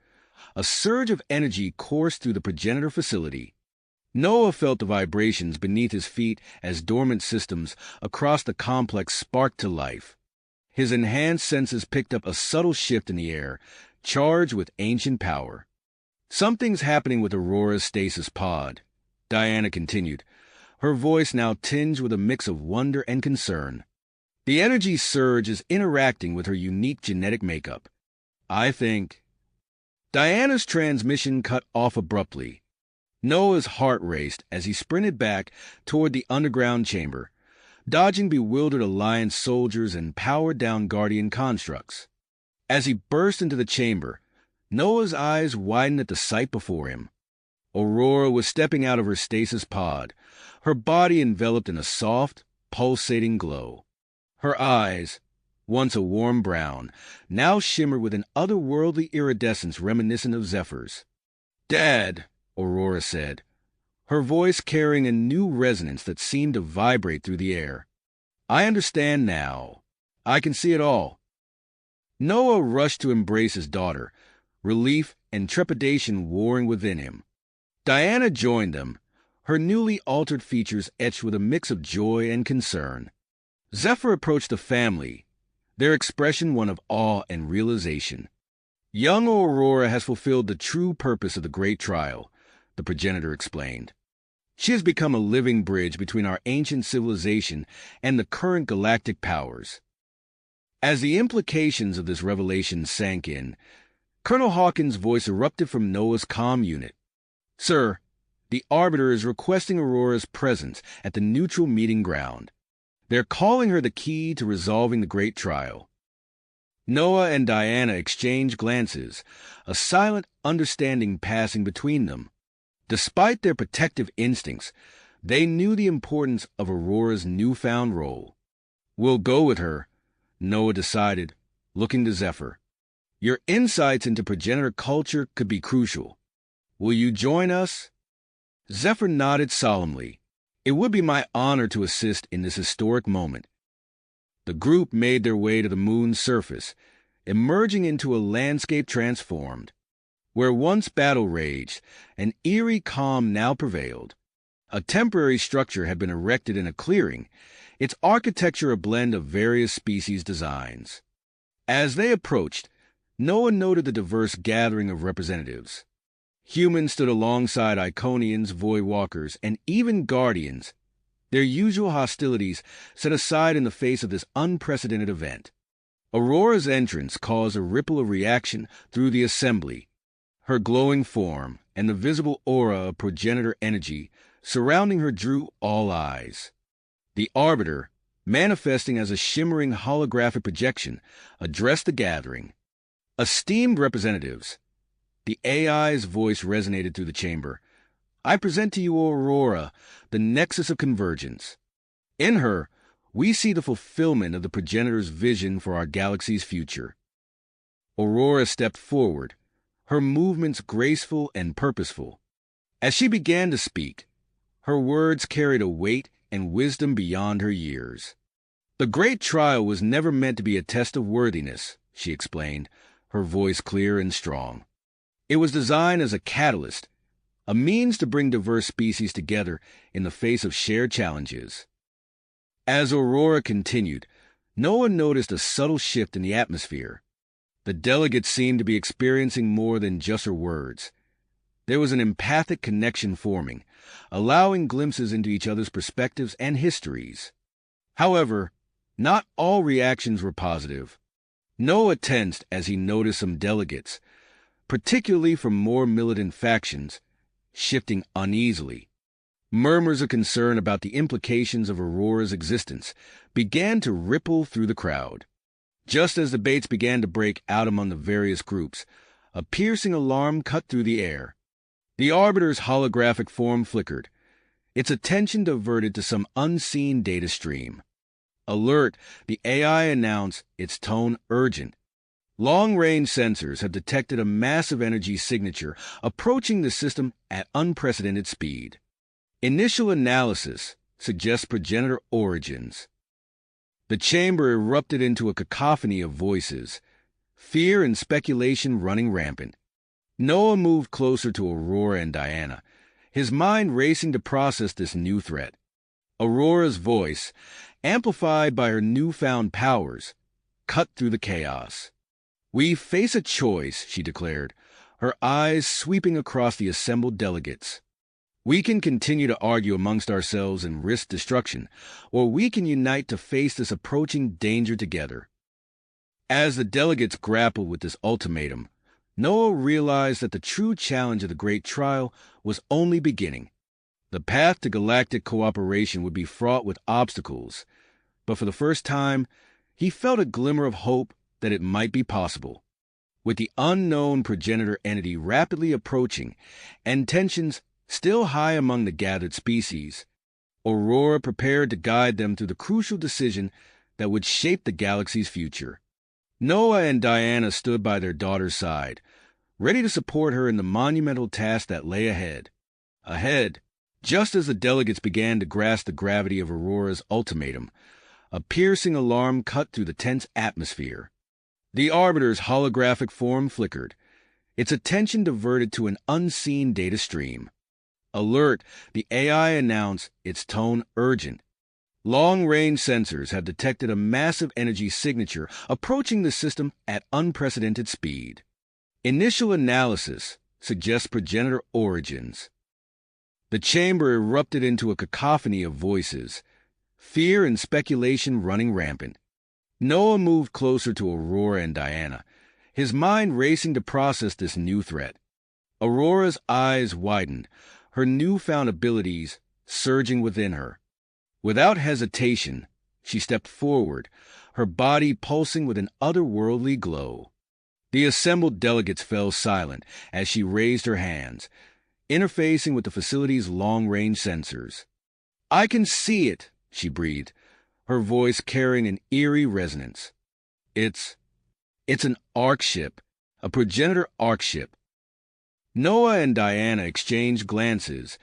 A: a surge of energy coursed through the progenitor facility. Noah felt the vibrations beneath his feet as dormant systems across the complex sparked to life. His enhanced senses picked up a subtle shift in the air, charged with ancient power. "Something's happening with Aurora's stasis pod," Diana continued, her voice now tinged with a mix of wonder and concern. "The energy surge is interacting with her unique genetic makeup. I think—" Diana's transmission cut off abruptly. Noah's heart raced as he sprinted back toward the underground chamber, dodging bewildered Alliance soldiers and powered-down Guardian constructs. As he burst into the chamber, Noah's eyes widened at the sight before him. Aurora was stepping out of her stasis pod, her body enveloped in a soft, pulsating glow. Her eyes, once a warm brown, now shimmered with an otherworldly iridescence reminiscent of Zephyr's. "Dad," Aurora said, her voice carrying a new resonance that seemed to vibrate through the air. "I understand now. I can see it all." Noah rushed to embrace his daughter, relief and trepidation warring within him. Diana joined them, her newly altered features etched with a mix of joy and concern. Zephyr approached the family, their expression one of awe and realization. "Young Aurora has fulfilled the true purpose of the Great Trial," the progenitor explained. "She has become a living bridge between our ancient civilization and the current galactic powers." As the implications of this revelation sank in, Colonel Hawkins' voice erupted from Noah's comm unit. "Sir, the Arbiter is requesting Aurora's presence at the neutral meeting ground. They're calling her the key to resolving the Great Trial." Noah and Diana exchanged glances, a silent understanding passing between them. Despite their protective instincts, they knew the importance of Aurora's newfound role. "We'll go with her," Noah decided, looking to Zephyr. "Your insights into progenitor culture could be crucial. Will you join us?" Zephyr nodded solemnly. "It would be my honor to assist in this historic moment." The group made their way to the moon's surface, emerging into a landscape transformed. Where once battle raged, an eerie calm now prevailed. A temporary structure had been erected in a clearing, its architecture a blend of various species designs. As they approached, Noah noted the diverse gathering of representatives. Humans stood alongside Iconians, void walkers, and even guardians, their usual hostilities set aside in the face of this unprecedented event. Aurora's entrance caused a ripple of reaction through the assembly. Her glowing form and the visible aura of progenitor energy surrounding her drew all eyes. The Arbiter, manifesting as a shimmering holographic projection, addressed the gathering. Esteemed representatives, the AI's voice resonated through the chamber. I present to you Aurora, the nexus of convergence. In her, we see the fulfillment of the progenitor's vision for our galaxy's future. Aurora stepped forward, her movements graceful and purposeful. As she began to speak, her words carried a weight and wisdom beyond her years. The great trial was never meant to be a test of worthiness, she explained, her voice clear and strong. It was designed as a catalyst, a means to bring diverse species together in the face of shared challenges. As Aurora continued, Noah noticed a subtle shift in the atmosphere. The delegates seemed to be experiencing more than just her words. There was an empathic connection forming, allowing glimpses into each other's perspectives and histories. However, not all reactions were positive. Noah tensed as he noticed some delegates, particularly from more militant factions, shifting uneasily. Murmurs of concern about the implications of Aurora's existence began to ripple through the crowd. Just as debates began to break out among the various groups, a piercing alarm cut through the air. The Arbiter's holographic form flickered, its attention diverted to some unseen data stream. Alert, the AI announced, its tone urgent. Long-range sensors have detected a massive energy signature approaching the system at unprecedented speed. Initial analysis suggests progenitor origins. The chamber erupted into a cacophony of voices, fear and speculation running rampant. Noah moved closer to Aurora and Diana, his mind racing to process this new threat. Aurora's voice, amplified by her newfound powers, cut through the chaos. We face a choice, she declared, her eyes sweeping across the assembled delegates. We can continue to argue amongst ourselves and risk destruction, or we can unite to face this approaching danger together. As the delegates grappled with this ultimatum, Noah realized that the true challenge of the Great Trial was only beginning. The path to galactic cooperation would be fraught with obstacles, but for the first time, he felt a glimmer of hope that it might be possible. With the unknown progenitor entity rapidly approaching and tensions still high among the gathered species, Aurora prepared to guide them through the crucial decision that would shape the galaxy's future. Noah and Diana stood by their daughter's side, ready to support her in the monumental task that lay ahead. Just as the delegates began to grasp the gravity of Aurora's ultimatum, a piercing alarm cut through the tense atmosphere. The Arbiter's holographic form flickered, its attention diverted to an unseen data stream. Alert, the AI announced, its tone urgent. Long-range sensors have detected a massive energy signature approaching the system at unprecedented speed. Initial analysis suggests progenitor origins. The chamber erupted into a cacophony of voices, fear and speculation running rampant. Noah moved closer to Aurora and Diana, his mind racing to process this new threat. Aurora's eyes widened, her newfound abilities surging within her. Without hesitation, she stepped forward, her body pulsing with an otherworldly glow. The assembled delegates fell silent as she raised her hands, interfacing with the facility's long-range sensors. I can see it, she breathed, her voice carrying an eerie resonance. It's an arc ship, a progenitor arc ship. Noah and Diana exchanged glances,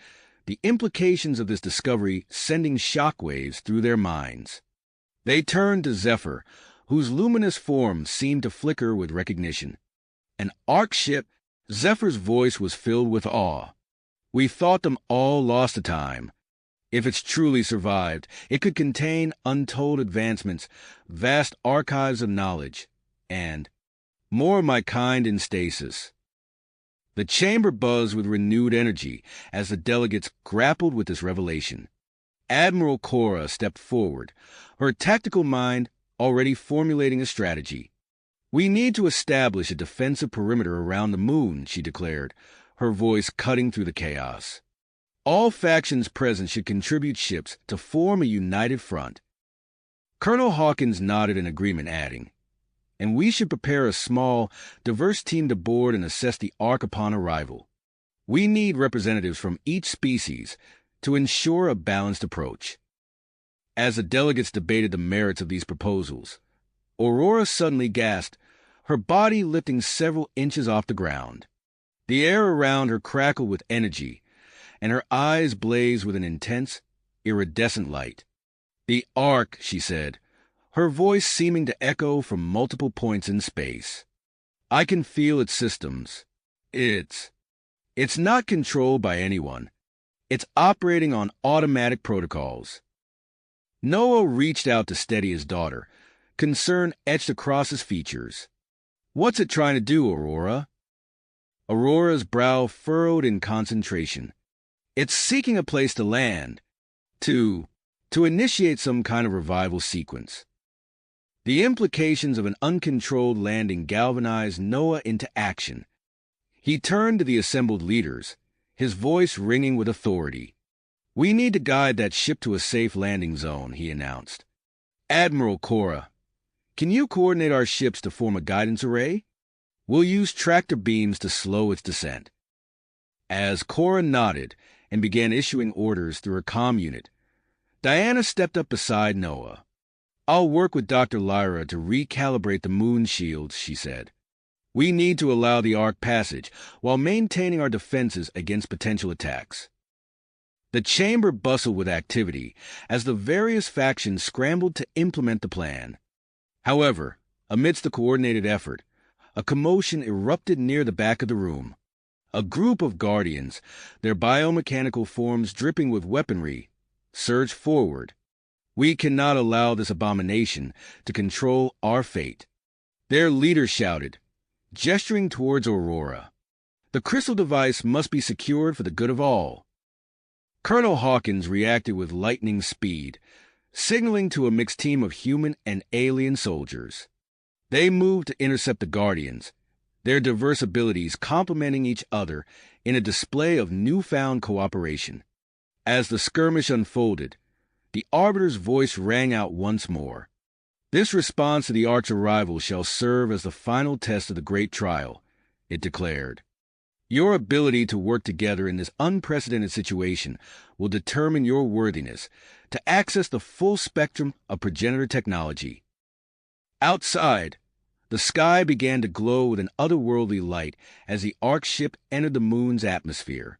A: the implications of this discovery sending shockwaves through their minds. They turned to Zephyr, whose luminous form seemed to flicker with recognition. An Ark ship? Zephyr's voice was filled with awe. We thought them all lost to time. If it's truly survived, it could contain untold advancements, vast archives of knowledge, and more of my kind in stasis. The chamber buzzed with renewed energy as the delegates grappled with this revelation. Admiral Cora stepped forward, her tactical mind already formulating a strategy. "We need to establish a defensive perimeter around the moon," she declared, her voice cutting through the chaos. "All factions present should contribute ships to form a united front." Colonel Hawkins nodded in agreement, adding, "And we should prepare a small, diverse team to board and assess the Ark upon arrival. We need representatives from each species to ensure a balanced approach." As the delegates debated the merits of these proposals, Aurora suddenly gasped, her body lifting several inches off the ground. The air around her crackled with energy, and her eyes blazed with an intense, iridescent light. "The Ark," she said, her voice seeming to echo from multiple points in space. "I can feel its systems. It's not controlled by anyone. It's operating on automatic protocols." Noah reached out to steady his daughter, concern etched across his features. "What's it trying to do, Aurora?" Aurora's brow furrowed in concentration. "It's seeking a place to land, to initiate some kind of revival sequence." The implications of an uncontrolled landing galvanized Noah into action. He turned to the assembled leaders, his voice ringing with authority. "We need to guide that ship to a safe landing zone," he announced. "Admiral Cora, can you coordinate our ships to form a guidance array? We'll use tractor beams to slow its descent." As Cora nodded and began issuing orders through her comm unit, Diana stepped up beside Noah. "I'll work with Dr. Lyra to recalibrate the moon shields," she said. "We need to allow the Ark passage while maintaining our defenses against potential attacks." The chamber bustled with activity as the various factions scrambled to implement the plan. However, amidst the coordinated effort, a commotion erupted near the back of the room. A group of guardians, their biomechanical forms dripping with weaponry, surged forward. "We cannot allow this abomination to control our fate," their leader shouted, gesturing towards Aurora. "The crystal device must be secured for the good of all." Colonel Hawkins reacted with lightning speed, signaling to a mixed team of human and alien soldiers. They moved to intercept the Guardians, their diverse abilities complementing each other in a display of newfound cooperation. As the skirmish unfolded, the Arbiter's voice rang out once more. "This response to the Ark's arrival shall serve as the final test of the Great Trial," it declared. "Your ability to work together in this unprecedented situation will determine your worthiness to access the full spectrum of progenitor technology." Outside, the sky began to glow with an otherworldly light as the Ark ship entered the moon's atmosphere.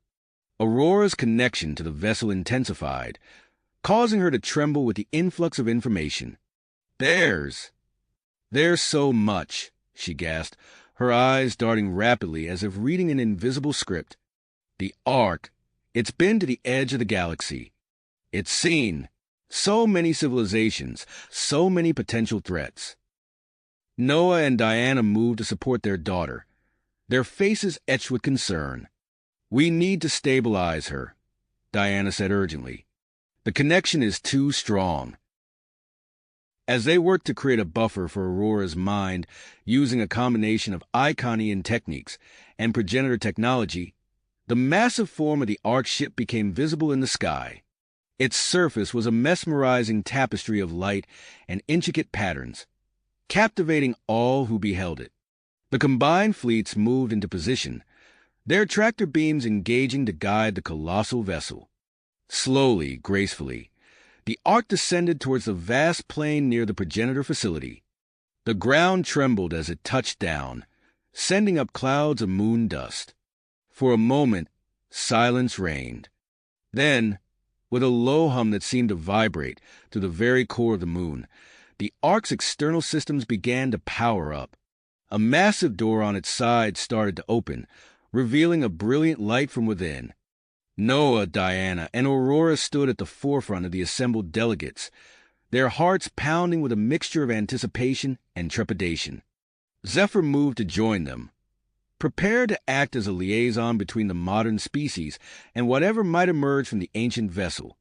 A: Aurora's connection to the vessel intensified, causing her to tremble with the influx of information. There's so much," she gasped, her eyes darting rapidly as if reading an invisible script. "The Ark, it's been to the edge of the galaxy. It's seen so many civilizations, so many potential threats." Noah and Diana moved to support their daughter, their faces etched with concern. "We need to stabilize her," Diana said urgently. "The connection is too strong." As they worked to create a buffer for Aurora's mind using a combination of Iconian techniques and progenitor technology, the massive form of the Ark ship became visible in the sky. Its surface was a mesmerizing tapestry of light and intricate patterns, captivating all who beheld it. The combined fleets moved into position, their tractor beams engaging to guide the colossal vessel. Slowly, gracefully, the Ark descended towards the vast plain near the progenitor facility. The ground trembled as it touched down, sending up clouds of moon dust. For a moment, silence reigned. Then, with a low hum that seemed to vibrate through the very core of the moon, the Ark's external systems began to power up. A massive door on its side started to open, revealing a brilliant light from within. Noah, Diana, and Aurora stood at the forefront of the assembled delegates, their hearts pounding with a mixture of anticipation and trepidation. Zephyr moved to join them, prepared to act as a liaison between the modern species and whatever might emerge from the ancient vessel.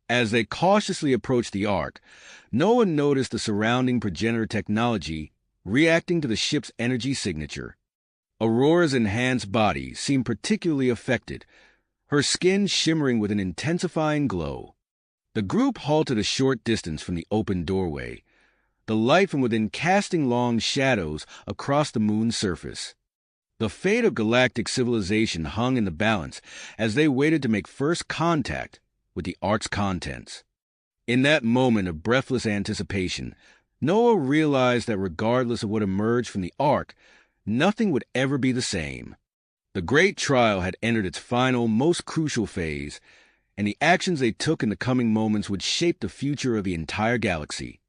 A: As they cautiously approached the Ark, Noah noticed the surrounding progenitor technology reacting to the ship's energy signature. Aurora's enhanced body seemed particularly affected, her skin shimmering with an intensifying glow. The group halted a short distance from the open doorway, the light from within casting long shadows across the moon's surface. The fate of galactic civilization hung in the balance as they waited to make first contact with the Ark's contents. In that moment of breathless anticipation, Noah realized that regardless of what emerged from the Ark, nothing would ever be the same. The Great Trial had entered its final, most crucial phase, and the actions they took in the coming moments would shape the future of the entire galaxy.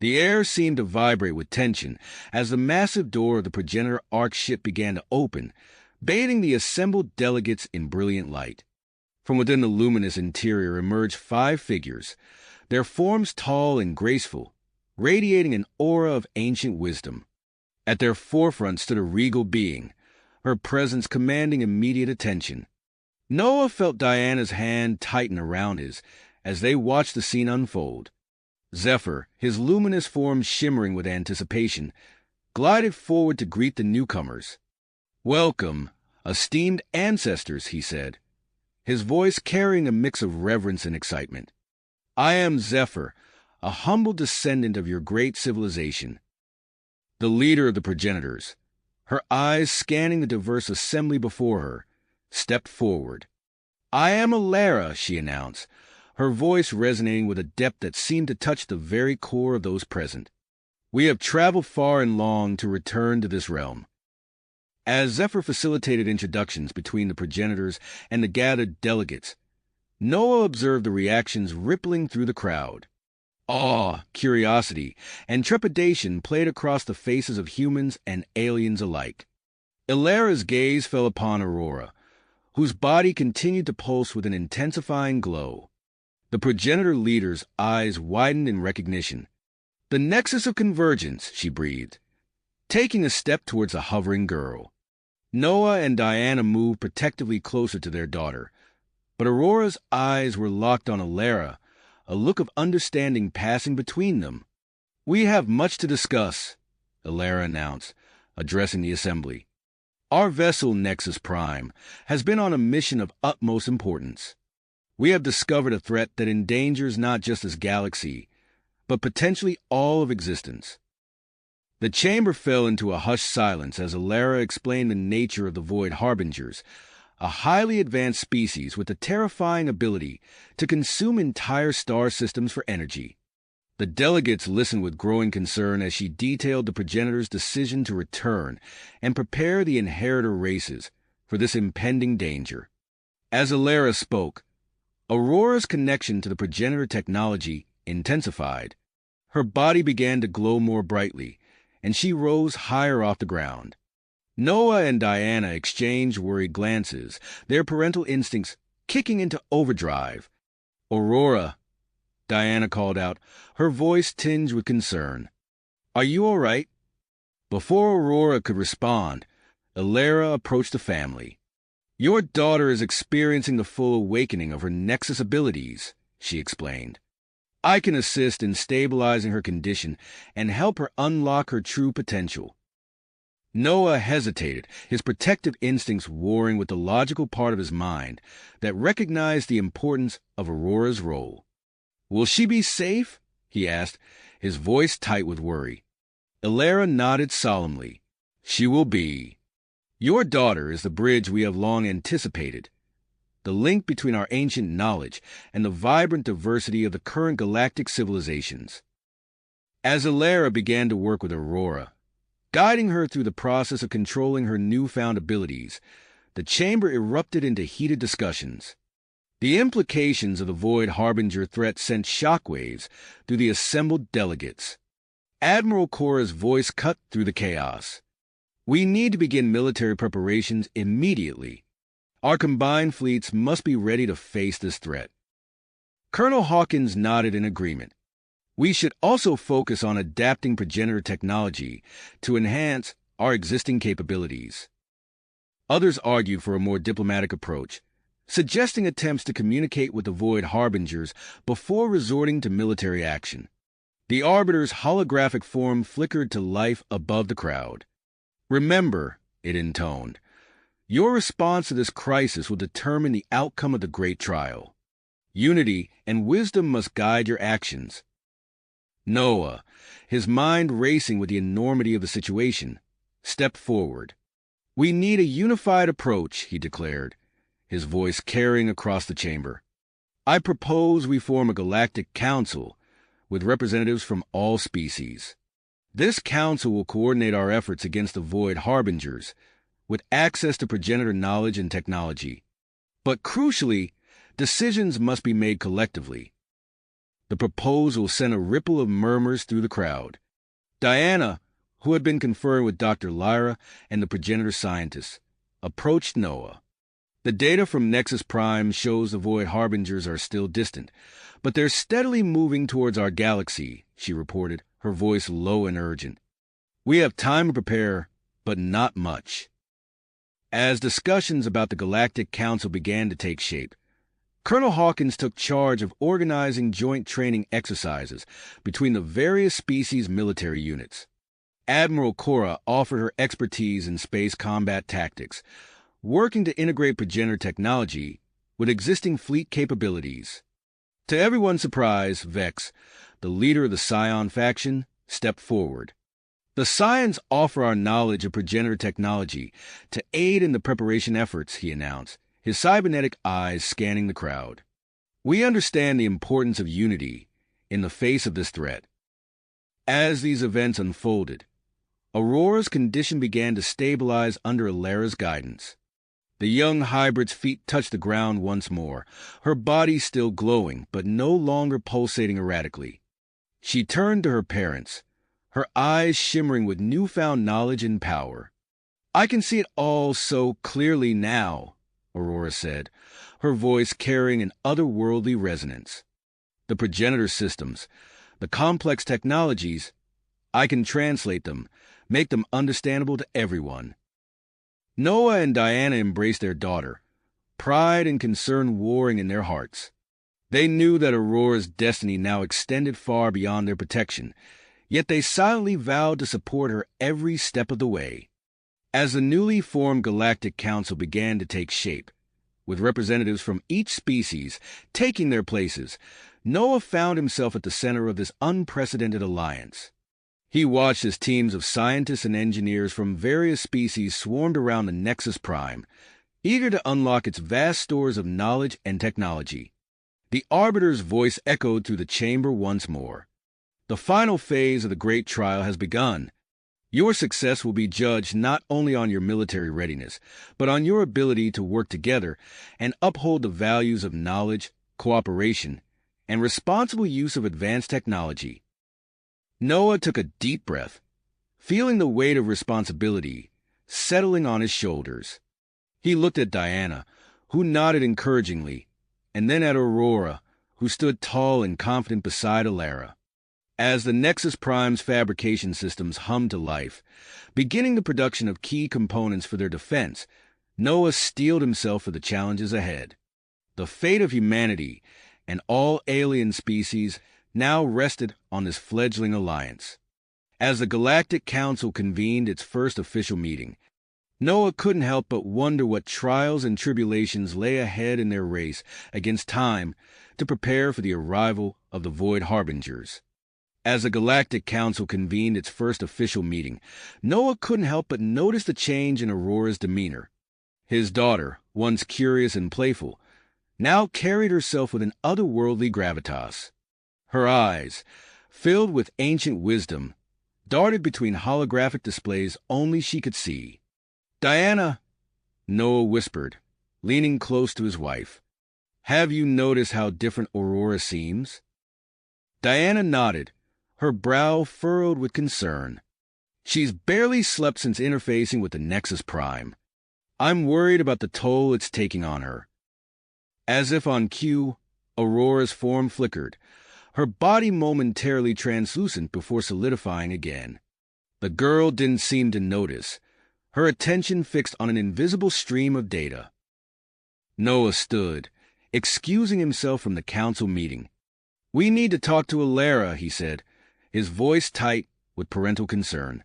A: The air seemed to vibrate with tension as the massive door of the progenitor Ark ship began to open, bathing the assembled delegates in brilliant light. From within the luminous interior emerged 5 figures, their forms tall and graceful, radiating an aura of ancient wisdom. At their forefront stood a regal being, her presence commanding immediate attention. Noah felt Diana's hand tighten around his as they watched the scene unfold. Zephyr, his luminous form shimmering with anticipation, glided forward to greet the newcomers. "Welcome, esteemed ancestors," he said, his voice carrying a mix of reverence and excitement. "I am Zephyr, a humble descendant of your great civilization." The leader of the progenitors, her eyes scanning the diverse assembly before her, stepped forward. "I am Alara," she announced, her voice resonating with a depth that seemed to touch the very core of those present. "We have traveled far and long to return to this realm." As Zephyr facilitated introductions between the progenitors and the gathered delegates, Noah observed the reactions rippling through the crowd. Awe, curiosity, and trepidation played across the faces of humans and aliens alike. Ilara's gaze fell upon Aurora, whose body continued to pulse with an intensifying glow. The progenitor leader's eyes widened in recognition. "The nexus of convergence," she breathed, taking a step towards the hovering girl. Noah and Diana moved protectively closer to their daughter, but Aurora's eyes were locked on Alara, a look of understanding passing between them. "We have much to discuss," Alara announced, addressing the assembly. "Our vessel, Nexus Prime, has been on a mission of utmost importance. We have discovered a threat that endangers not just this galaxy, but potentially all of existence." The chamber fell into a hushed silence as Alara explained the nature of the Void Harbingers, a highly advanced species with the terrifying ability to consume entire star systems for energy. The delegates listened with growing concern as she detailed the progenitors' decision to return and prepare the inheritor races for this impending danger. As Alara spoke, Aurora's connection to the progenitor technology intensified. Her body began to glow more brightly, and she rose higher off the ground. Noah and Diana exchanged worried glances, their parental instincts kicking into overdrive. "Aurora," Diana called out, her voice tinged with concern. "Are you all right?" Before Aurora could respond, Alara approached the family. "Your daughter is experiencing the full awakening of her Nexus abilities," she explained. "I can assist in stabilizing her condition and help her unlock her true potential." Noah hesitated, his protective instincts warring with the logical part of his mind that recognized the importance of Aurora's role. "Will she be safe?" he asked, his voice tight with worry. Alara nodded solemnly. "She will be. Your daughter is the bridge we have long anticipated, the link between our ancient knowledge and the vibrant diversity of the current galactic civilizations." As Alara began to work with Aurora, guiding her through the process of controlling her newfound abilities, the chamber erupted into heated discussions. The implications of the Void Harbinger threat sent shockwaves through the assembled delegates. Admiral Cora's voice cut through the chaos. We need to begin military preparations immediately. Our combined fleets must be ready to face this threat. Colonel Hawkins nodded in agreement. We should also focus on adapting progenitor technology to enhance our existing capabilities. Others argued for a more diplomatic approach, suggesting attempts to communicate with the Void Harbingers before resorting to military action. The Arbiter's holographic form flickered to life above the crowd. Remember, it intoned, your response to this crisis will determine the outcome of the great trial. Unity and wisdom must guide your actions. Noah, his mind racing with the enormity of the situation, stepped forward. We need a unified approach, he declared, his voice carrying across the chamber. I propose we form a galactic council with representatives from all species. This council will coordinate our efforts against the Void Harbingers, with access to progenitor knowledge and technology. But crucially, decisions must be made collectively. The proposal sent a ripple of murmurs through the crowd. Diana, who had been conferring with Dr. Lyra and the progenitor scientists, approached Noah. The data from Nexus Prime shows the Void Harbingers are still distant, but they're steadily moving towards our galaxy, she reported, her voice low and urgent. We have time to prepare, but not much. As discussions about the Galactic Council began to take shape, Colonel Hawkins took charge of organizing joint training exercises between the various species' military units. Admiral Cora offered her expertise in space combat tactics, working to integrate progenitor technology with existing fleet capabilities. To everyone's surprise, Vex, the leader of the Scion faction, stepped forward. The Scions offer our knowledge of progenitor technology to aid in the preparation efforts, he announced, his cybernetic eyes scanning the crowd. We understand the importance of unity in the face of this threat. As these events unfolded, Aurora's condition began to stabilize under Alara's guidance. The young hybrid's feet touched the ground once more, her body still glowing, but no longer pulsating erratically. She turned to her parents, her eyes shimmering with newfound knowledge and power. I can see it all so clearly now, Aurora said, her voice carrying an otherworldly resonance. The progenitor systems, the complex technologies, I can translate them, make them understandable to everyone. Noah and Diana embraced their daughter, pride and concern warring in their hearts. They knew that Aurora's destiny now extended far beyond their protection, yet they silently vowed to support her every step of the way. As the newly formed Galactic Council began to take shape, with representatives from each species taking their places, Noah found himself at the center of this unprecedented alliance. He watched as teams of scientists and engineers from various species swarmed around the Nexus Prime, eager to unlock its vast stores of knowledge and technology. The Arbiter's voice echoed through the chamber once more. The final phase of the Great Trial has begun. Your success will be judged not only on your military readiness, but on your ability to work together and uphold the values of knowledge, cooperation, and responsible use of advanced technology. Noah took a deep breath, feeling the weight of responsibility settling on his shoulders. He looked at Diana, who nodded encouragingly, and then at Aurora, who stood tall and confident beside Alara. As the Nexus Prime's fabrication systems hummed to life, beginning the production of key components for their defense, Noah steeled himself for the challenges ahead. The fate of humanity and all alien species now rested on this fledgling alliance. As the Galactic Council convened its first official meeting, Noah couldn't help but wonder what trials and tribulations lay ahead in their race against time to prepare for the arrival of the Void Harbingers. As the Galactic Council convened its first official meeting, Noah couldn't help but notice the change in Aurora's demeanor. His daughter, once curious and playful, now carried herself with an otherworldly gravitas. Her eyes, filled with ancient wisdom, darted between holographic displays only she could see. "Diana," Noah whispered, leaning close to his wife, Have you noticed how different Aurora seems? Diana nodded, her brow furrowed with concern. She's barely slept since interfacing with the Nexus Prime. I'm worried about the toll it's taking on her. As if on cue, Aurora's form flickered, her body momentarily translucent before solidifying again. The girl didn't seem to notice, her attention fixed on an invisible stream of data. Noah stood, excusing himself from the council meeting. "We need to talk to Alara," he said, his voice tight with parental concern.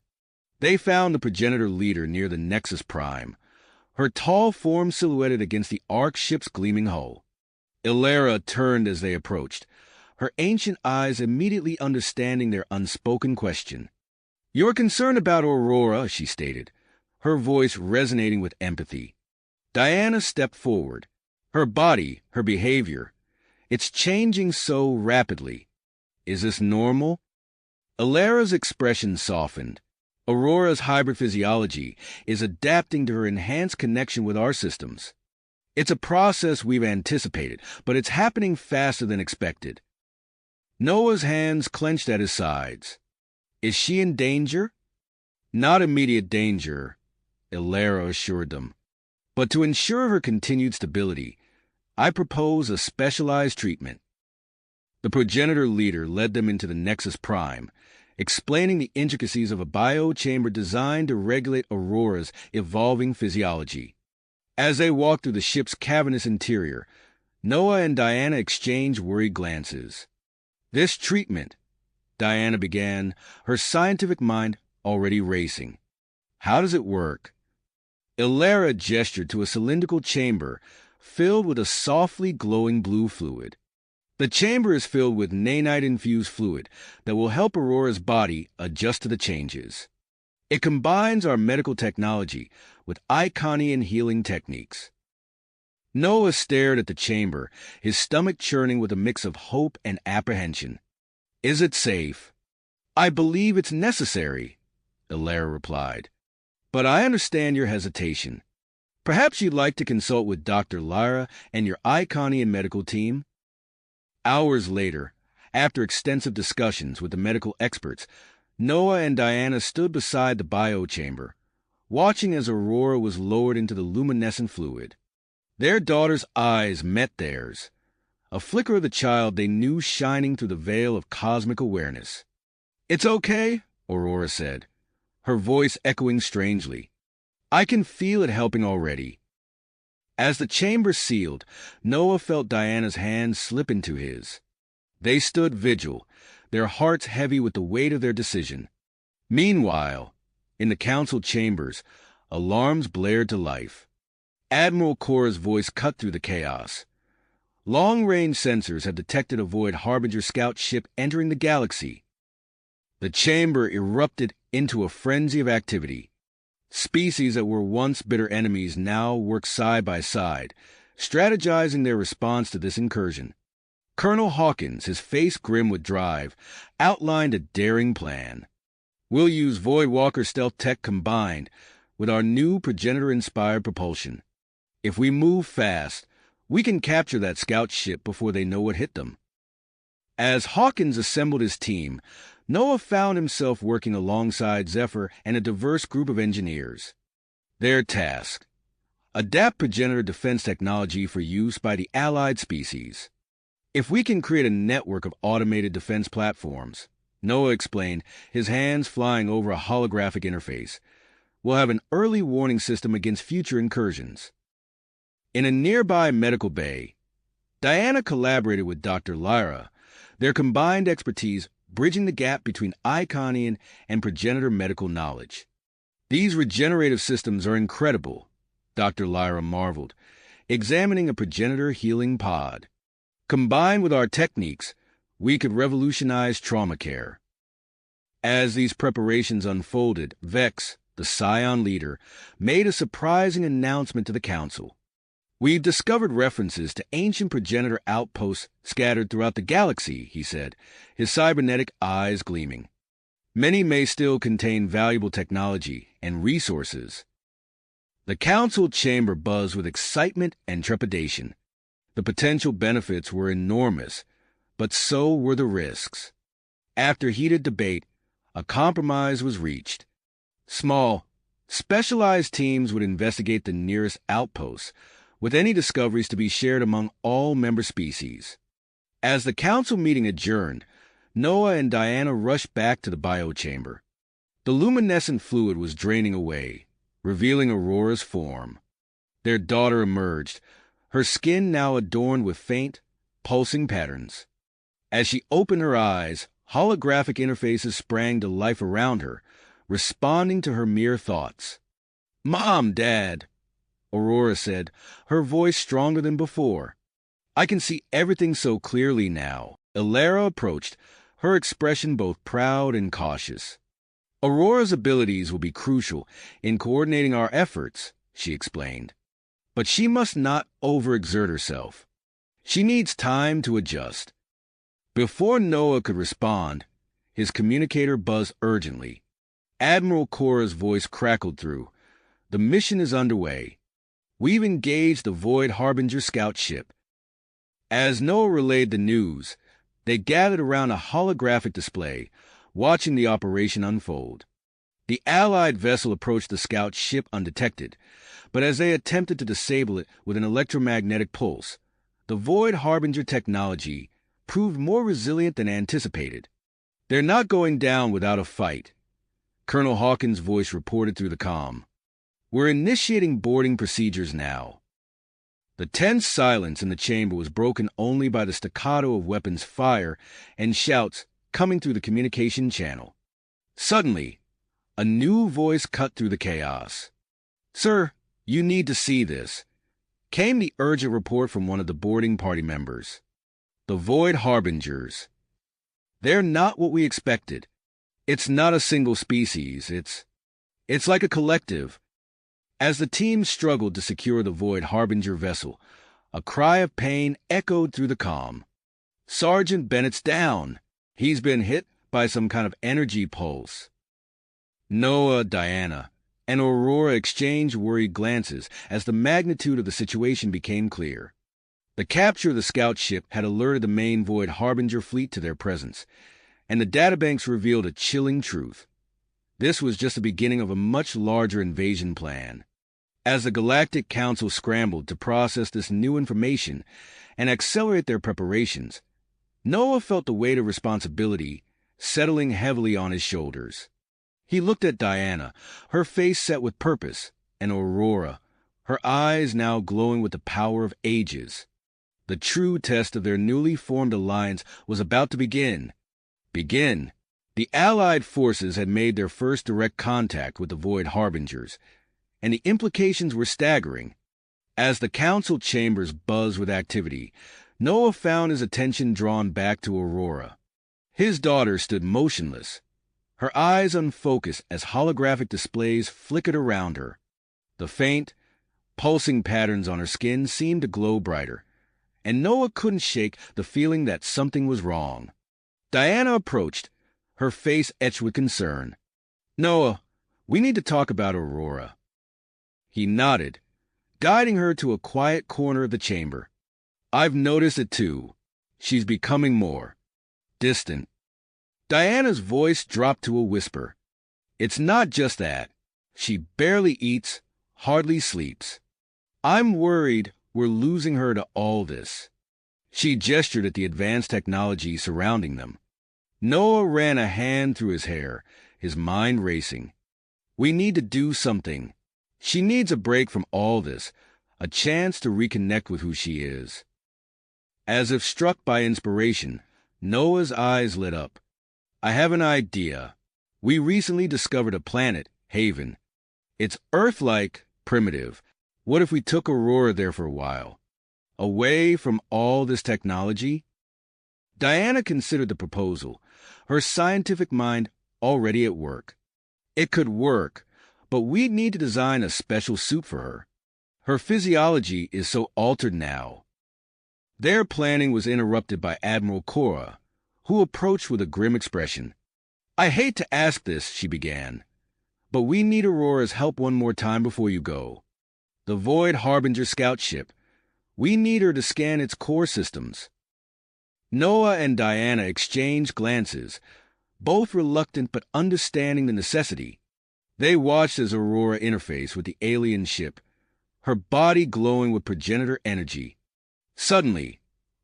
A: They found the progenitor leader near the Nexus Prime, her tall form silhouetted against the Ark ship's gleaming hull. Alara turned as they approached, her ancient eyes immediately understanding their unspoken question. "You're concerned about Aurora," she stated, her voice resonating with empathy. Diana stepped forward. Her body, her behavior, it's changing so rapidly. Is this normal? Alara's expression softened. Aurora's hybrid physiology is adapting to her enhanced connection with our systems. It's a process we've anticipated, but it's happening faster than expected. Noah's hands clenched at his sides. Is she in danger? Not immediate danger, Alara assured them. But to ensure her continued stability, I propose a specialized treatment. The progenitor leader led them into the Nexus Prime, explaining the intricacies of a biochamber designed to regulate Aurora's evolving physiology. As they walked through the ship's cavernous interior, Noah and Diana exchanged worried glances. "This treatment," Diana began, her scientific mind already racing. "How does it work?" Alara gestured to a cylindrical chamber filled with a softly glowing blue fluid. The chamber is filled with nanite-infused fluid that will help Aurora's body adjust to the changes. It combines our medical technology with Iconian healing techniques. Noah stared at the chamber, his stomach churning with a mix of hope and apprehension. "Is it safe?" "I believe it's necessary," Alara replied. "But I understand your hesitation. Perhaps you'd like to consult with Dr. Lyra and your Iconian medical team?" Hours later, after extensive discussions with the medical experts, Noah and Diana stood beside the biochamber, watching as Aurora was lowered into the luminescent fluid. Their daughter's eyes met theirs, a flicker of the child they knew shining through the veil of cosmic awareness. "It's okay," Aurora said, her voice echoing strangely. "I can feel it helping already." As the chamber sealed, Noah felt Diana's hand slip into his. They stood vigil, their hearts heavy with the weight of their decision. Meanwhile, in the council chambers, alarms blared to life. Admiral Cora's voice cut through the chaos. Long-range sensors have detected a Void Harbinger scout ship entering the galaxy. The chamber erupted into a frenzy of activity. Species that were once bitter enemies now work side by side, strategizing their response to this incursion. Colonel Hawkins, his face grim with drive, outlined a daring plan. "We'll use Void Walker stealth tech combined with our new progenitor-inspired propulsion. If we move fast, we can capture that scout ship before they know what hit them." As Hawkins assembled his team, Noah found himself working alongside Zephyr and a diverse group of engineers. Their task: adapt progenitor defense technology for use by the allied species. "If we can create a network of automated defense platforms," Noah explained, his hands flying over a holographic interface, "we'll have an early warning system against future incursions." In a nearby medical bay, Diana collaborated with Dr. Lyra, their combined expertise bridging the gap between Iconian and progenitor medical knowledge. "These regenerative systems are incredible," Dr. Lyra marveled, examining a progenitor healing pod. "Combined with our techniques, we could revolutionize trauma care." As these preparations unfolded, Vex, the Scion leader, made a surprising announcement to the council. "We've discovered references to ancient progenitor outposts scattered throughout the galaxy," he said, his cybernetic eyes gleaming. "Many may still contain valuable technology and resources." The council chamber buzzed with excitement and trepidation. The potential benefits were enormous, but so were the risks. After heated debate, a compromise was reached. Small, specialized teams would investigate the nearest outposts, with any discoveries to be shared among all member species. As the council meeting adjourned, Noah and Diana rushed back to the biochamber. The luminescent fluid was draining away, revealing Aurora's form. Their daughter emerged, her skin now adorned with faint, pulsing patterns. As she opened her eyes, holographic interfaces sprang to life around her, responding to her mere thoughts. "Mom, Dad," Aurora said, her voice stronger than before. "I can see everything so clearly now." Ilara approached, her expression both proud and cautious. "Aurora's abilities will be crucial in coordinating our efforts," she explained. "But she must not overexert herself. She needs time to adjust." Before Noah could respond, his communicator buzzed urgently. Admiral Cora's voice crackled through. "The mission is underway. We've engaged the Void Harbinger scout ship." As Noah relayed the news, they gathered around a holographic display, watching the operation unfold. The Allied vessel approached the scout ship undetected, but as they attempted to disable it with an electromagnetic pulse, the Void Harbinger technology proved more resilient than anticipated. "They're not going down without a fight," Colonel Hawkins' voice reported through the comm. "We're initiating boarding procedures now." The tense silence in the chamber was broken only by the staccato of weapons fire and shouts coming through the communication channel. Suddenly, a new voice cut through the chaos. "Sir, you need to see this," came the urgent report from one of the boarding party members. "The Void Harbingers. They're not what we expected. It's not a single species. It's like a collective." As the team struggled to secure the Void Harbinger vessel, a cry of pain echoed through the comm. "Sergeant Bennett's down. He's been hit by some kind of energy pulse." Noah, Diana, and Aurora exchanged worried glances as the magnitude of the situation became clear. The capture of the scout ship had alerted the main Void Harbinger fleet to their presence, and the databanks revealed a chilling truth. This was just the beginning of a much larger invasion plan. As the Galactic Council scrambled to process this new information and accelerate their preparations, Noah felt the weight of responsibility settling heavily on his shoulders. He looked at Diana, her face set with purpose, and Aurora, her eyes now glowing with the power of ages. The true test of their newly formed alliance was about to begin. The Allied forces had made their first direct contact with the Void Harbingers, and the implications were staggering. As the council chambers buzzed with activity, Noah found his attention drawn back to Aurora. His daughter stood motionless, her eyes unfocused as holographic displays flickered around her. The faint, pulsing patterns on her skin seemed to glow brighter, and Noah couldn't shake the feeling that something was wrong. Diana approached, her face etched with concern. "Noah, we need to talk about Aurora." He nodded, guiding her to a quiet corner of the chamber. "I've noticed it too. She's becoming more distant." Diana's voice dropped to a whisper. "It's not just that. She barely eats, hardly sleeps. I'm worried we're losing her to all this." She gestured at the advanced technology surrounding them. Noah ran a hand through his hair, his mind racing. "We need to do something. She needs a break from all this, a chance to reconnect with who she is." As if struck by inspiration, Noah's eyes lit up. "I have an idea. We recently discovered a planet, Haven. It's Earth-like, primitive. What if we took Aurora there for a while? Away from all this technology?" Diana considered the proposal, her scientific mind already at work. "It could work, but we'd need to design a special suit for her. Her physiology is so altered now." Their planning was interrupted by Admiral Cora, who approached with a grim expression. "I hate to ask this," she began, "but we need Aurora's help one more time before you go. The Void Harbinger scout ship. We need her to scan its core systems. Noah and Diana exchanged glances, both reluctant but understanding the necessity. They watched as Aurora interfaced with the alien ship, her body glowing with progenitor energy. Suddenly,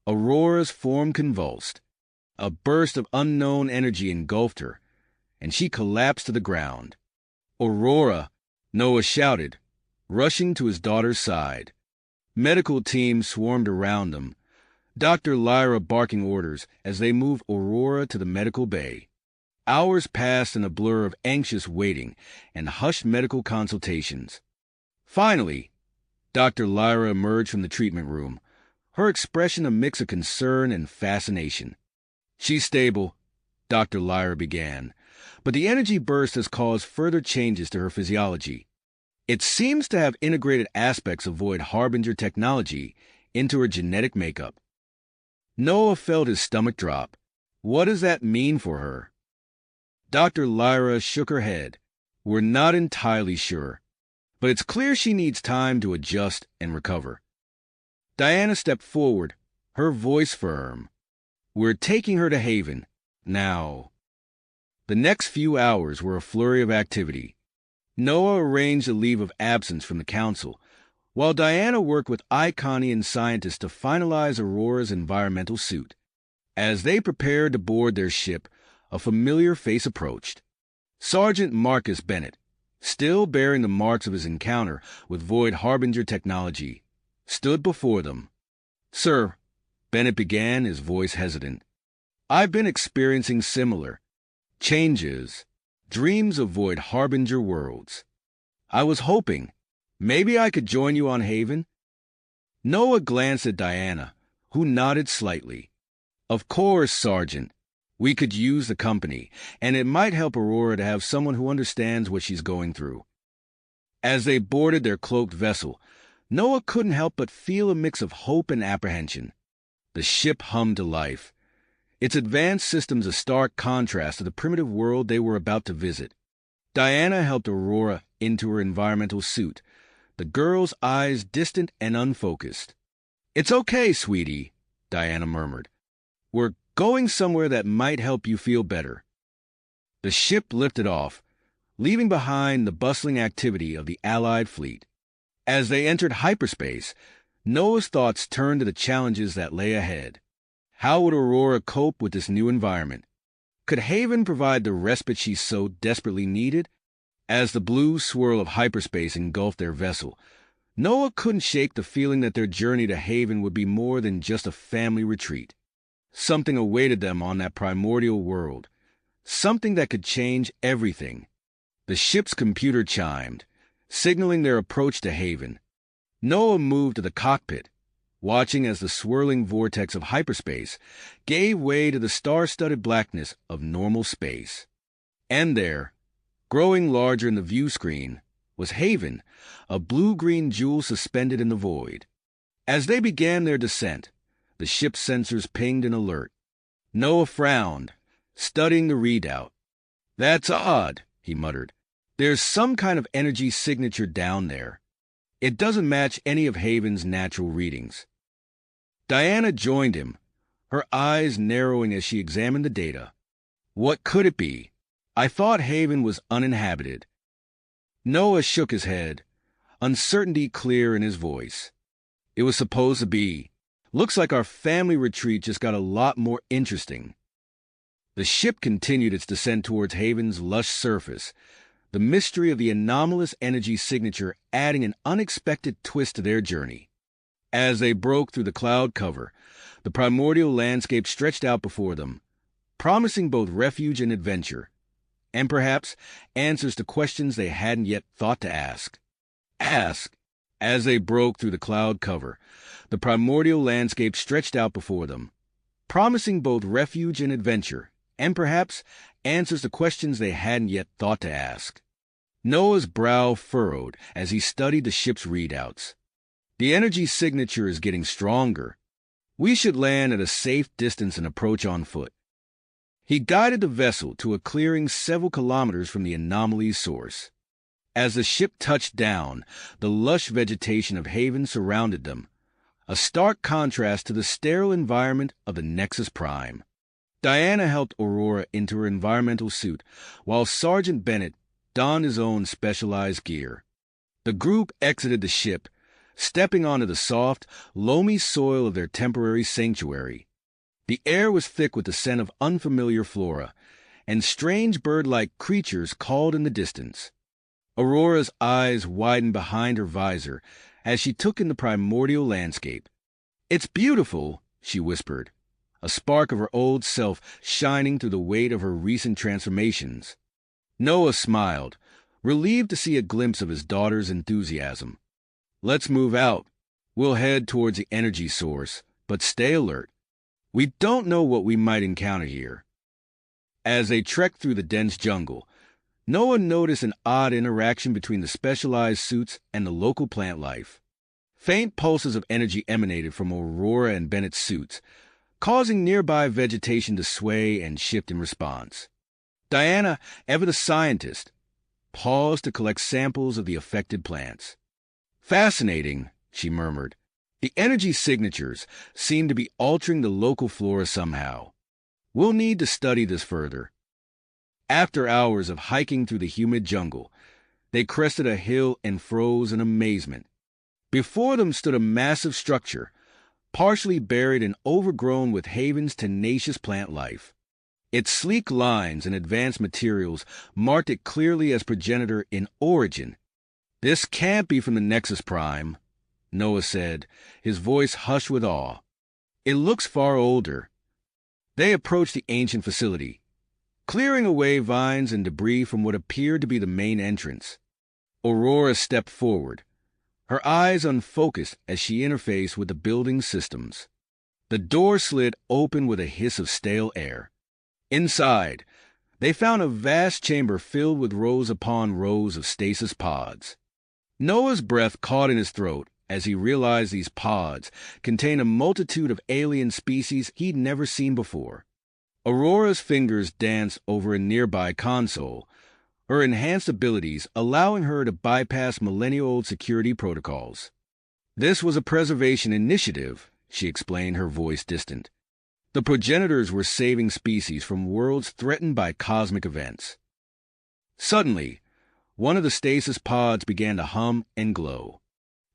A: Aurora's form convulsed. A burst of unknown energy engulfed her, and she collapsed to the ground. "Aurora!" Noah shouted, rushing to his daughter's side. Medical teams swarmed around them, Dr. Lyra barking orders as they moved Aurora to the medical bay. Hours passed in a blur of anxious waiting and hushed medical consultations. Finally, Dr. Lyra emerged from the treatment room, her expression a mix of concern and fascination. "She's stable," Dr. Lyra began, "but the energy burst has caused further changes to her physiology. It seems to have integrated aspects of Void Harbinger technology into her genetic makeup." Noah felt his stomach drop. What does that mean for her? Dr. Lyra shook her head. "We're not entirely sure, but it's clear she needs time to adjust and recover." Diana stepped forward, her voice firm. "We're taking her to Haven now." The next few hours were a flurry of activity. Noah arranged a leave of absence from the council, while Diana worked with Iconian scientists to finalize Aurora's environmental suit. As they prepared to board their ship, a familiar face approached. Sergeant Marcus Bennett, still bearing the marks of his encounter with Void Harbinger technology, stood before them. "Sir," Bennett began, his voice hesitant, "I've been experiencing similar changes, dreams of Void Harbinger worlds. I was hoping maybe I could join you on Haven." Noah glanced at Diana, who nodded slightly. "Of course, Sergeant. We could use the company, and it might help Aurora to have someone who understands what she's going through." As they boarded their cloaked vessel, Noah couldn't help but feel a mix of hope and apprehension. The ship hummed to life, its advanced systems a stark contrast to the primitive world they were about to visit. Diana helped Aurora into her environmental suit, the girl's eyes distant and unfocused. "It's okay, sweetie," Diana murmured. "We're going somewhere that might help you feel better." The ship lifted off, leaving behind the bustling activity of the Allied fleet. As they entered hyperspace, Noah's thoughts turned to the challenges that lay ahead. How would Aurora cope with this new environment? Could Haven provide the respite she so desperately needed? As the blue swirl of hyperspace engulfed their vessel, Noah couldn't shake the feeling that their journey to Haven would be more than just a family retreat. Something awaited them on that primordial world, something that could change everything. The ship's computer chimed, signaling their approach to Haven. Noah moved to the cockpit, watching as the swirling vortex of hyperspace gave way to the star-studded blackness of normal space. And there, growing larger in the view screen, was Haven, a blue-green jewel suspended in the void. As they began their descent, the ship's sensors pinged an alert. Noah frowned, studying the readout. "That's odd," he muttered. "There's some kind of energy signature down there. It doesn't match any of Haven's natural readings." Diana joined him, her eyes narrowing as she examined the data. "What could it be? I thought Haven was uninhabited." Noah shook his head, uncertainty clear in his voice. "It was supposed to be. Looks like our family retreat just got a lot more interesting." The ship continued its descent towards Haven's lush surface, the mystery of the anomalous energy signature adding an unexpected twist to their journey. As they broke through the cloud cover, the primordial landscape stretched out before them, promising both refuge and adventure, and perhaps answers to questions they hadn't yet thought to ask. As they broke through the cloud cover, the primordial landscape stretched out before them, promising both refuge and adventure, and perhaps answers to questions they hadn't yet thought to ask. Noah's brow furrowed as he studied the ship's readouts. "The energy signature is getting stronger. We should land at a safe distance and approach on foot." He guided the vessel to a clearing several kilometers from the anomaly's source. As the ship touched down, the lush vegetation of Haven surrounded them, a stark contrast to the sterile environment of the Nexus Prime. Diana helped Aurora into her environmental suit, while Sergeant Bennett donned his own specialized gear. The group exited the ship, stepping onto the soft, loamy soil of their temporary sanctuary. The air was thick with the scent of unfamiliar flora, and strange bird-like creatures called in the distance. Aurora's eyes widened behind her visor as she took in the primordial landscape. "It's beautiful," she whispered, a spark of her old self shining through the weight of her recent transformations. Noah smiled, relieved to see a glimpse of his daughter's enthusiasm. "Let's move out. We'll head towards the energy source, but stay alert. We don't know what we might encounter here." As they trekked through the dense jungle, Noah noticed an odd interaction between the specialized suits and the local plant life. Faint pulses of energy emanated from Aurora and Bennett's suits, causing nearby vegetation to sway and shift in response. Diana, ever the scientist, paused to collect samples of the affected plants. "Fascinating," she murmured. "The energy signatures seem to be altering the local flora somehow. We'll need to study this further." After hours of hiking through the humid jungle, they crested a hill and froze in amazement. Before them stood a massive structure, partially buried and overgrown with Haven's tenacious plant life. Its sleek lines and advanced materials marked it clearly as progenitor in origin. "This can't be from the Nexus Prime," Noah said, his voice hushed with awe. "It looks far older." They approached the ancient facility, clearing away vines and debris from what appeared to be the main entrance. Aurora stepped forward, her eyes unfocused as she interfaced with the building's systems. The door slid open with a hiss of stale air. Inside, they found a vast chamber filled with rows upon rows of stasis pods. Noah's breath caught in his throat as he realized these pods contained a multitude of alien species he'd never seen before. Aurora's fingers danced over a nearby console, her enhanced abilities allowing her to bypass millennia-old security protocols. "This was a preservation initiative," she explained, her voice distant. "The progenitors were saving species from worlds threatened by cosmic events." Suddenly, one of the stasis pods began to hum and glow.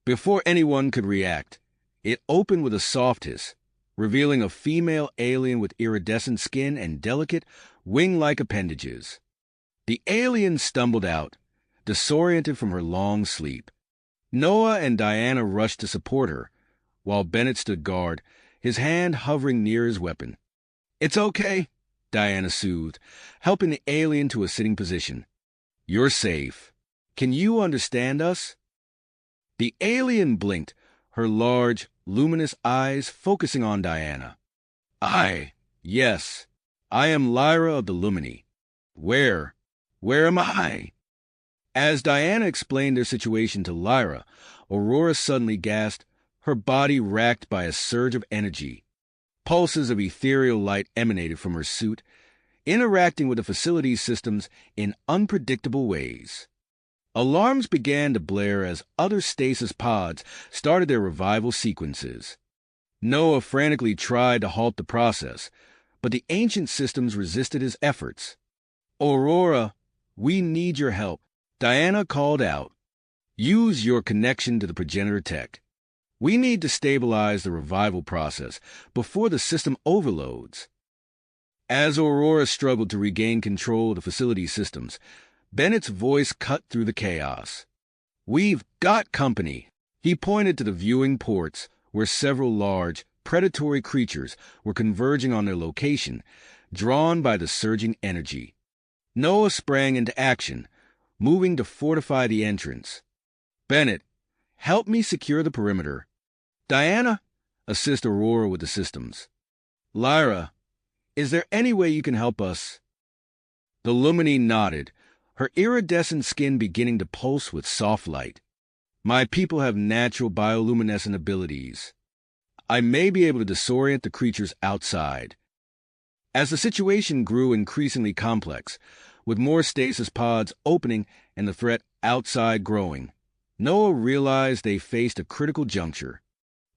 A: Before anyone could react, it opened with a soft hiss, revealing a female alien with iridescent skin and delicate, wing-like appendages. The alien stumbled out, disoriented from her long sleep. Noah and Diana rushed to support her, while Bennett stood guard, his hand hovering near his weapon. "It's okay," Diana soothed, helping the alien to a sitting position. "You're safe. Can you understand us?" The alien blinked, her large, luminous eyes focusing on Diana. Yes, I am Lyra of the Lumini. Where am I?" As Diana explained their situation to Lyra, Aurora suddenly gasped, her body racked by a surge of energy. Pulses of ethereal light emanated from her suit, interacting with the facility's systems in unpredictable ways. Alarms began to blare as other stasis pods started their revival sequences. Noah frantically tried to halt the process, but the ancient systems resisted his efforts. "Aurora, we need your help," Diana called out. "Use your connection to the progenitor tech. We need to stabilize the revival process before the system overloads." As Aurora struggled to regain control of the facility systems, Bennett's voice cut through the chaos. "We've got company." He pointed to the viewing ports, where several large, predatory creatures were converging on their location, drawn by the surging energy. Noah sprang into action, moving to fortify the entrance. "Bennett, help me secure the perimeter. Diana, assist Aurora with the systems. Lyra, is there any way you can help us?" The Lumini nodded, her iridescent skin beginning to pulse with soft light. "My people have natural bioluminescent abilities. I may be able to disorient the creatures outside." As the situation grew increasingly complex, with more stasis pods opening and the threat outside growing, Noah realized they faced a critical juncture.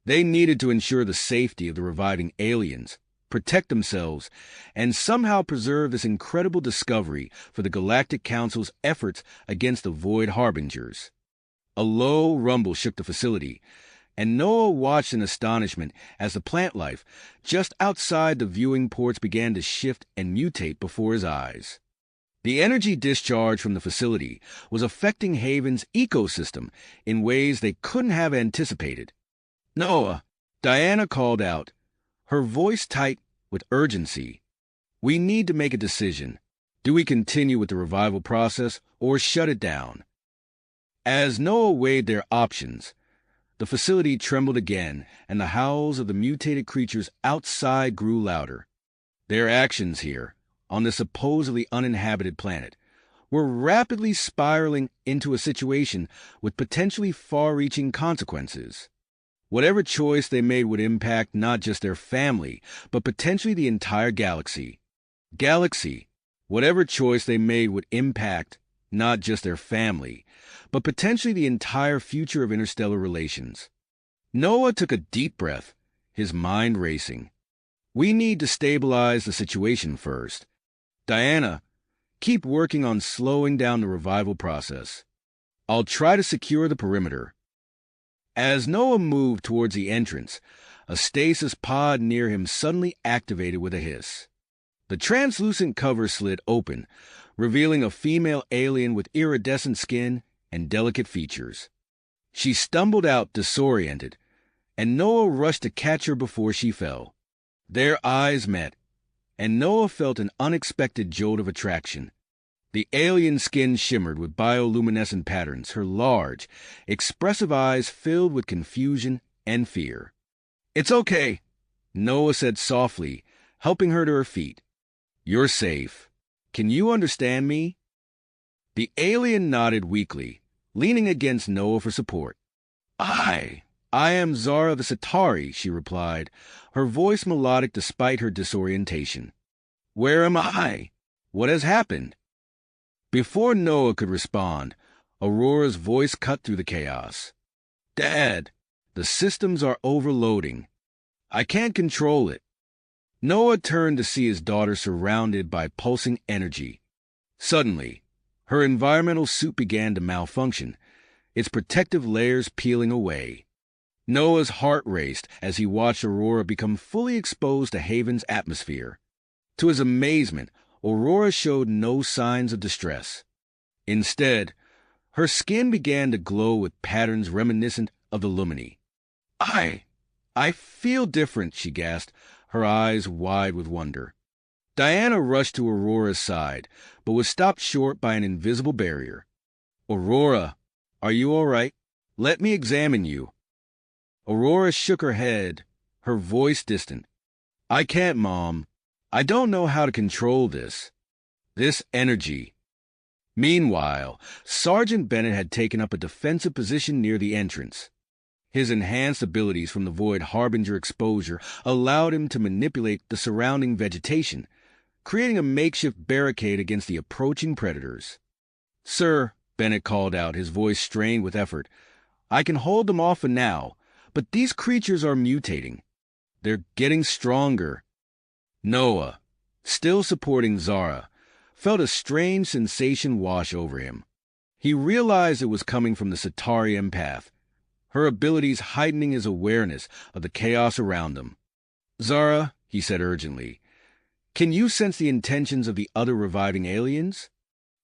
A: They needed to ensure the safety of the reviving aliens, protect themselves, and somehow preserve this incredible discovery for the Galactic Council's efforts against the Void Harbingers. A low rumble shook the facility, and Noah watched in astonishment as the plant life just outside the viewing ports began to shift and mutate before his eyes. The energy discharge from the facility was affecting Haven's ecosystem in ways they couldn't have anticipated. "Noah," Diana called out, her voice tight with urgency. "We need to make a decision. Do we continue with the revival process or shut it down?" As Noah weighed their options, the facility trembled again, and the howls of the mutated creatures outside grew louder. Their actions here, on this supposedly uninhabited planet, were rapidly spiraling into a situation with potentially far-reaching consequences. Whatever choice they made would impact not just their family, but potentially the entire galaxy. Whatever choice they made would impact not just their family, but potentially the entire future of interstellar relations. Noah took a deep breath, his mind racing. "We need to stabilize the situation first. Diana, keep working on slowing down the revival process. I'll try to secure the perimeter." As Noah moved towards the entrance, a stasis pod near him suddenly activated with a hiss. The translucent cover slid open, revealing a female alien with iridescent skin and delicate features. She stumbled out disoriented, and Noah rushed to catch her before she fell. Their eyes met, and Noah felt an unexpected jolt of attraction. The alien skin shimmered with bioluminescent patterns, her large, expressive eyes filled with confusion and fear. "It's okay," Noah said softly, helping her to her feet. "You're safe. Can you understand me?" The alien nodded weakly, leaning against Noah for support. I am Zara the Centauri," she replied, her voice melodic despite her disorientation. "Where am I? What has happened?" Before Noah could respond, Aurora's voice cut through the chaos. "Dad, the systems are overloading. I can't control it." Noah turned to see his daughter surrounded by pulsing energy. Suddenly, her environmental suit began to malfunction, its protective layers peeling away. Noah's heart raced as he watched Aurora become fully exposed to Haven's atmosphere. To his amazement, Aurora showed no signs of distress. Instead, her skin began to glow with patterns reminiscent of the Lumini. I feel different," she gasped, her eyes wide with wonder. Diana rushed to Aurora's side, but was stopped short by an invisible barrier. "Aurora, are you all right? Let me examine you." Aurora shook her head, her voice distant. "I can't, Mom. I don't know how to control this energy." Meanwhile, Sergeant Bennett had taken up a defensive position near the entrance. His enhanced abilities from the Void Harbinger exposure allowed him to manipulate the surrounding vegetation, creating a makeshift barricade against the approaching predators. "Sir," Bennett called out, his voice strained with effort, "I can hold them off for now, but these creatures are mutating. They're getting stronger." Noah, still supporting Zara, felt a strange sensation wash over him. He realized it was coming from the Centauri empath, her abilities heightening his awareness of the chaos around him. "Zara," he said urgently, "can you sense the intentions of the other reviving aliens?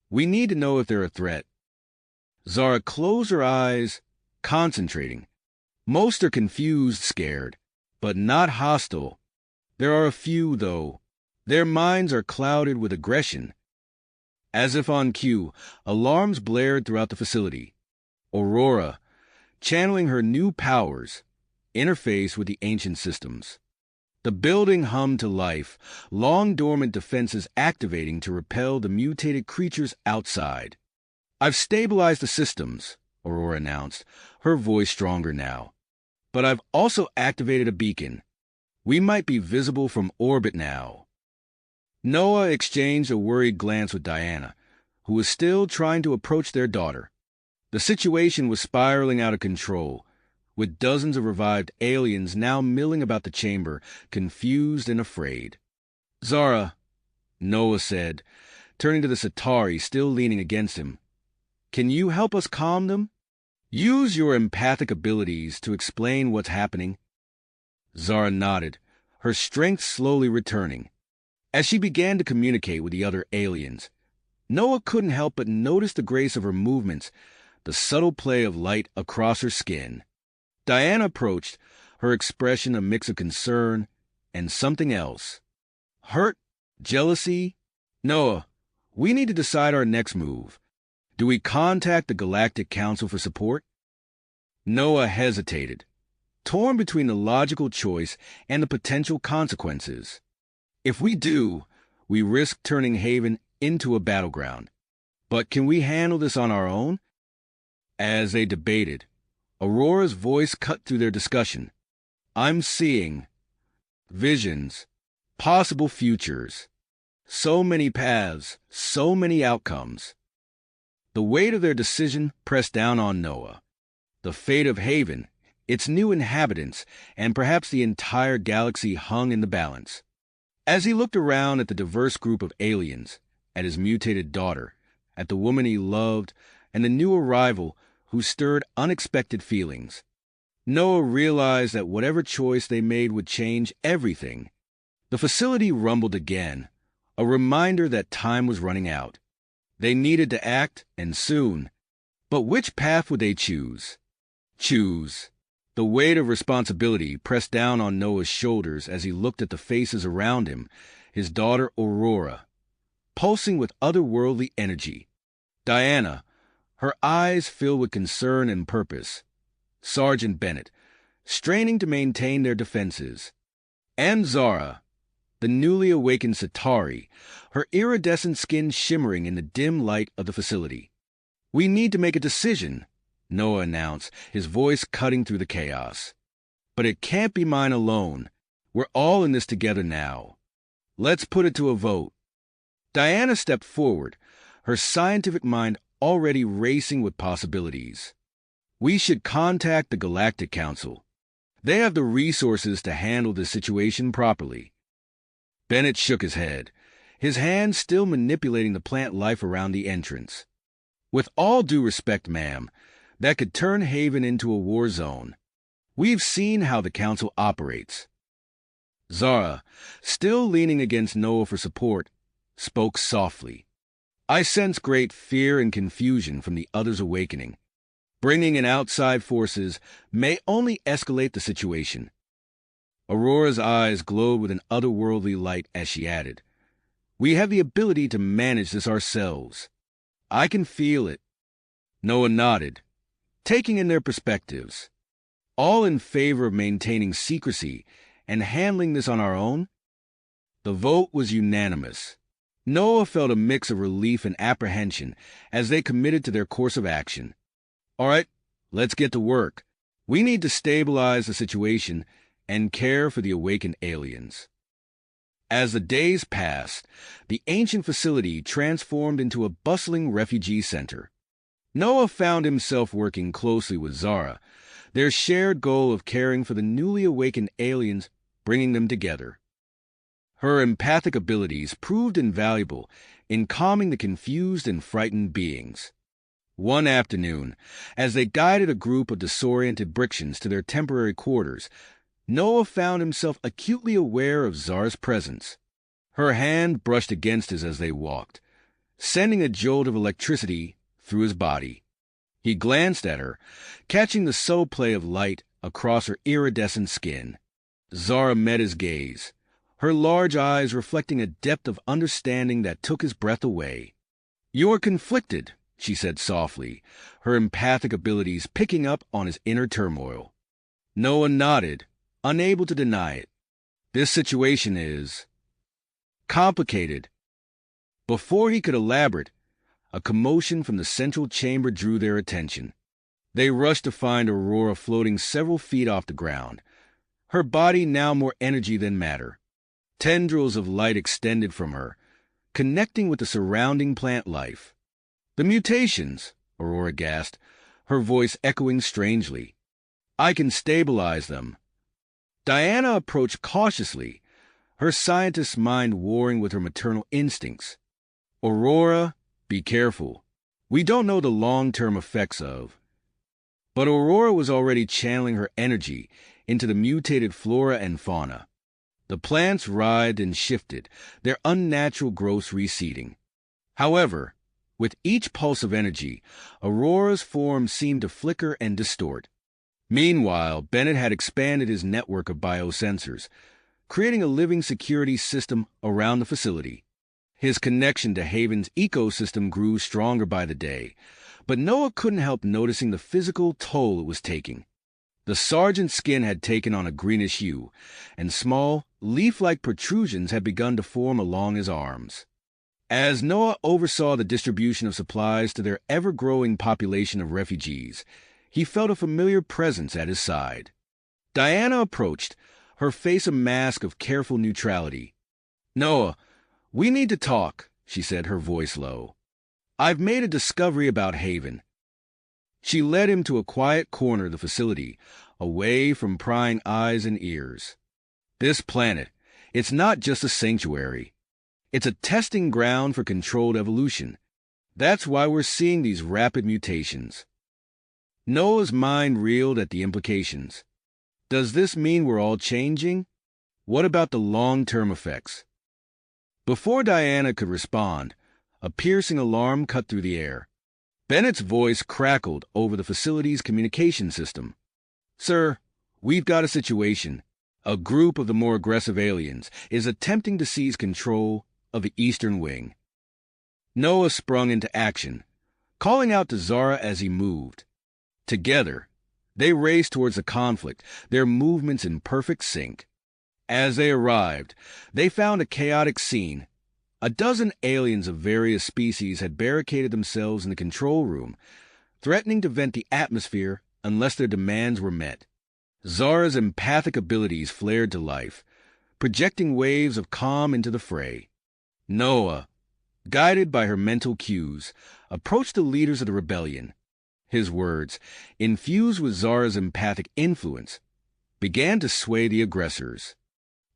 A: We need to know if they're a threat." Zara closed her eyes, concentrating. "Most are confused, scared, but not hostile. There are a few, though. Their minds are clouded with aggression." As if on cue, alarms blared throughout the facility. Aurora, channeling her new powers, interfaced with the ancient systems. The building hummed to life, long-dormant defenses activating to repel the mutated creatures outside. "I've stabilized the systems," Aurora announced, her voice stronger now. "But I've also activated a beacon. We might be visible from orbit now." Noah exchanged a worried glance with Diana, who was still trying to approach their daughter. The situation was spiraling out of control, with dozens of revived aliens now milling about the chamber, confused and afraid. "Zara," Noah said, turning to the Centauri still leaning against him, "can you help us calm them? Use your empathic abilities to explain what's happening." Zara nodded, her strength slowly returning. As she began to communicate with the other aliens, Noah couldn't help but notice the grace of her movements, the subtle play of light across her skin. Diana approached, her expression a mix of concern and something else. Hurt? Jealousy? "Noah, we need to decide our next move. Do we contact the Galactic Council for support?" Noah hesitated, torn between the logical choice and the potential consequences. "If we do, we risk turning Haven into a battleground. But can we handle this on our own?" As they debated, Aurora's voice cut through their discussion. "I'm seeing visions, possible futures, so many paths, so many outcomes." The weight of their decision pressed down on Noah. The fate of Haven, its new inhabitants, and perhaps the entire galaxy hung in the balance. As he looked around at the diverse group of aliens, at his mutated daughter, at the woman he loved, and the new arrival who stirred unexpected feelings, Noah realized that whatever choice they made would change everything. The facility rumbled again, a reminder that time was running out. They needed to act, and soon. But which path would they choose? The weight of responsibility pressed down on Noah's shoulders as he looked at the faces around him, his daughter Aurora, pulsing with otherworldly energy. Diana, her eyes filled with concern and purpose. Sergeant Bennett, straining to maintain their defenses. And Zara, the newly awakened Centauri, her iridescent skin shimmering in the dim light of the facility. "We need to make a decision," Noah announced, his voice cutting through the chaos. "But it can't be mine alone. We're all in this together now. Let's put it to a vote." Diana stepped forward, her scientific mind already racing with possibilities. "We should contact the Galactic Council. They have the resources to handle this situation properly." Bennett shook his head, his hands still manipulating the plant life around the entrance. "With all due respect, ma'am, that could turn Haven into a war zone. We've seen how the Council operates." Zara, still leaning against Noah for support, spoke softly. "I sense great fear and confusion from the others awakening. Bringing in outside forces may only escalate the situation." Aurora's eyes glowed with an otherworldly light as she added, "We have the ability to manage this ourselves. I can feel it." Noah nodded, taking in their perspectives. "All in favor of maintaining secrecy and handling this on our own?" The vote was unanimous. Noah felt a mix of relief and apprehension as they committed to their course of action. "All right, let's get to work. We need to stabilize the situation and care for the awakened aliens." As the days passed, the ancient facility transformed into a bustling refugee center. Noah found himself working closely with Zara, their shared goal of caring for the newly awakened aliens, bringing them together. Her empathic abilities proved invaluable in calming the confused and frightened beings. One afternoon, as they guided a group of disoriented Brixians to their temporary quarters, Noah found himself acutely aware of Zara's presence. Her hand brushed against his as they walked, sending a jolt of electricity through his body. He glanced at her, catching the subtle play of light across her iridescent skin. Zara met his gaze, her large eyes reflecting a depth of understanding that took his breath away. "You're conflicted," she said softly, her empathic abilities picking up on his inner turmoil. Noah nodded, unable to deny it. "This situation is complicated." Before he could elaborate, a commotion from the central chamber drew their attention. They rushed to find Aurora floating several feet off the ground, her body now more energy than matter. Tendrils of light extended from her, connecting with the surrounding plant life. "The mutations," Aurora gasped, her voice echoing strangely. I can stabilize them. Diana approached cautiously, her scientist's mind warring with her maternal instincts. Aurora, be careful. We don't know the long-term effects of. But Aurora was already channeling her energy into the mutated flora and fauna. The plants writhed and shifted, their unnatural growths receding. However, with each pulse of energy, Aurora's form seemed to flicker and distort. Meanwhile, Bennett had expanded his network of biosensors, creating a living security system around the facility. His connection to Haven's ecosystem grew stronger by the day, but Noah couldn't help noticing the physical toll it was taking. The sergeant's skin had taken on a greenish hue, and small, leaf-like protrusions had begun to form along his arms. As Noah oversaw the distribution of supplies to their ever-growing population of refugees, he felt a familiar presence at his side. Diana approached, her face a mask of careful neutrality. "Noah, we need to talk," she said, her voice low. "I've made a discovery about Haven." She led him to a quiet corner of the facility, away from prying eyes and ears. "This planet, it's not just a sanctuary. It's a testing ground for controlled evolution. That's why we're seeing these rapid mutations." Noah's mind reeled at the implications. Does this mean we're all changing? What about the long-term effects? Before Diana could respond, a piercing alarm cut through the air. Bennett's voice crackled over the facility's communication system. "Sir, we've got a situation. A group of the more aggressive aliens is attempting to seize control of the Eastern Wing." Noah sprung into action, calling out to Zara as he moved. Together, they raced towards the conflict, their movements in perfect sync. As they arrived, they found a chaotic scene. A dozen aliens of various species had barricaded themselves in the control room, threatening to vent the atmosphere unless their demands were met. Zara's empathic abilities flared to life, projecting waves of calm into the fray. Noah, guided by her mental cues, approached the leaders of the rebellion. His words, infused with Zara's empathic influence, began to sway the aggressors.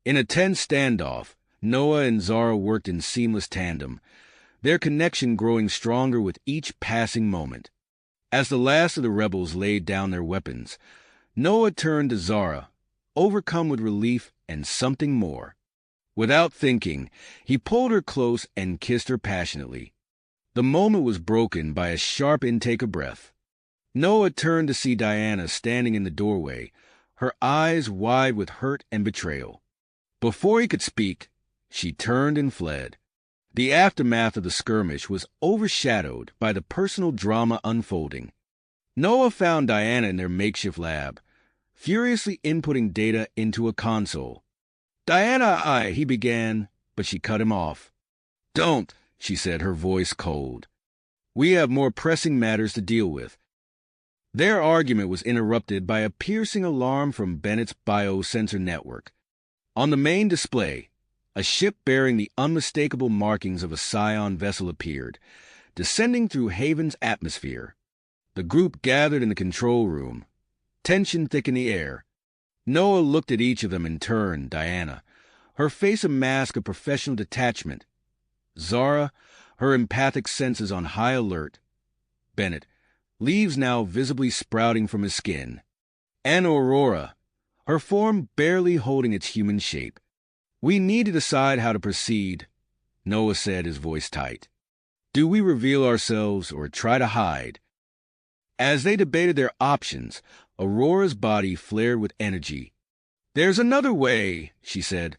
A: In a tense standoff, Noah and Zara worked in seamless tandem, their connection growing stronger with each passing moment. As the last of the rebels laid down their weapons, Noah turned to Zara, overcome with relief and something more. Without thinking, he pulled her close and kissed her passionately. The moment was broken by a sharp intake of breath. Noah turned to see Diana standing in the doorway, her eyes wide with hurt and betrayal. Before he could speak, she turned and fled. The aftermath of the skirmish was overshadowed by the personal drama unfolding. Noah found Diana in their makeshift lab, furiously inputting data into a console. "Diana, he began, but she cut him off. "Don't," she said, her voice cold. "We have more pressing matters to deal with." Their argument was interrupted by a piercing alarm from Bennett's biosensor network. On the main display, a ship bearing the unmistakable markings of a Scion vessel appeared, descending through Haven's atmosphere. The group gathered in the control room, tension thick in the air. Noah looked at each of them in turn. Diana, her face a mask of professional detachment. Zara, her empathic senses on high alert. Bennett, leaves now visibly sprouting from his skin. And Aurora, her form barely holding its human shape. "We need to decide how to proceed," Noah said, his voice tight. "Do we reveal ourselves or try to hide?" As they debated their options, Aurora's body flared with energy. "There's another way," she said,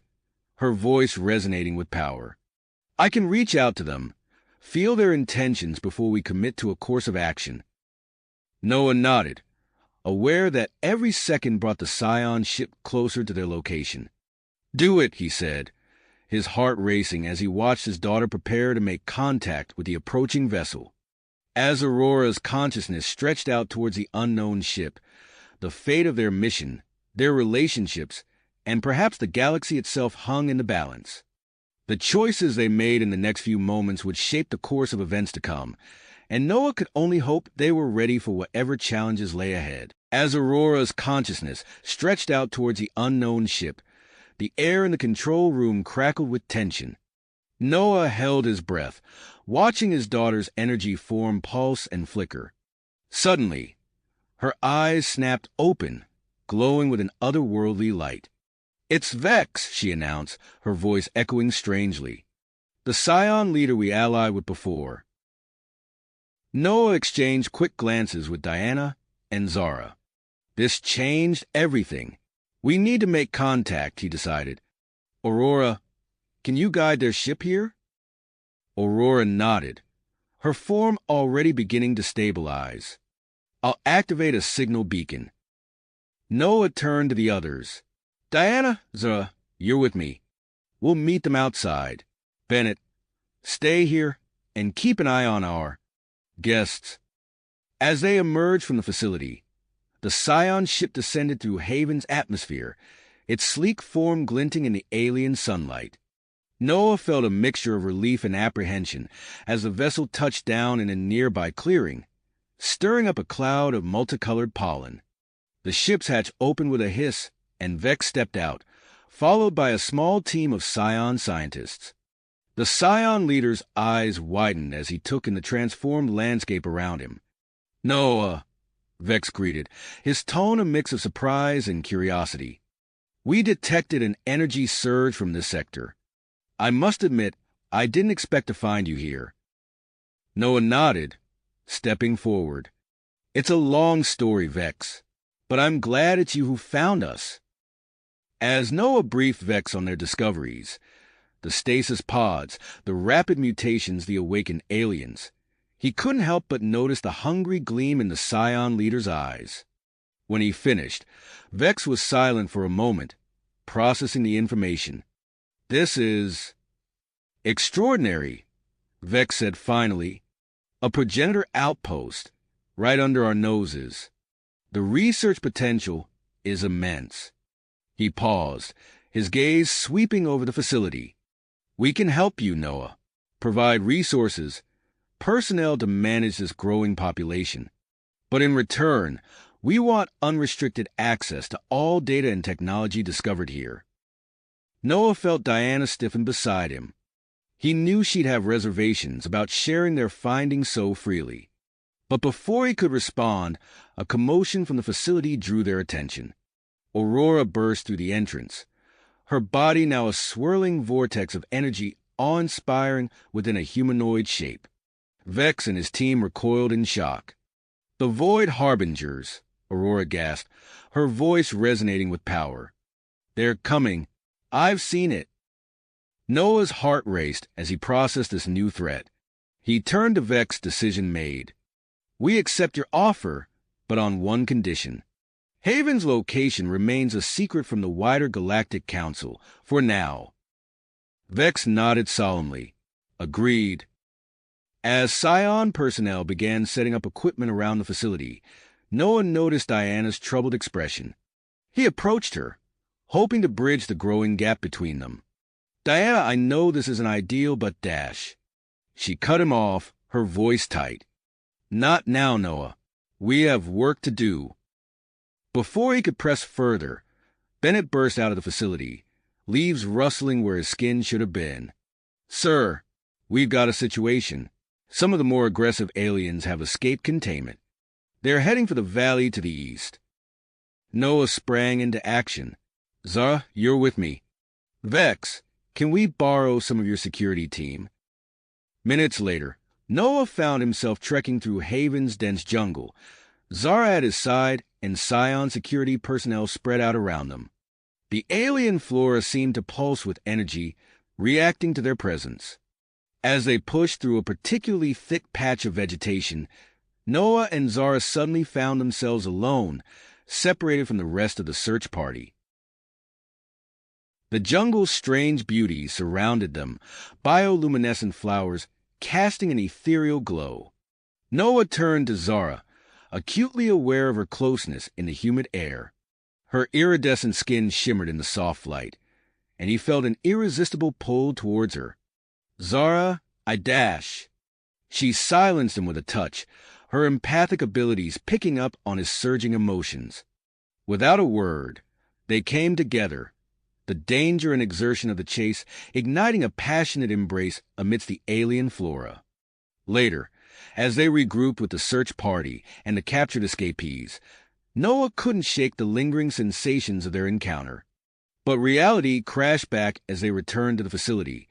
A: her voice resonating with power. "I can reach out to them, feel their intentions before we commit to a course of action." Noah nodded, aware that every second brought the Scion ship closer to their location. "Do it," he said, his heart racing as he watched his daughter prepare to make contact with the approaching vessel. As Aurora's consciousness stretched out towards the unknown ship, the fate of their mission, their relationships, and perhaps the galaxy itself hung in the balance. The choices they made in the next few moments would shape the course of events to come, and Noah could only hope they were ready for whatever challenges lay ahead. As Aurora's consciousness stretched out towards the unknown ship, the air in the control room crackled with tension. Noah held his breath, watching his daughter's energy form, pulse, and flicker. Suddenly, her eyes snapped open, glowing with an otherworldly light. "It's Vex," she announced, her voice echoing strangely. "The Scion leader we allied with before." Noah exchanged quick glances with Diana and Zara. This changed everything. "We need to make contact," he decided. "Aurora, can you guide their ship here?" Aurora nodded, her form already beginning to stabilize. "I'll activate a signal beacon." Noah turned to the others. "Diana, Zara, you're with me. We'll meet them outside. Bennett, stay here and keep an eye on our guests." As they emerged from the facility, the Scion ship descended through Haven's atmosphere, its sleek form glinting in the alien sunlight. Noah felt a mixture of relief and apprehension as the vessel touched down in a nearby clearing, stirring up a cloud of multicolored pollen. The ship's hatch opened with a hiss, and Vex stepped out, followed by a small team of Scion scientists. The Scion leader's eyes widened as he took in the transformed landscape around him. "Noah," Vex greeted, his tone a mix of surprise and curiosity. "We detected an energy surge from this sector. I must admit, I didn't expect to find you here." Noah nodded, stepping forward. "It's a long story, Vex, but I'm glad it's you who found us." As Noah briefed Vex on their discoveries, the stasis pods, the rapid mutations, the awakened aliens, he couldn't help but notice the hungry gleam in the Scion leader's eyes. When he finished, Vex was silent for a moment, processing the information. "This is extraordinary," Vex said finally. "A progenitor outpost, right under our noses. The research potential is immense." He paused, his gaze sweeping over the facility. "We can help you, Noah. Provide resources, personnel to manage this growing population. But in return, we want unrestricted access to all data and technology discovered here." Noah felt Diana stiffen beside him. He knew she'd have reservations about sharing their findings so freely. But before he could respond, a commotion from the facility drew their attention. Aurora burst through the entrance, her body now a swirling vortex of energy awe-inspiring within a humanoid shape. Vex and his team recoiled in shock. "The Void Harbingers," Aurora gasped, her voice resonating with power. "They're coming. I've seen it." Noah's heart raced as he processed this new threat. He turned to Vex, decision made. "We accept your offer, but on one condition. Haven's location remains a secret from the wider Galactic Council, for now." Vex nodded solemnly. "Agreed." As Scion personnel began setting up equipment around the facility, Noah noticed Diana's troubled expression. He approached her, hoping to bridge the growing gap between them. "Diana, I know this isn't ideal, but dash." She cut him off, her voice tight. "Not now, Noah. We have work to do." Before he could press further, Bennett burst out of the facility, leaves rustling where his skin should have been. "Sir, we've got a situation. Some of the more aggressive aliens have escaped containment. They're heading for the valley to the east." Noah sprang into action. "Zara, you're with me. Vex, can we borrow some of your security team?" Minutes later, Noah found himself trekking through Haven's dense jungle, Zara at his side and Scion security personnel spread out around them. The alien flora seemed to pulse with energy, reacting to their presence. As they pushed through a particularly thick patch of vegetation, Noah and Zara suddenly found themselves alone, separated from the rest of the search party. The jungle's strange beauty surrounded them, bioluminescent flowers casting an ethereal glow. Noah turned to Zara, acutely aware of her closeness in the humid air. Her iridescent skin shimmered in the soft light, and he felt an irresistible pull towards her. "Zara, I dash." She silenced him with a touch, her empathic abilities picking up on his surging emotions. Without a word, they came together, the danger and exertion of the chase igniting a passionate embrace amidst the alien flora. Later, as they regrouped with the search party and the captured escapees, Noah couldn't shake the lingering sensations of their encounter. But reality crashed back as they returned to the facility,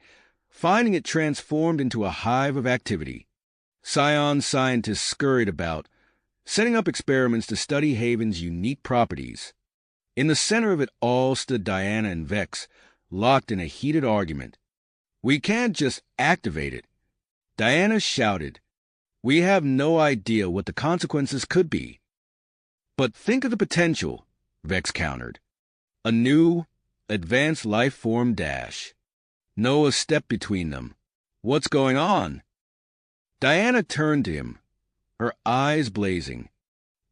A: finding it transformed into a hive of activity. Scion scientists scurried about, setting up experiments to study Haven's unique properties. In the center of it all stood Diana and Vex, locked in a heated argument. "We can't just activate it," Diana shouted. "We have no idea what the consequences could be." "But think of the potential," Vex countered. "A new, advanced life form dash." Noah stepped between them. "What's going on?" Diana turned to him, her eyes blazing.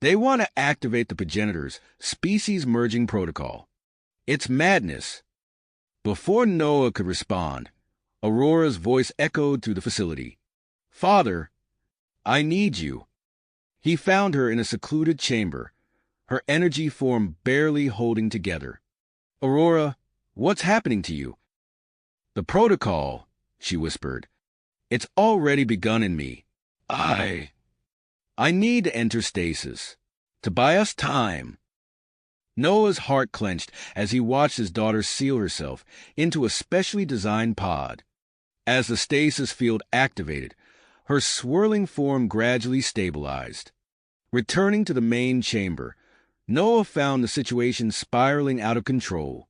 A: "They want to activate the progenitor's species-merging protocol. It's madness." Before Noah could respond, Aurora's voice echoed through the facility. "Father, I need you." He found her in a secluded chamber, her energy form barely holding together. "Aurora, what's happening to you?" "The protocol," she whispered. "It's already begun in me. I need to enter stasis, to buy us time." Noah's heart clenched as he watched his daughter seal herself into a specially designed pod. As the stasis field activated, her swirling form gradually stabilized. Returning to the main chamber, Noah found the situation spiraling out of control.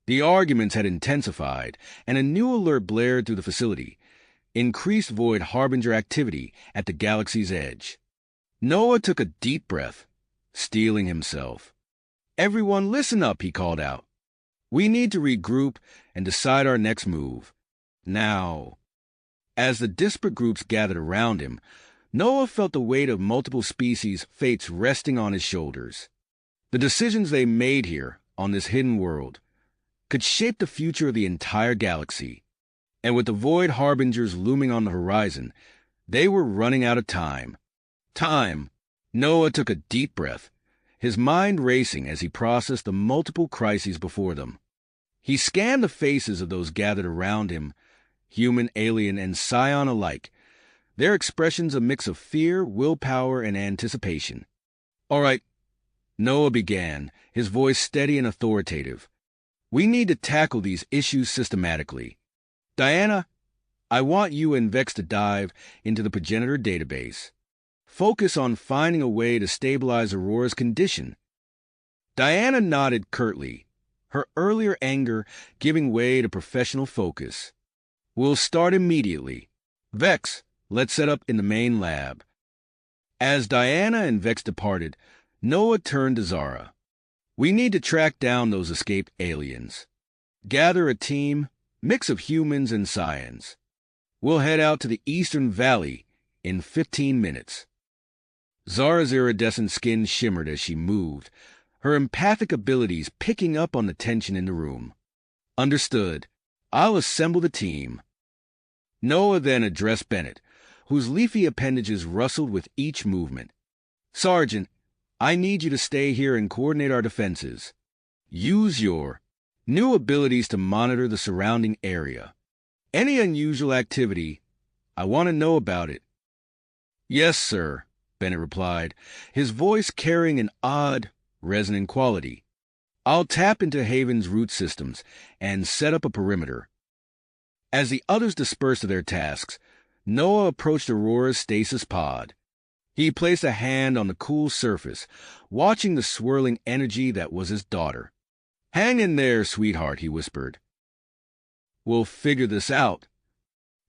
A: The arguments had intensified, and a new alert blared through the facility: increased void harbinger activity at the galaxy's edge. Noah took a deep breath, steeling himself. "Everyone listen up," he called out. "We need to regroup and decide our next move. Now." As the disparate groups gathered around him, Noah felt the weight of multiple species' fates resting on his shoulders. The decisions they made here, on this hidden world, could shape the future of the entire galaxy. And with the void harbingers looming on the horizon, they were running out of time. Time. Noah took a deep breath, his mind racing as he processed the multiple crises before them. He scanned the faces of those gathered around him, human, alien, and scion alike, their expressions a mix of fear, willpower, and anticipation. "All right," Noah began, his voice steady and authoritative. "We need to tackle these issues systematically. Diana, I want you and Vex to dive into the progenitor database. Focus on finding a way to stabilize Aurora's condition." Diana nodded curtly, her earlier anger giving way to professional focus. "We'll start immediately. Vex, let's set up in the main lab." As Diana and Vex departed, Noah turned to Zara. "We need to track down those escaped aliens. Gather a team, mix of humans and scions. We'll head out to the Eastern Valley in 15 minutes. Zara's iridescent skin shimmered as she moved, her empathic abilities picking up on the tension in the room. "Understood. I'll assemble the team." Noah then addressed Bennett, whose leafy appendages rustled with each movement. "Sergeant, I need you to stay here and coordinate our defenses. Use your new abilities to monitor the surrounding area. Any unusual activity, I want to know about it." "Yes, sir," Bennett replied, his voice carrying an odd, resonant quality. "I'll tap into Haven's root systems and set up a perimeter." As the others dispersed to their tasks, Noah approached Aurora's stasis pod. He placed a hand on the cool surface, watching the swirling energy that was his daughter. "Hang in there, sweetheart," he whispered. "We'll figure this out."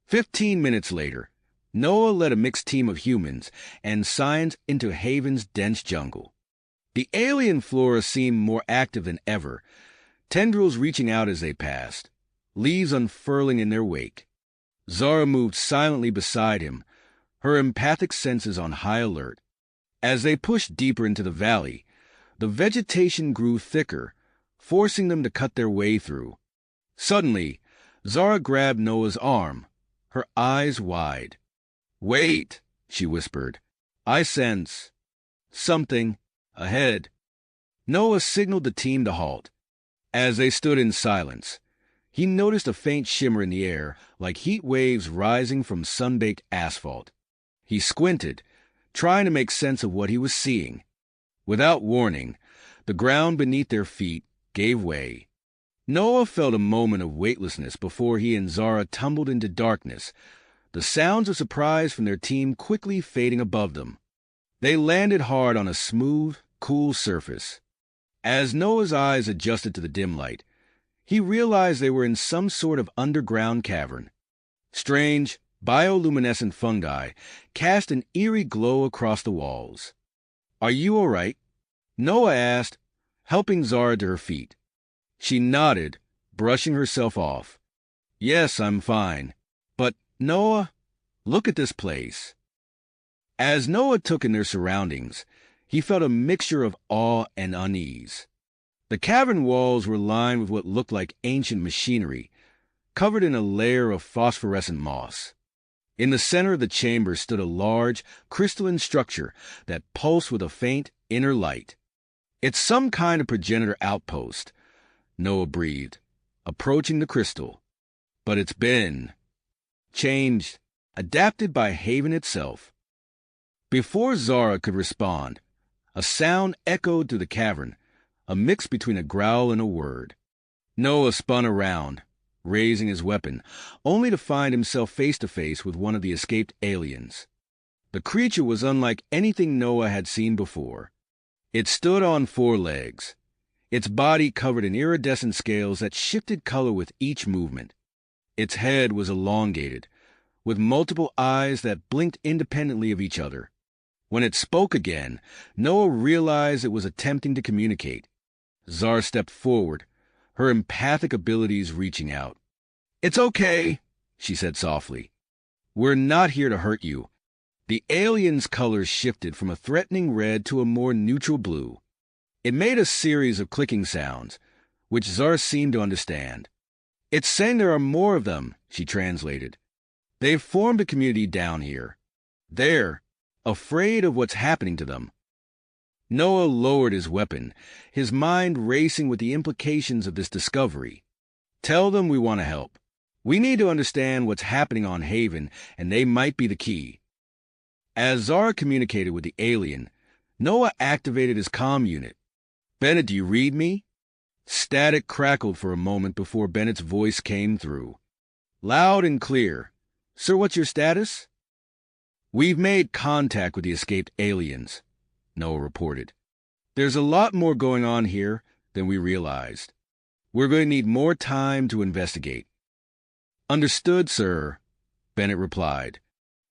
A: 15 minutes later, Noah led a mixed team of humans and scions into Haven's dense jungle. The alien flora seemed more active than ever, tendrils reaching out as they passed, leaves unfurling in their wake. Zara moved silently beside him, her empathic senses on high alert. As they pushed deeper into the valley, the vegetation grew thicker, forcing them to cut their way through. Suddenly, Zara grabbed Noah's arm, her eyes wide. "Wait," she whispered. "I sense something ahead." Noah signaled the team to halt. As they stood in silence, he noticed a faint shimmer in the air, like heat waves rising from sun-baked asphalt. He squinted, trying to make sense of what he was seeing. Without warning, the ground beneath their feet gave way. Noah felt a moment of weightlessness before he and Zara tumbled into darkness, the sounds of surprise from their team quickly fading above them. They landed hard on a smooth, cool surface. As Noah's eyes adjusted to the dim light, he realized they were in some sort of underground cavern. Strange, bioluminescent fungi cast an eerie glow across the walls. "Are you all right?" Noah asked, helping Zara to her feet. She nodded, brushing herself off. "Yes, I'm fine. But, Noah, look at this place." As Noah took in their surroundings, he felt a mixture of awe and unease. The cavern walls were lined with what looked like ancient machinery, covered in a layer of phosphorescent moss. In the center of the chamber stood a large, crystalline structure that pulsed with a faint inner light. "It's some kind of progenitor outpost," Noah breathed, approaching the crystal. "But it's been changed, adapted by Haven itself." Before Zara could respond, a sound echoed through the cavern, a mix between a growl and a word. Noah spun around, raising his weapon, only to find himself face to face with one of the escaped aliens. The creature was unlike anything Noah had seen before. It stood on 4 legs, its body covered in iridescent scales that shifted color with each movement. Its head was elongated, with multiple eyes that blinked independently of each other. When it spoke again, Noah realized it was attempting to communicate. Zara stepped forward, her empathic abilities reaching out. "It's okay," she said softly. "We're not here to hurt you." The alien's colors shifted from a threatening red to a more neutral blue. It made a series of clicking sounds, which Zara seemed to understand. "It's saying there are more of them," she translated. "They've formed a community down here. They're afraid of what's happening to them." Noah lowered his weapon, his mind racing with the implications of this discovery. "Tell them we want to help. We need to understand what's happening on Haven, and they might be the key." As Zara communicated with the alien, Noah activated his comm unit. "Bennett, do you read me?" Static crackled for a moment before Bennett's voice came through. "Loud and clear. Sir, what's your status?" "We've made contact with the escaped aliens," Noah reported. "There's a lot more going on here than we realized. We're going to need more time to investigate." "Understood, sir," Bennett replied.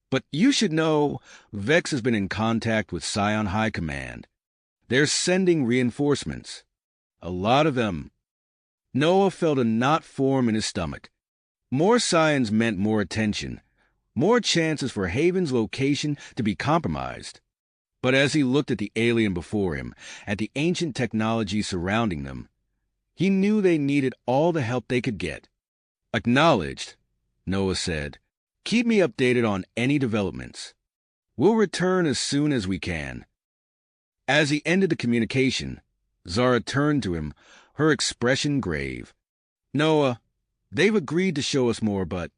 A: "But you should know Vex has been in contact with Scion High Command. They're sending reinforcements. A lot of them." Noah felt a knot form in his stomach. More Scions meant more attention, more chances for Haven's location to be compromised. But as he looked at the alien before him, at the ancient technology surrounding them, he knew they needed all the help they could get. "Acknowledged," Noah said. "Keep me updated on any developments. We'll return as soon as we can." As he ended the communication, Zara turned to him, her expression grave. "Noah, they've agreed to show us more, but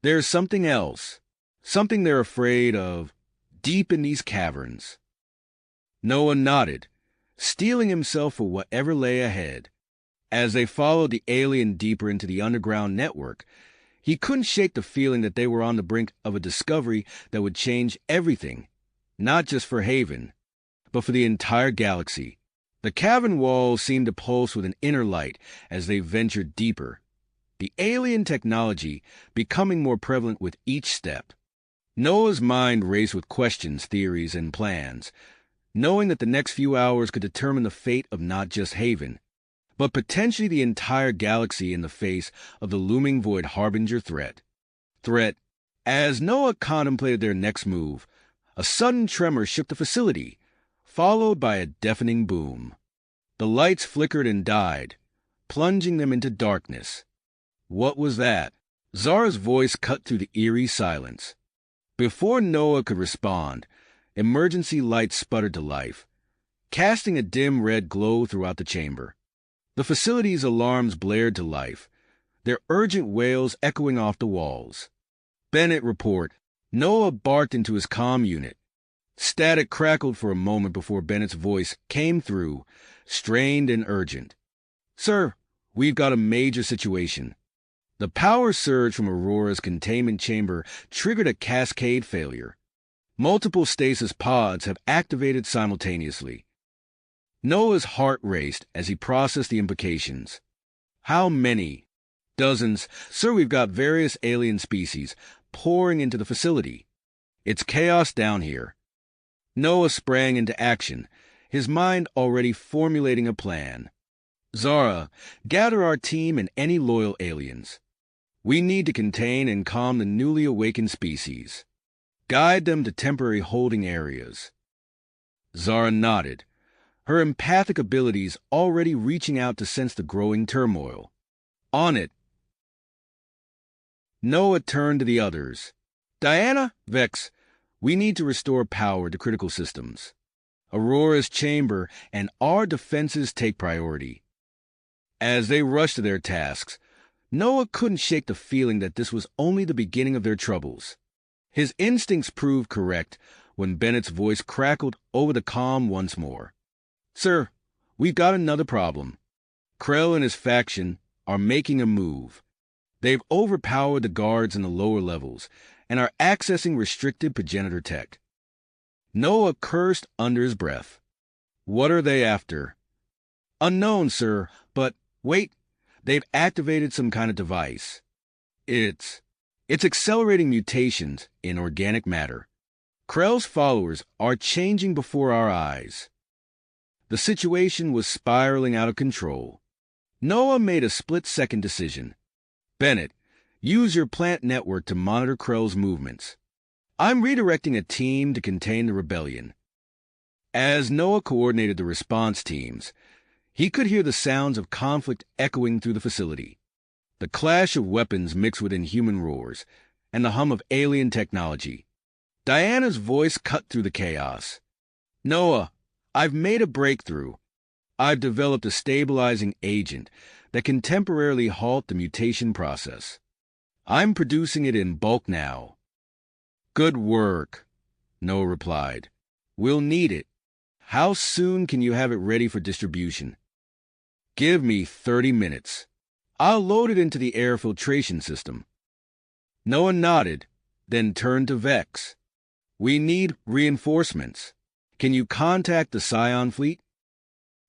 A: there's something else, something they're afraid of, deep in these caverns." Noah nodded, steeling himself for whatever lay ahead. As they followed the alien deeper into the underground network, he couldn't shake the feeling that they were on the brink of a discovery that would change everything, not just for Haven, but for the entire galaxy. The cavern walls seemed to pulse with an inner light as they ventured deeper, the alien technology becoming more prevalent with each step. Noah's mind raced with questions, theories, and plans, knowing that the next few hours could determine the fate of not just Haven, but potentially the entire galaxy in the face of the looming Void Harbinger threat. As Noah contemplated their next move, a sudden tremor shook the facility, followed by a deafening boom. The lights flickered and died, plunging them into darkness. What was that? Zara's voice cut through the eerie silence. Before Noah could respond, emergency lights sputtered to life, casting a dim red glow throughout the chamber. The facility's alarms blared to life, their urgent wails echoing off the walls. Bennett report. Noah barked into his comm unit. Static crackled for a moment before Bennett's voice came through, strained and urgent. Sir, we've got a major situation. The power surge from Aurora's containment chamber triggered a cascade failure. Multiple stasis pods have activated simultaneously. Noah's heart raced as he processed the implications. How many? Dozens. Sir, we've got various alien species pouring into the facility. It's chaos down here. Noah sprang into action, his mind already formulating a plan. Zara, gather our team and any loyal aliens. We need to contain and calm the newly awakened species. Guide them to temporary holding areas. Zara nodded, her empathic abilities already reaching out to sense the growing turmoil. On it. Noah turned to the others. Diana, Vex, we need to restore power to critical systems. Aurora's chamber and our defenses take priority. As they rushed to their tasks, Noah couldn't shake the feeling that this was only the beginning of their troubles. His instincts proved correct when Bennett's voice crackled over the comm once more. Sir, we've got another problem. Krell and his faction are making a move. They've overpowered the guards in the lower levels and are accessing restricted progenitor tech. Noah cursed under his breath. What are they after? Unknown, sir, but wait. They've activated some kind of device. It's accelerating mutations in organic matter. Krell's followers are changing before our eyes. The situation was spiraling out of control. Noah made a split-second decision. Bennett, use your plant network to monitor Krell's movements. I'm redirecting a team to contain the rebellion. As Noah coordinated the response teams, he could hear the sounds of conflict echoing through the facility. The clash of weapons mixed with inhuman roars, and the hum of alien technology. Diana's voice cut through the chaos. Noah, I've made a breakthrough. I've developed a stabilizing agent that can temporarily halt the mutation process. I'm producing it in bulk now. Good work, Noah replied. We'll need it. How soon can you have it ready for distribution? Give me 30 minutes. I'll load it into the air filtration system. Noah nodded, then turned to Vex. We need reinforcements. Can you contact the Scion fleet?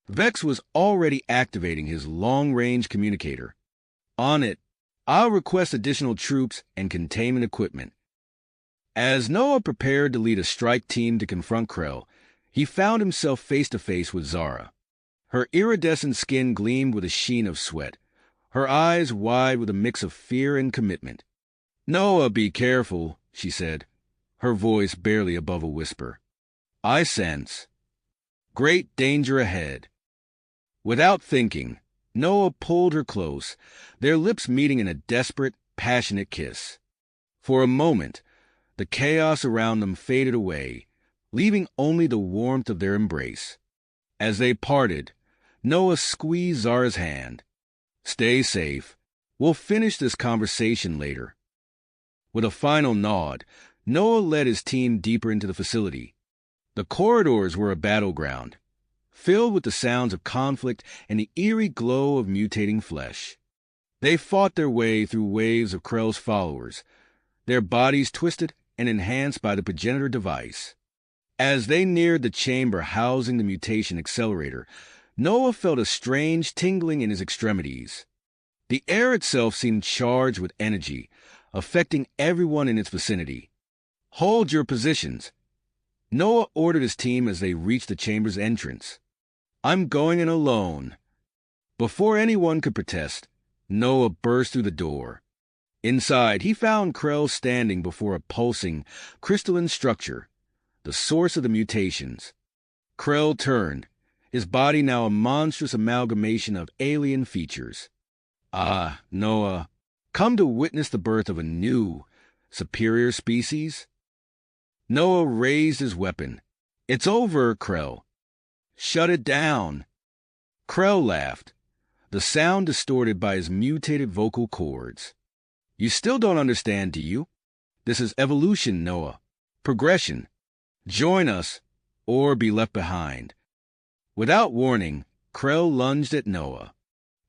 A: Vex was already activating his long-range communicator. On it. I'll request additional troops and containment equipment. As Noah prepared to lead a strike team to confront Krell, he found himself face-to-face with Zara. Her iridescent skin gleamed with a sheen of sweat, her eyes wide with a mix of fear and commitment. Noah, be careful, she said, her voice barely above a whisper. I sense great danger ahead. Without thinking, Noah pulled her close, their lips meeting in a desperate, passionate kiss. For a moment, the chaos around them faded away, leaving only the warmth of their embrace. As they parted, Noah squeezed Zara's hand. Stay safe. We'll finish this conversation later. With a final nod, Noah led his team deeper into the facility. The corridors were a battleground, filled with the sounds of conflict and the eerie glow of mutating flesh. They fought their way through waves of Krell's followers, their bodies twisted and enhanced by the progenitor device. As they neared the chamber housing the mutation accelerator, Noah felt a strange tingling in his extremities. The air itself seemed charged with energy, affecting everyone in its vicinity. Hold your positions. Noah ordered his team as they reached the chamber's entrance. I'm going in alone. Before anyone could protest, Noah burst through the door. Inside, he found Krell standing before a pulsing, crystalline structure, the source of the mutations. Krell turned, his body now a monstrous amalgamation of alien features. Ah, Noah, come to witness the birth of a new, superior species? Noah raised his weapon. "It's over, Krell." "Shut it down." Krell laughed, the sound distorted by his mutated vocal cords. "You still don't understand, do you? This is evolution, Noah. Progression. Join us, or be left behind." Without warning, Krell lunged at Noah.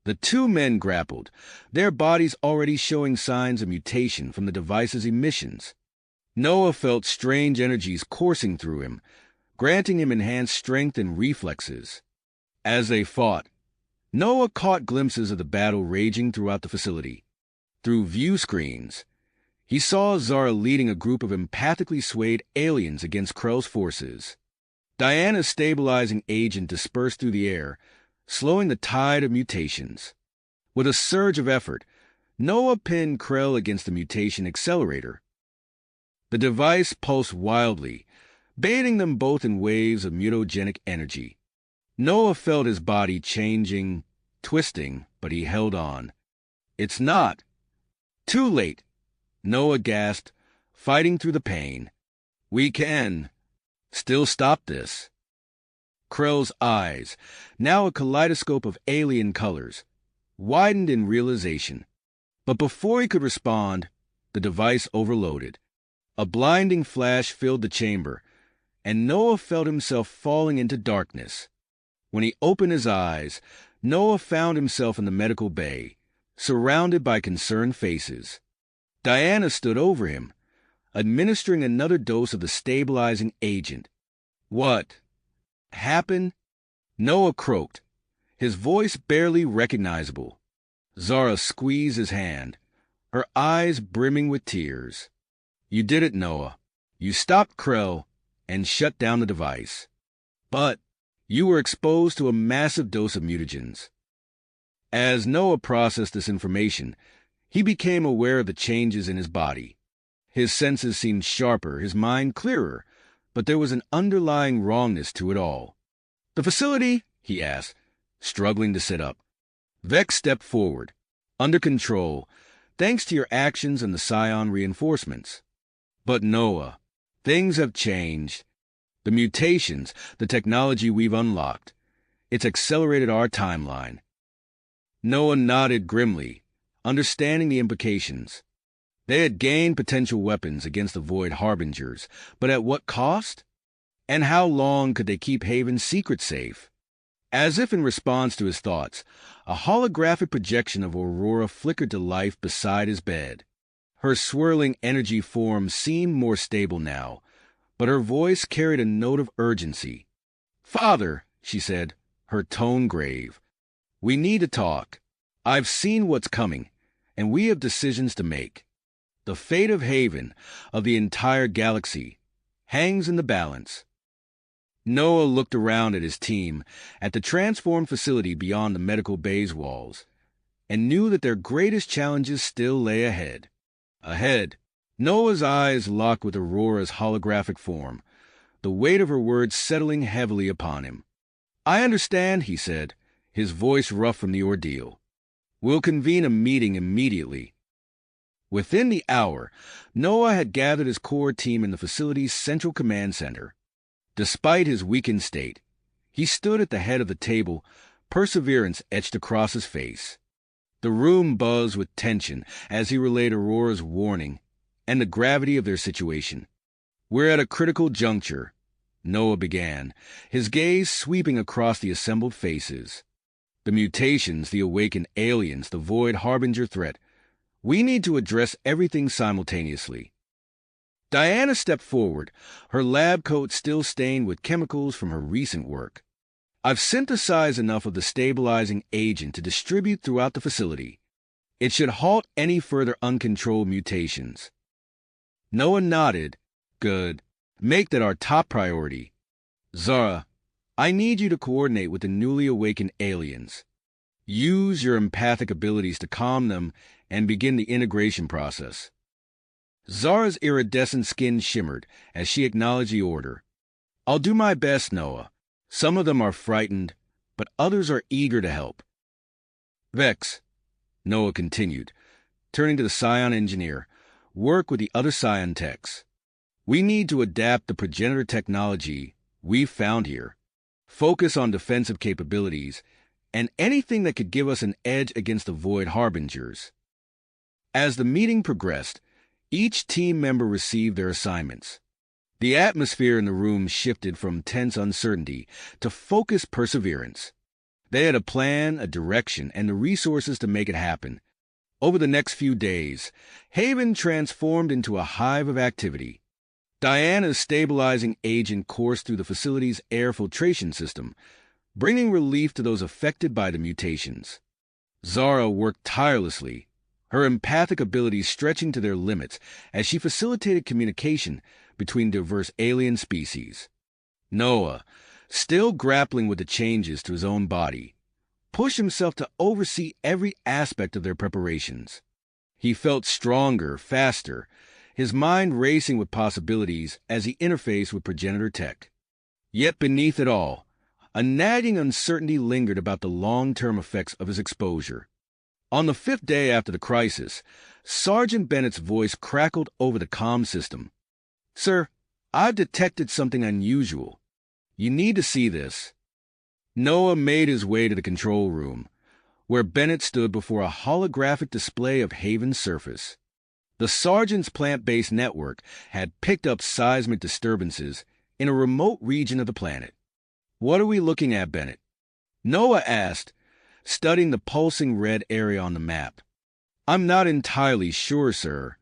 A: The two men grappled, their bodies already showing signs of mutation from the device's emissions. Noah felt strange energies coursing through him, granting him enhanced strength and reflexes. As they fought, Noah caught glimpses of the battle raging throughout the facility. Through view screens, he saw Zara leading a group of empathically swayed aliens against Krell's forces. Diana's stabilizing agent dispersed through the air, slowing the tide of mutations. With a surge of effort, Noah pinned Krell against the mutation accelerator. The device pulsed wildly, bathing them both in waves of mutagenic energy. Noah felt his body changing, twisting, but he held on. "It's not." "Too late," Noah gasped, fighting through the pain. "We can still stop this." Krell's eyes, now a kaleidoscope of alien colors, widened in realization. But before he could respond, the device overloaded. A blinding flash filled the chamber, and Noah felt himself falling into darkness. When he opened his eyes, Noah found himself in the medical bay, surrounded by concerned faces. Diana stood over him, administering another dose of the stabilizing agent. "What happened?" Noah croaked, his voice barely recognizable. Zara squeezed his hand, her eyes brimming with tears. "You did it, Noah. You stopped Krell and shut down the device. But you were exposed to a massive dose of mutagens." As Noah processed this information, he became aware of the changes in his body. His senses seemed sharper, his mind clearer, but there was an underlying wrongness to it all. "The facility?" he asked, struggling to sit up. Vex stepped forward. "Under control, thanks to your actions and the Scion reinforcements." "But Noah, things have changed. The mutations, the technology we've unlocked, it's accelerated our timeline." Noah nodded grimly, understanding the implications. They had gained potential weapons against the Void Harbingers, but at what cost? And how long could they keep Haven's secret safe? As if in response to his thoughts, a holographic projection of Aurora flickered to life beside his bed. Her swirling energy form seemed more stable now, but her voice carried a note of urgency. "Father," she said, her tone grave, "we need to talk. I've seen what's coming, and we have decisions to make. The fate of Haven, of the entire galaxy, hangs in the balance." Noah looked around at his team, at the transformed facility beyond the medical bay's walls, and knew that their greatest challenges still lay ahead. Noah's eyes locked with Aurora's holographic form, the weight of her words settling heavily upon him. "I understand," he said, his voice rough from the ordeal. "We'll convene a meeting immediately." Within the hour, Noah had gathered his core team in the facility's central command center. Despite his weakened state, he stood at the head of the table, perseverance etched across his face. The room buzzed with tension as he relayed Aurora's warning and the gravity of their situation. "We're at a critical juncture," Noah began, his gaze sweeping across the assembled faces. "The mutations, the awakened aliens, the Void Harbinger threat. We need to address everything simultaneously." Diana stepped forward, her lab coat still stained with chemicals from her recent work. "I've synthesized enough of the stabilizing agent to distribute throughout the facility. It should halt any further uncontrolled mutations." Noah nodded. "Good. Make that our top priority. Zara, I need you to coordinate with the newly awakened aliens. Use your empathic abilities to calm them and begin the integration process." Zara's iridescent skin shimmered as she acknowledged the order. "I'll do my best, Noah. Some of them are frightened, but others are eager to help." "Vex," Noah continued, turning to the Scion engineer, "work with the other Scion techs. We need to adapt the progenitor technology we've found here, focus on defensive capabilities, and anything that could give us an edge against the Void Harbingers. As the meeting progressed, each team member received their assignments. The atmosphere in the room shifted from tense uncertainty to focused perseverance. They had a plan, a direction, and the resources to make it happen. Over the next few days, Haven transformed into a hive of activity. Diana's stabilizing agent coursed through the facility's air filtration system, bringing relief to those affected by the mutations. Zara worked tirelessly, her empathic abilities stretching to their limits as she facilitated communication between diverse alien species. Noah, still grappling with the changes to his own body, pushed himself to oversee every aspect of their preparations. He felt stronger, faster, his mind racing with possibilities as he interfaced with progenitor tech. Yet beneath it all, a nagging uncertainty lingered about the long-term effects of his exposure. On the 5th day after the crisis, Sergeant Bennett's voice crackled over the comm system. "Sir, I've detected something unusual. You need to see this." Noah made his way to the control room, where Bennett stood before a holographic display of Haven's surface. The sergeant's plant-based network had picked up seismic disturbances in a remote region of the planet. "What are we looking at, Bennett?" Noah asked, studying the pulsing red area on the map. "I'm not entirely sure, sir,"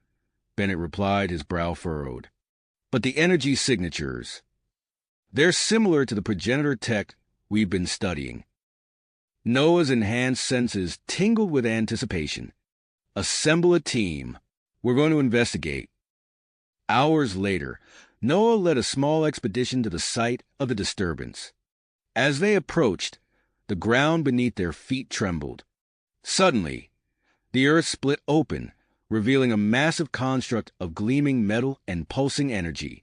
A: Bennett replied, his brow furrowed. "But the energy signatures, they're similar to the progenitor tech we've been studying." Noah's enhanced senses tingled with anticipation. "Assemble a team. We're going to investigate." Hours later, Noah led a small expedition to the site of the disturbance. As they approached, the ground beneath their feet trembled. Suddenly, the earth split open, revealing a massive construct of gleaming metal and pulsing energy.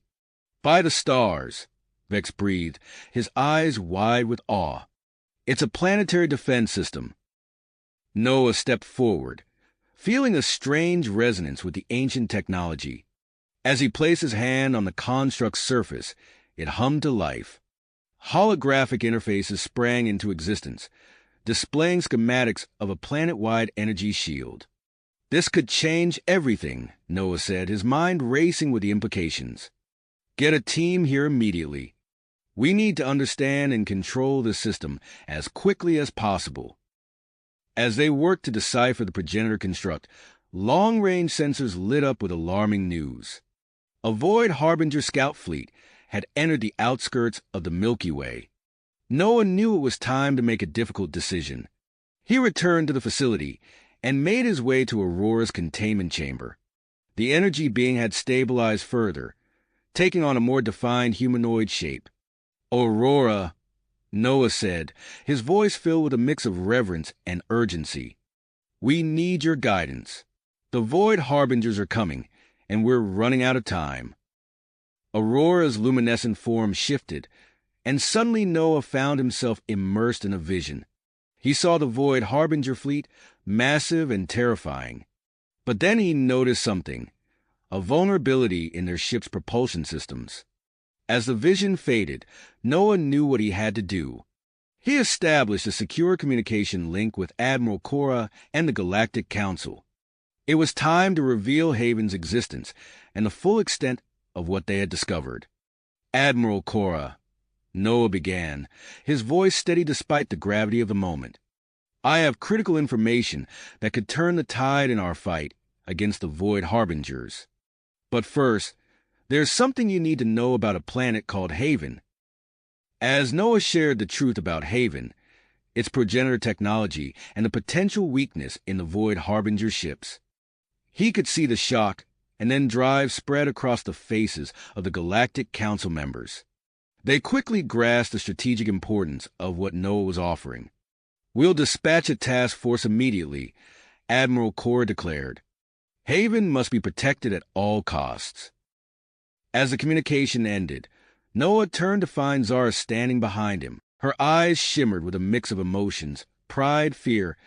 A: "By the stars," Vex breathed, his eyes wide with awe. "It's a planetary defense system." Noah stepped forward, feeling a strange resonance with the ancient technology. As he placed his hand on the construct's surface, it hummed to life. Holographic interfaces sprang into existence, displaying schematics of a planet-wide energy shield. "This could change everything," Noah said, his mind racing with the implications. "Get a team here immediately. We need to understand and control the system as quickly as possible." As they worked to decipher the progenitor construct, long-range sensors lit up with alarming news. A Void Harbinger scout fleet had entered the outskirts of the Milky Way. Noah knew it was time to make a difficult decision. He returned to the facility and made his way to Aurora's containment chamber. The energy being had stabilized further, taking on a more defined humanoid shape. "Aurora," Noah said, his voice filled with a mix of reverence and urgency. "We need your guidance. The Void Harbingers are coming, and we're running out of time." Aurora's luminescent form shifted, and suddenly Noah found himself immersed in a vision. He saw the Void Harbinger fleet, massive and terrifying. But then he noticed something, a vulnerability in their ship's propulsion systems. As the vision faded, Noah knew what he had to do. He established a secure communication link with Admiral Cora and the Galactic Council. It was time to reveal Haven's existence and the full extent of what they had discovered. "Admiral Cora," Noah began, his voice steady despite the gravity of the moment. "I have critical information that could turn the tide in our fight against the Void Harbingers. But first, there's something you need to know about a planet called Haven." As Noah shared the truth about Haven, its progenitor technology, and the potential weakness in the Void Harbinger ships, he could see the shock and then drive spread across the faces of the Galactic Council members. They quickly grasped the strategic importance of what Noah was offering. "We'll dispatch a task force immediately," Admiral Cora declared. "Haven must be protected at all costs." As the communication ended, Noah turned to find Zara standing behind him. Her eyes shimmered with a mix of emotions, pride, fear,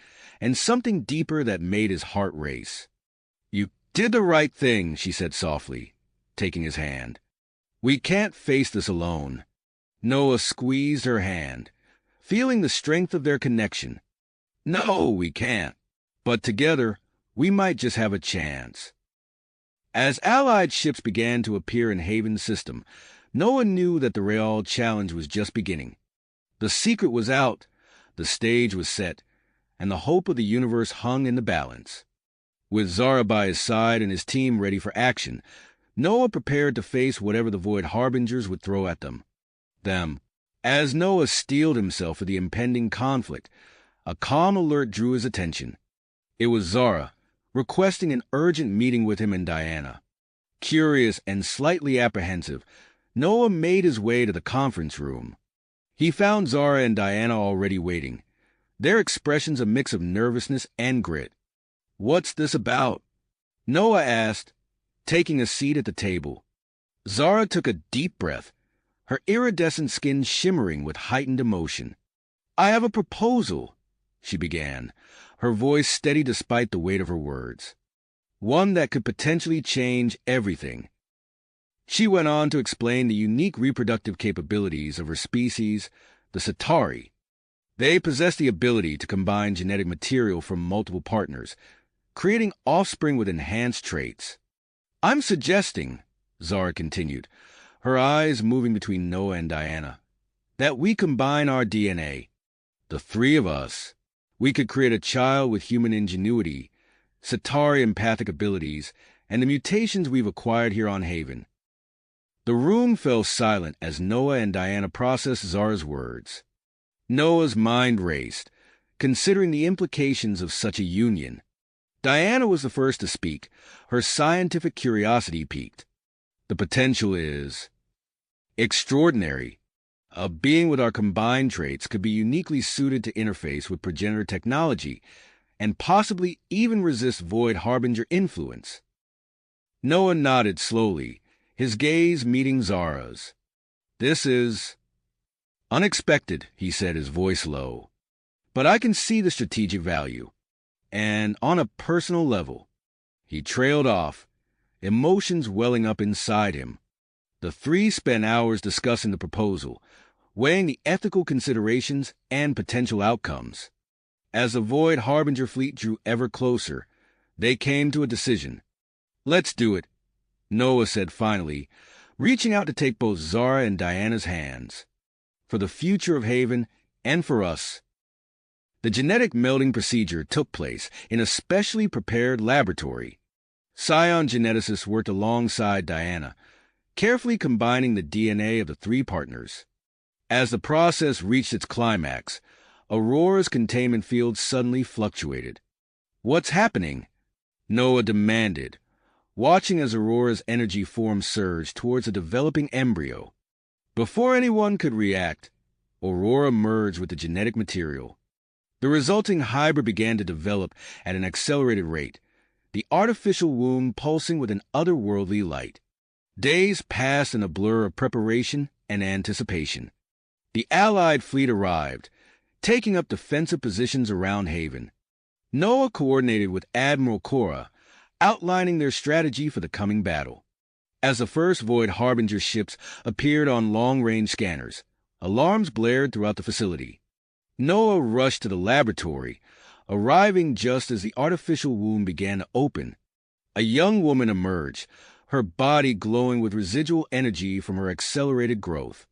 A: and something deeper that made his heart race. "You did the right thing," she said softly, taking his hand. We can't face this alone. Noah squeezed her hand, feeling the strength of their connection. No, we can't. But together, we might just have a chance. As Allied ships began to appear in Haven's system, Noah knew that the real challenge was just beginning. The secret was out, the stage was set, and the hope of the universe hung in the balance. With Zara by his side and his team ready for action, Noah prepared to face whatever the Void Harbingers would throw at them. As Noah steeled himself for the impending conflict, a calm alert drew his attention. It was Zara, requesting an urgent meeting with him and Diana. Curious and slightly apprehensive, Noah made his way to the conference room. He found Zara and Diana already waiting, their expressions a mix of nervousness and grit. "What's this about?" Noah asked, taking a seat at the table. Zara took a deep breath, her iridescent skin shimmering with heightened emotion. "I have a proposal," she began, her voice steady despite the weight of her words. "One that could potentially change everything." She went on to explain the unique reproductive capabilities of her species, the Centauri. They possess the ability to combine genetic material from multiple partners, creating offspring with enhanced traits. "I'm suggesting," Zara continued, her eyes moving between Noah and Diana, "that we combine our DNA. The three of us. We could create a child with human ingenuity, Centauri empathic abilities, and the mutations we've acquired here on Haven." The room fell silent as Noah and Diana processed Zara's words. Noah's mind raced, considering the implications of such a union. Diana was the first to speak, her scientific curiosity piqued. "The potential is extraordinary. A being with our combined traits could be uniquely suited to interface with progenitor technology and possibly even resist Void Harbinger influence." Noah nodded slowly, his gaze meeting Zara's. "This is unexpected," he said, his voice low. "But I can see the strategic value. And on a personal level." He trailed off, emotions welling up inside him. The three spent hours discussing the proposal, weighing the ethical considerations and potential outcomes. As the Void Harbinger fleet drew ever closer, they came to a decision. "Let's do it," Noah said finally, reaching out to take both Zara and Diana's hands. "For the future of Haven, and for us." The genetic melding procedure took place in a specially prepared laboratory. Scion geneticists worked alongside Diana, carefully combining the DNA of the three partners. As the process reached its climax, Aurora's containment field suddenly fluctuated. "What's happening?" Noah demanded, watching as Aurora's energy form surged towards a developing embryo. Before anyone could react, Aurora merged with the genetic material. The resulting hybrid began to develop at an accelerated rate, the artificial womb pulsing with an otherworldly light. Days passed in a blur of preparation and anticipation. The Allied fleet arrived, taking up defensive positions around Haven. Noah coordinated with Admiral Cora, outlining their strategy for the coming battle. As the first Void Harbinger ships appeared on long-range scanners, alarms blared throughout the facility. Noah rushed to the laboratory, arriving just as the artificial womb began to open. A young woman emerged, her body glowing with residual energy from her accelerated growth.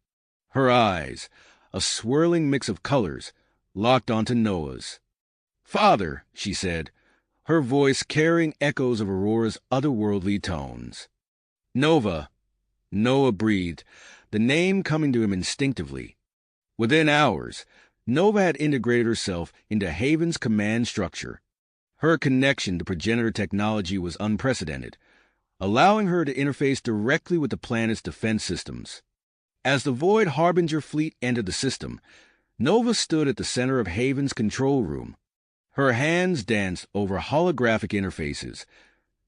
A: Her eyes, a swirling mix of colors, locked onto Noah's. "Father," she said, her voice carrying echoes of Aurora's otherworldly tones. "Nova," Noah breathed, the name coming to him instinctively. Within hours, Nova had integrated herself into Haven's command structure. Her connection to progenitor technology was unprecedented, allowing her to interface directly with the planet's defense systems. As the Void Harbinger fleet entered the system, Nova stood at the center of Haven's control room. Her hands danced over holographic interfaces,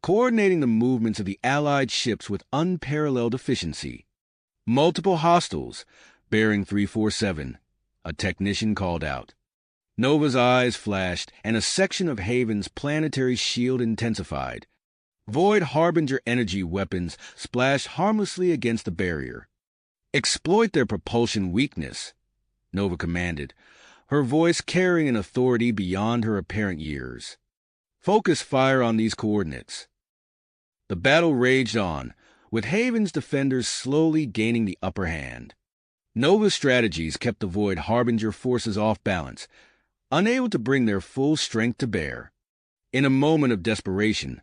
A: coordinating the movements of the Allied ships with unparalleled efficiency. "Multiple hostiles, bearing 347, a technician called out. Nova's eyes flashed, and a section of Haven's planetary shield intensified. Void Harbinger energy weapons splashed harmlessly against the barrier. Exploit their propulsion weakness, Nova commanded, her voice carrying an authority beyond her apparent years. Focus fire on these coordinates. The battle raged on, with Haven's defenders slowly gaining the upper hand. Nova's strategies kept the Void Harbinger forces off balance, unable to bring their full strength to bear. In a moment of desperation,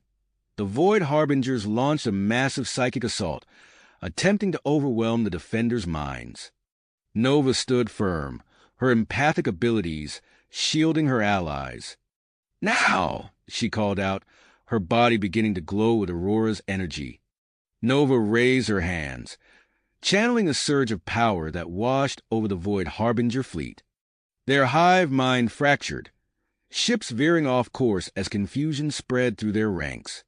A: the Void Harbingers launched a massive psychic assault, attempting to overwhelm the defenders' minds. Nova stood firm, her empathic abilities shielding her allies. "Now!" she called out, her body beginning to glow with Aurora's energy. Nova raised her hands, channeling a surge of power that washed over the Void Harbinger fleet. Their hive mind fractured, ships veering off course as confusion spread through their ranks.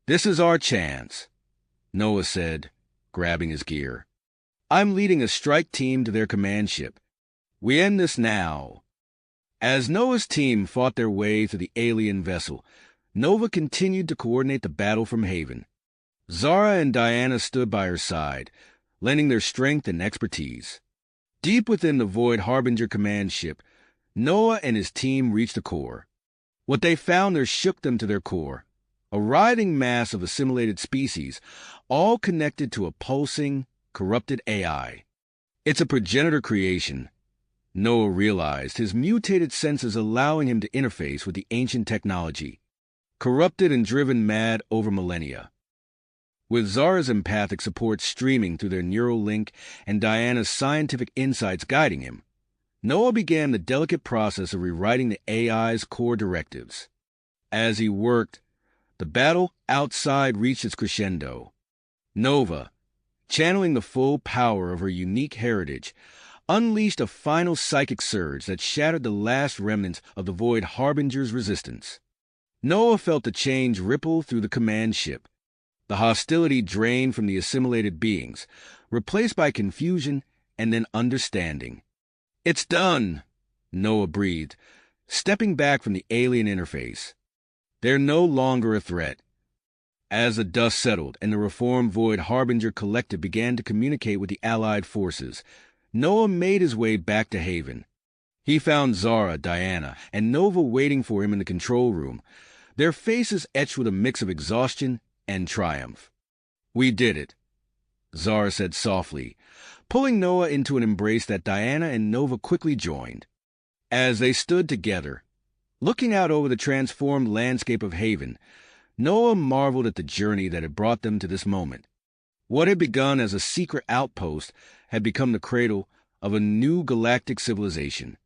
A: "This is our chance," Noah said, grabbing his gear. "I'm leading a strike team to their command ship. We end this now." As Noah's team fought their way to the alien vessel, Nova continued to coordinate the battle from Haven. Zara and Diana stood by her side, lending their strength and expertise. Deep within the Void Harbinger command ship, Noah and his team reached the core. What they found there shook them to their core, a writhing mass of assimilated species, all connected to a pulsing, corrupted AI. "It's a progenitor creation," Noah realized, his mutated senses allowing him to interface with the ancient technology, corrupted and driven mad over millennia. With Zara's empathic support streaming through their neural link and Diana's scientific insights guiding him, Noah began the delicate process of rewriting the AI's core directives. As he worked, the battle outside reached its crescendo. Nova, channeling the full power of her unique heritage, unleashed a final psychic surge that shattered the last remnants of the Void Harbinger's resistance. Noah felt the change ripple through the command ship, the hostility drained from the assimilated beings, replaced by confusion and then understanding. "It's done," Noah breathed, stepping back from the alien interface. They're no longer a threat. As the dust settled and the reformed Void Harbinger collective began to communicate with the Allied forces, Noah made his way back to Haven. He found Zara, Diana, and Nova waiting for him in the control room, their faces etched with a mix of exhaustion and triumph. "We did it," Zara said softly, pulling Noah into an embrace that Diana and Nova quickly joined. As they stood together, looking out over the transformed landscape of Haven, Noah marveled at the journey that had brought them to this moment. What had begun as a secret outpost had become the cradle of a new galactic civilization.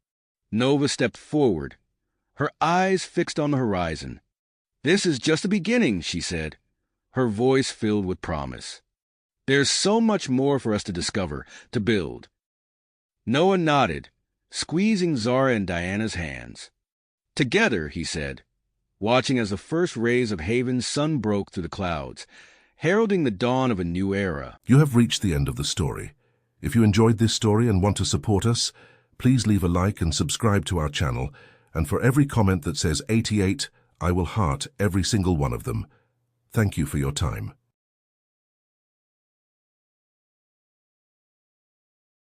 A: Nova stepped forward, her eyes fixed on the horizon. "This is just the beginning," she said, her voice filled with promise. "There's so much more for us to discover, to build." Noah nodded, squeezing Zara and Diana's hands. "Together," he said, watching as the first rays of Haven's sun broke through the clouds, heralding the dawn of a new era.
B: You have reached the end of the story. If you enjoyed this story and want to support us, please leave a like and subscribe to our channel, and for every comment that says 88, I will heart every single one of them. Thank you for your time.